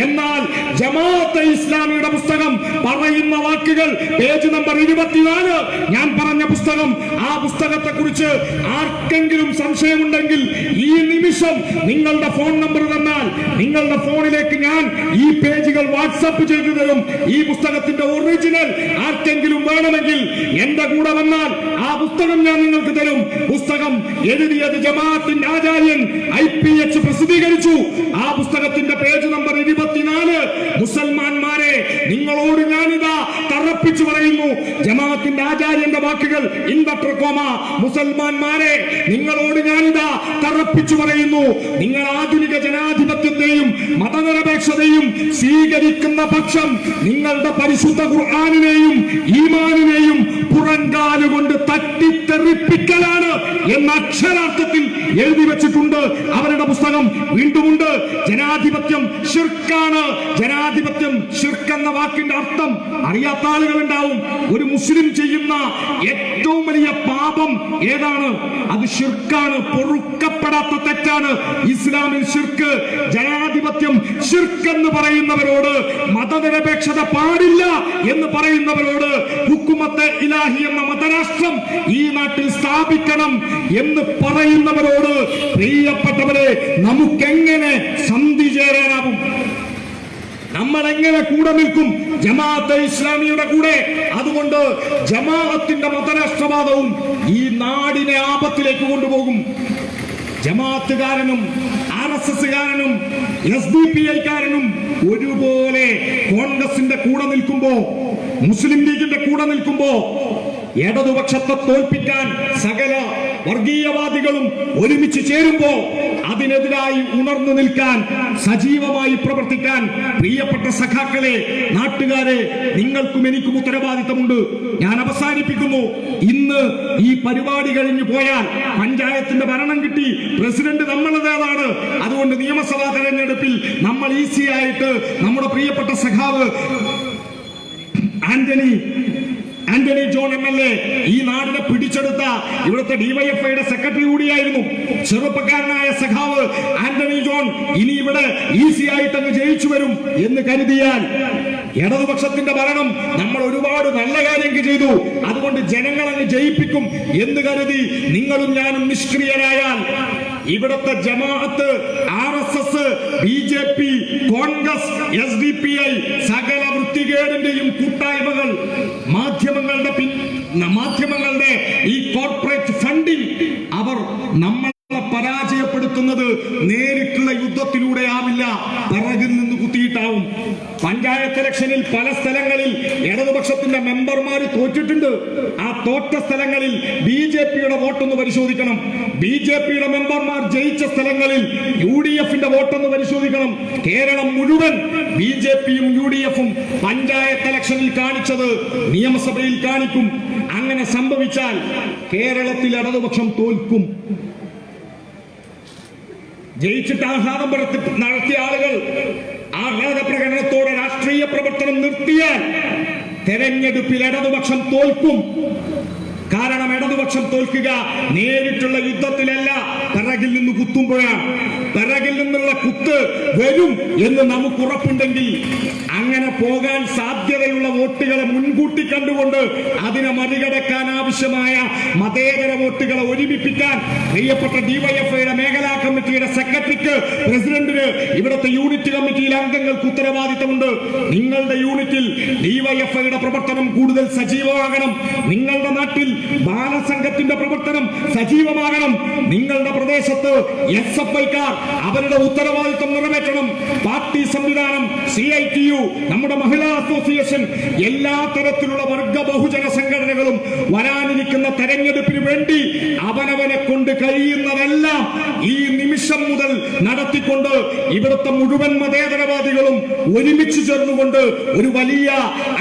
എന്നാൽ ജമാഅത്തെ ഇസ്ലാമിയുടെ പുസ്തകം പറയുന്ന വാക്കുകൾ പേജ് നമ്പർ 24, ഞാൻ പറഞ്ഞ പുസ്തകം, ആ പുസ്തകത്തെ കുറിച്ച് ആർക്കെങ്കിലും സംശയമുണ്ടെങ്കിൽ ഈ നിമിഷം നിങ്ങളുടെ ഫോൺ നമ്പർ തന്നാൽ നിങ്ങളുടെ ഫോണിലേക്ക് ഞാൻ ഈ പേജുകൾ വാട്സാപ്പ് ചെയ്തു തരും. ഈ പുസ്തകത്തിന്റെ ഒറിജിനൽ ആർക്കെങ്കിലും വേണമെങ്കിൽ എന്റെ കൂടെ വന്നാൽ ആ പുസ്തകം ഞാൻ നിങ്ങൾക്ക് തരും. പുസ്തകം എഴുതിയത് ജമാഅത്തിന്റെ ആചാര്യൻ IPH പ്രസിദ്ധീകരിച്ചു. ആ പുസ്തകത്തിന്റെ പേജ് നമ്പർ 24. മുസൽമാന്മാരെ, നിങ്ങളോട് ഞാനിതാ തറപ്പിച്ചു പറയുന്നു, ജമാഅത്തിന്റെ ആചാര്യന്റെ വാക്കുകൾ ഇൻവെർട്ടർ കോമ. മുസൽമാന്മാരെ, നിങ്ങളോട് ഞാനിതാ തറപ്പിച്ചു പറയുന്നു, നിങ്ങൾ ആധുനിക ജനാധിപത്യത്തെയും മതനിരപേക്ഷതയും സ്വീകരിക്കുന്ന പക്ഷം നിങ്ങളുടെ പരിശുദ്ധ ഖുർആനിനെയും ഈമാനിനെയും പുറങ്കാലുകൊണ്ട് തട്ടിത്തെറിപ്പിക്കലാണ് എന്ന അക്ഷരാർത്ഥത്തിൽ എഴുതി വെച്ചിട്ടുണ്ട് അവരുടെ പുസ്തകം. വീണ്ടുമുണ്ട്, ജനാധിപത്യം ശിർക്കാണ്. ജനാധിപത്യം ശിർക്ക് എന്ന വാക്കിന്റെ അർത്ഥം അറിയാത്ത ആളുകൾ ഉണ്ടാവും. ഒരു മുസ്ലിം ചെയ്യുന്ന ഏറ്റവും വലിയ പാപം ഏതാണ്? അത് ശിർക്കാണ്, പൊറുക്കപ്പെടാത്ത തെറ്റാണ്. ഇസ്ലാമിൽ ശിർക്ക്, ജനാധിപത്യം ശിർക്ക് എന്ന് പറയുന്നവരോട്, മതനിരപേക്ഷത പാടില്ല എന്ന് പറയുന്നവരോട്, ഹുക്കുമത്തെ ഇലാഹി എന്ന മതരാഷ്ട്രം ഈ നാട്ടിൽ സ്ഥാപിക്കണം എന്ന് പറയുന്നവരോട്, പ്രിയപ്പെട്ടവരെ, നമുക്കെങ്ങനെ സന്ധി ചേരാനാവും? നമ്മൾ എങ്ങനെ കൂടെ നിൽക്കും ജമാഅത്തെ ഇസ്ലാമിയുടെ കൂടെ? അതുകൊണ്ട് ജമാഅത്തിന്റെ മതരാഷ്ട്രവാദവും ഈ നാടിനെ ആപത്തിലേക്ക് കൊണ്ടുപോകും. ജമാഅത്തുകാരനും RSSകാരനും SDPIക്കാരനും ഒരുപോലെ കോൺഗ്രസിന്റെ കൂടെ നിൽക്കുമ്പോ, മുസ്ലിം ലീഗിന്റെ കൂടെ നിൽക്കുമ്പോ, ഇടതുപക്ഷത്തെ തോൽപ്പിക്കാൻ സകല വർഗീയവാദികളും ഒരുമിച്ച് ചേരുമ്പോ അതിനെതിരായി ഉണർന്നു നിൽക്കാൻ, സജീവമായി പ്രവർത്തിക്കാൻ, പ്രിയപ്പെട്ട സഖാക്കളെ, നാട്ടുകാരെ, നിങ്ങൾക്കും എനിക്കും ഉത്തരവാദിത്തമുണ്ട്. ഞാൻ അവസാനിപ്പിക്കുന്നു. ഇന്ന് ഈ പരിപാടി കഴിഞ്ഞു പോയാൽ പഞ്ചായത്തിന്റെ ഭരണം കിട്ടി, പ്രസിഡന്റ് നമ്മളതേതാണ്. അതുകൊണ്ട് നിയമസഭാ തെരഞ്ഞെടുപ്പിൽ നമ്മൾ ഈസി ആയിട്ട് നമ്മുടെ പ്രിയപ്പെട്ട സഖാവ് ആന്റണി ജോൺ MLA ഈ നാടിനെ പിടിച്ചെടുത്ത ഇവിടുത്തെ ഡിവൈഎഫ്ഐയുടെ സെക്രട്ടറി കൂടിയായിരുന്നു. ചെറുപ്പക്കാരനായ സഖാവ് ആന്റണി ജോൺ ഇനി ഇവിടെ ഈസി ആയിട്ട് അങ്ങ് ജയിച്ചു വരും എന്ന് കരുതിയാൽ, ഇടതുപക്ഷത്തിന്റെ ഭരണം നമ്മൾ ഒരുപാട് നല്ല കാര്യങ്ങൾ ചെയ്തു, അതുകൊണ്ട് ജനങ്ങൾ അങ്ങ് ജയിപ്പിക്കും എന്ന് കരുതി നിങ്ങളും ഞാനും നിഷ്ക്രിയരായാൽ ഇവിടുത്തെ ജമാഅത്ത്, RSS, BJP, കോൺഗ്രസ്, SDPI, സകല വൃത്തികേടിന്റെയും കൂട്ടായ്മകൾ, മാധ്യമങ്ങളുടെ ഈ കോർപ്പറേറ്റ് ഫണ്ടിംഗ്, അവർ നമ്മളെ പരാജയപ്പെടുത്തുന്നത് നേരിട്ടുള്ള യുദ്ധത്തിലൂടെ ആവില്ല, പിറകിൽ നിന്ന് കുത്തിയിട്ടാവും. പഞ്ചായത്ത് ഇലക്ഷനിൽ പല സ്ഥലങ്ങളിൽ ഇടതുപക്ഷത്തിന്റെ മെമ്പർമാർ തോറ്റിട്ടുണ്ട്. ആ തോറ്റ സ്ഥലങ്ങളിൽ BJPയുടെ വോട്ടൊന്ന് പരിശോധിക്കണം. BJPയുടെ മെമ്പർമാർ ജയിച്ച സ്ഥലങ്ങളിൽ UDFന്റെ വോട്ടൊന്ന് പരിശോധിക്കണം. കേരളം മുഴുവൻ BJPയും UDFും പഞ്ചായത്ത് ഇലക്ഷനിൽ കാണിച്ചത് നിയമസഭയിൽ കാണിക്കും. അങ്ങനെ സംഭവിച്ചാൽ കേരളത്തിൽ ഇടതുപക്ഷം തോൽക്കും. ജയിച്ചിട്ട് ആഹ്ലാദം നടത്തിയ ആളുകൾ ആഹ്ലാദ പ്രകടനത്തോടെ രാഷ്ട്രീയ പ്രവർത്തനം നിർത്തിയാൽ തെരഞ്ഞെടുപ്പിൽ ഇടതുപക്ഷം തോൽക്കും. കാരണം ഇടതുപക്ഷം തോൽക്കുക നേരിട്ടുള്ള യുദ്ധത്തിലല്ല, പിറകിൽ നിന്ന് കുത്തുമ്പോഴാണ്. പിറകിൽ നിന്നുള്ള കുത്ത് വരും എന്ന് നമുക്ക് ഉറപ്പുണ്ടെങ്കിൽ അങ്ങനെ പോകാൻ സാധ്യതയുള്ള വോട്ടുകളെ മുൻകൂട്ടി കണ്ടുകൊണ്ട് അതിനെ മറികടക്കാൻ ആവശ്യമായ മതേതര വോട്ടുകളെ ഒരുമിപ്പിക്കാൻ പ്രിയപ്പെട്ട ഡിവൈഎഫ്ഐയുടെ മേഖലാ കമ്മിറ്റിയുടെ സെക്രട്ടറിക്ക്, പ്രസിഡന്റിന്, ഇവിടുത്തെ യൂണിറ്റ് കമ്മിറ്റിയിലെ അംഗങ്ങൾക്ക് ഉത്തരവാദിത്തമുണ്ട്. നിങ്ങളുടെ യൂണിറ്റിൽ ഡിവൈഎഫ്ഐയുടെ പ്രവർത്തനം കൂടുതൽ സജീവമാകണം. നിങ്ങളുടെ നാട്ടിൽ ബാലസംഘത്തിന്റെ പ്രവർത്തനം സജീവമാകണം. നിങ്ങളുടെ പ്രദേശത്ത് SFIക്കാർ അവരുടെ ഉത്തരവാദിത്തം നിറവേറ്റണം. പാർട്ടി സംവിധാനം, CITU, നമ്മുടെ മഹിളാ അസോസിയേഷൻ, എല്ലാ തരത്തിലുള്ള വർഗ ബഹുജന സംഘടനകളും വരാനിരിക്കുന്ന തെരഞ്ഞെടുപ്പിന് വേണ്ടി അവനവനെ കൊണ്ട് കഴിയുന്നതെല്ലാം ഈ നിമിഷം മുതൽ നടത്തിക്കൊണ്ട് ഇവിടുത്തെ മുഴുവൻ മതേതരവാദികളും ഒരുമിച്ച് ചേർന്നുകൊണ്ട് ഒരു വലിയ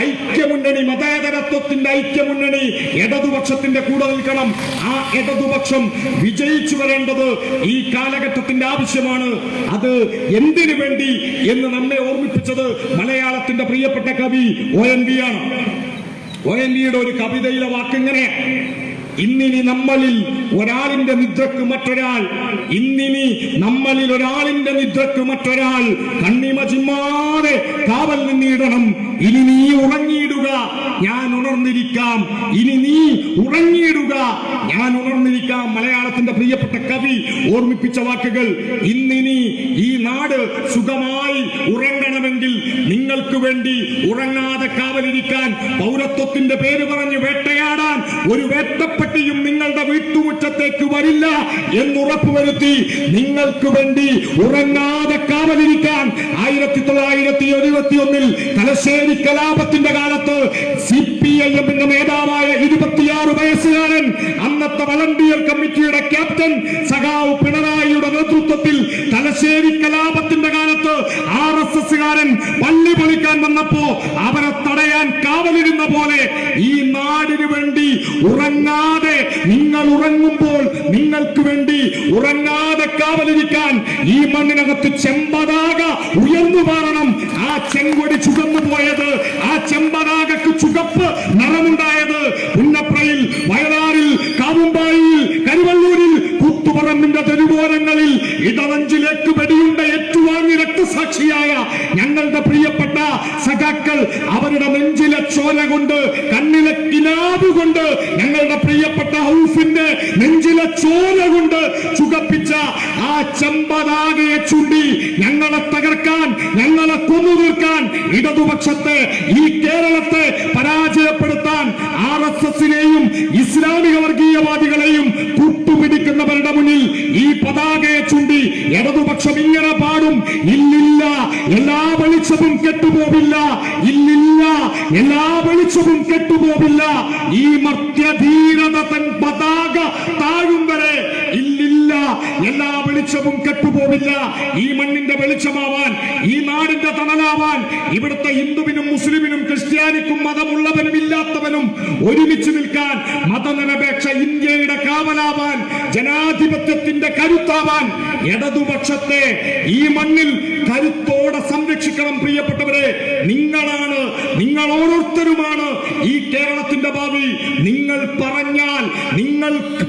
ഐക്യമുന്നണി, മതേതരത്വത്തിന്റെ ഐക്യമുന്നണി ഇടതുപക്ഷത്തിന്റെ കൂടെ നിൽക്കണം. ആ ഇടതുപക്ഷം വിജയിച്ചു വരേണ്ടത് ഈ കാലഘട്ടത്തിന്റെ ആവശ്യമാണ്. അത് എന്തിനു വേണ്ടി എന്ന് നമ്മെ ഓർമ്മിപ്പിച്ചത് മലയാളത്തിന്റെ പ്രിയപ്പെട്ട കവി ONV ആണ്. ONVയുടെ ഒരു കവിതയിലെ വാക്കിങ്ങനെ: ഇന്നിനി നമ്മളിൽ ഒരാളിന്റെ നിദ്രക്ക് മറ്റൊരാൾ, ഇന്നിനി നമ്മളിൽ ഒരാളിന്റെ നിദ്രക്ക് മറ്റൊരാൾ കണ്ണിമ ചിമ്മാതെ കാവൽ നിന്നിടണം. ഇനി നീ ഉറങ്ങിയിടുക, ഞാൻ ഉണർന്നിരിക്കാം. ഇനി നീ ഉറങ്ങിയിടുക, ഞാൻ ഉണർന്നിരിക്കാം. മലയാളത്തിന്റെ പ്രിയപ്പെട്ട കവി ഓർമ്മിപ്പിച്ച വാക്കുകൾ. ഇന്നിനി ഈ നാട് സുഖമായി ഉറങ്ങണമെങ്കിൽ നിങ്ങൾക്ക് വേണ്ടി ഉറങ്ങാതെ കാവലിരിക്കാൻ, പൗരത്വത്തിന്റെ പേര് പറഞ്ഞ് വേട്ടയാടാൻ ഒരു വേട്ടപ്പട്ടിയും നിങ്ങളുടെ വീട്ടുമുറ്റത്തേക്ക് വരില്ല എന്നുറപ്പുവരുത്തി നിങ്ങൾക്ക് വേണ്ടി ഉറങ്ങാതെ കാവലിരിക്കാൻ 1971 തലശ്ശേരി കലാപത്തിന്റെ കാലത്ത് CPIMന്റെ നേതാവായ 26 വയസ്സുകാരൻ, അന്നത്തെ വളണ്ടിയർ കമ്മിറ്റിയുടെ ക്യാപ്റ്റൻ സഖാവ് പിണറായിയുടെ നേതൃത്വത്തിൽ തലശ്ശേരി കലാപത്തിന്റെ കാലത്ത് RSSകാരൻ പള്ളി പൊളിക്കാൻ വന്നപ്പോ അവരെ തടയാൻ കാവലിരുന്ന പോലെ ഈ നാടിനു വേണ്ടി ഉറങ്ങാതെ, നിങ്ങൾ ഉറങ്ങുമ്പോൾ നിങ്ങൾക്ക് വേണ്ടി ഉറങ്ങാതെ കാവലിരിക്കാൻ ഈ മണ്ണിനകത്ത് ചെമ്പതാക ഉയർന്നു മാറണം. ആ ചെങ്കൊടി ചുവന്നു പോയത്, ആ ചെമ്പതാകക്ക് ചുവപ്പ് നിറമുണ്ടായത് പുന്നപ്രയിൽ, വയനാറിൽ, കാവുമ്പായിൽ, കരുവള്ളൂരിൽ, കൂത്തുപറമ്പിന്റെ തെരുവോരങ്ങളിൽ ഇടവഞ്ചിലേക്ക് വെടിയുണ്ട ഏറ്റുവാങ്ങി രക്തസാക്ഷിയായ ഞങ്ങളുടെ പ്രിയപ്പെട്ട സഖാക്കൾ അവരുടെ നെഞ്ചിലെ ചോര കൊണ്ട്, കണ്ണിലെ കിനാവ് കൊണ്ട്, ഞങ്ങളുടെ പ്രിയപ്പെട്ട ഔഫിന്റെ നെഞ്ചിലെ ചോര കൊണ്ട് ചുകപ്പിച്ച ആ ചെമ്പതാകയെ ചൂണ്ടി ഞങ്ങളെ തകർക്കാൻ, ഞങ്ങളെ കൊന്നു തീർക്കാൻ, ഇടതുപക്ഷത്തെ, ഈ കേരളത്തെ പരാജയപ്പെടുത്താൻ RSSനെയും ഇസ്ലാമിക വർഗീയവാദികളെയും കൂട്ടുപിടിക്കുന്നവരുടെ മുന്നിൽ ഈ പതാകയെ ചൂണ്ടി ഇടതുപക്ഷം ഇങ്ങനെ പാടും: ഇല്ലില്ല, എല്ലാ വെളിച്ചവും കെട്ടുപോവില്ല. ഇല്ലില്ല, എല്ലാ വെളിച്ചവും കെട്ടുപോവില്ല. ഈ മർത്യധീരത തൻ പതാക താഴും വരെ ഇല്ലില്ല, എല്ലാ വെളിച്ചവും കെട്ടുപോവില്ല. ഈ മണ്ണിന്റെ വെളിച്ചമാവാൻ, ഈ നാടിന്റെ തണലാവാൻ, ഇവിടുത്തെ ഹിന്ദുവിനും മുസ്ലിമിനും ക്രിസ്ത്യാനിക്കും മതമുള്ളവനും ഇല്ലാത്തവനും ഒരുമിച്ച് നിൽക്കാൻ, മതനിരപേക്ഷ ഇന്ത്യയുടെ കാവലാവാൻ, ജനാധിപത്യത്തിന്റെ കരുത്താവാൻ ഇടതുപക്ഷത്തെ ഈ മണ്ണിൽ കരുത്തോടെ സംരക്ഷിക്കണം. പ്രിയപ്പെട്ടവരെ, നിങ്ങളാണ്, നിങ്ങൾ ഓരോരുത്തരുമാണ് ഈ കേരളത്തിന്റെ ഭാവി. നിങ്ങൾ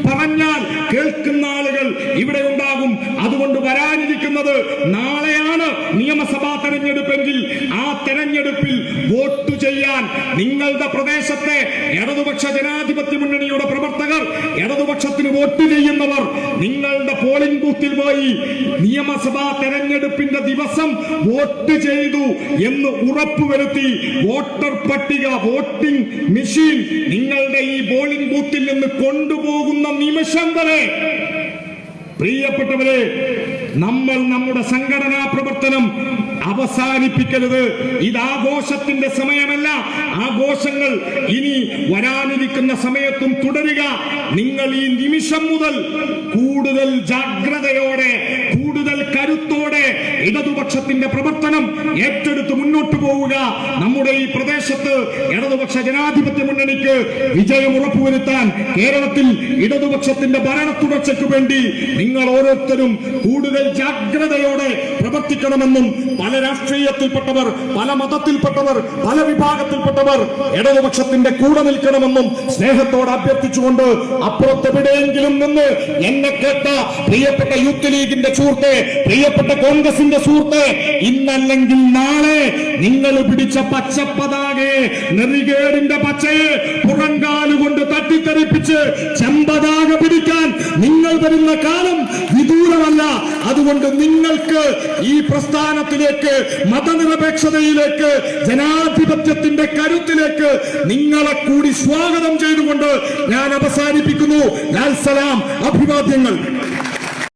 പറഞ്ഞാൽ കേൾക്കുന്ന ആളുകൾ ഇവിടെ ഉണ്ടാകും. അതുകൊണ്ട് വരാനിരിക്കുന്നത് നാളെയാണ് നിയമസഭാ തെരഞ്ഞെടുപ്പെങ്കിൽ ആ തെരഞ്ഞെടുപ്പിൽ വോട്ട് ചെയ്യാൻ നിങ്ങളുടെ പ്രദേശത്തെ ഇടതുപക്ഷ ജനാധിപത്യ മുന്നണിയുടെ പ്രവർത്തകർ, ഇടതുപക്ഷത്തിന് വോട്ട് ചെയ്യുന്നവർ നിങ്ങളുടെ പോളിംഗ് ബൂത്തിൽ പോയി നിയമസഭാ തെരഞ്ഞെടുപ്പിന്റെ ദിവസം വോട്ട് ചെയ്തു എന്ന് ഉറപ്പുവരുത്തി വോട്ടർ പട്ടിക, വോട്ടിംഗ് മെഷീൻ നിങ്ങളുടെ ഈ പോളിംഗ് ബൂത്തിൽ നിന്ന് കൊണ്ടുപോകുന്ന നിമിഷം വരെ പ്രിയപ്പെട്ടവരെ, നമ്മൾ നമ്മുടെ സംഘടനാ പ്രവർത്തനം അവസാനിപ്പിക്കരുത്. ഇത് ആഘോഷത്തിന്റെ സമയമല്ല. ആഘോഷങ്ങൾ ഇനി വരാനിരിക്കുന്ന സമയത്തും തുടരുക. നിങ്ങൾ ഈ നിമിഷം മുതൽ കൂടുതൽ ജാഗ്രതയോടെ, കൂടുതൽ കരുത്തോടെ ഇടതുപക്ഷത്തിന്റെ പ്രവർത്തനം ഏറ്റെടുത്ത് മുന്നോട്ട് പോവുക. നമ്മുടെ ഈ പ്രദേശത്ത് ഇടതുപക്ഷ ജനാധിപത്യ മുന്നണിക്ക് വിജയം ഉറപ്പുവരുത്താൻ കേരളത്തിൽ ഇടതുപക്ഷത്തിന്റെ ഭരണ തുടർച്ചയ്ക്ക് വേണ്ടി നിങ്ങൾ ഓരോരുത്തരും കൂടുതൽ ജാഗ്രതയോടെ പ്രവർത്തിക്കണമെന്നും പല രാഷ്ട്രീയത്തിൽപ്പെട്ടവർ, പല മതത്തിൽപ്പെട്ടവർ, പല വിഭാഗത്തിൽപ്പെട്ടവർ ഇടതുപക്ഷത്തിന്റെ കൂടെ നിൽക്കണമെന്നും സ്നേഹത്തോടെ അഭ്യർത്ഥിച്ചുകൊണ്ട് അപ്പുറത്തെവിടെയെങ്കിലും നിന്ന് എന്നെ കേട്ട പ്രിയപ്പെട്ട യൂത്ത് ലീഗിന്റെ സുഹൃത്തെ, പ്രിയപ്പെട്ട കോൺഗ്രസിന്റെ സുഹൃത്തെ, ഇന്നല്ലെങ്കിൽ നാളെ നിങ്ങൾ പിടിച്ച പച്ചപ്പതാകെ, നെറികേടിന്റെ പച്ചയെ പുറങ്കാലുകൊണ്ട് തട്ടിത്തെറിപ്പിച്ച് ചെമ്പതാക പിടിക്കാൻ നിങ്ങൾ വരുന്ന കാലം വിദൂരമല്ല. അതുകൊണ്ട് നിങ്ങൾക്ക് ഈ പ്രസ്ഥാനത്തിലേക്ക്, മതനിരപേക്ഷതയിലേക്ക്, ജനാധിപത്യത്തിന്റെ കരുത്തിലേക്ക് നിങ്ങളെ കൂടി സ്വാഗതം ചെയ്തുകൊണ്ട് ഞാൻ അവസാനിപ്പിക്കുന്നു. ലാൽ സലാം, അഭിവാദ്യങ്ങൾ.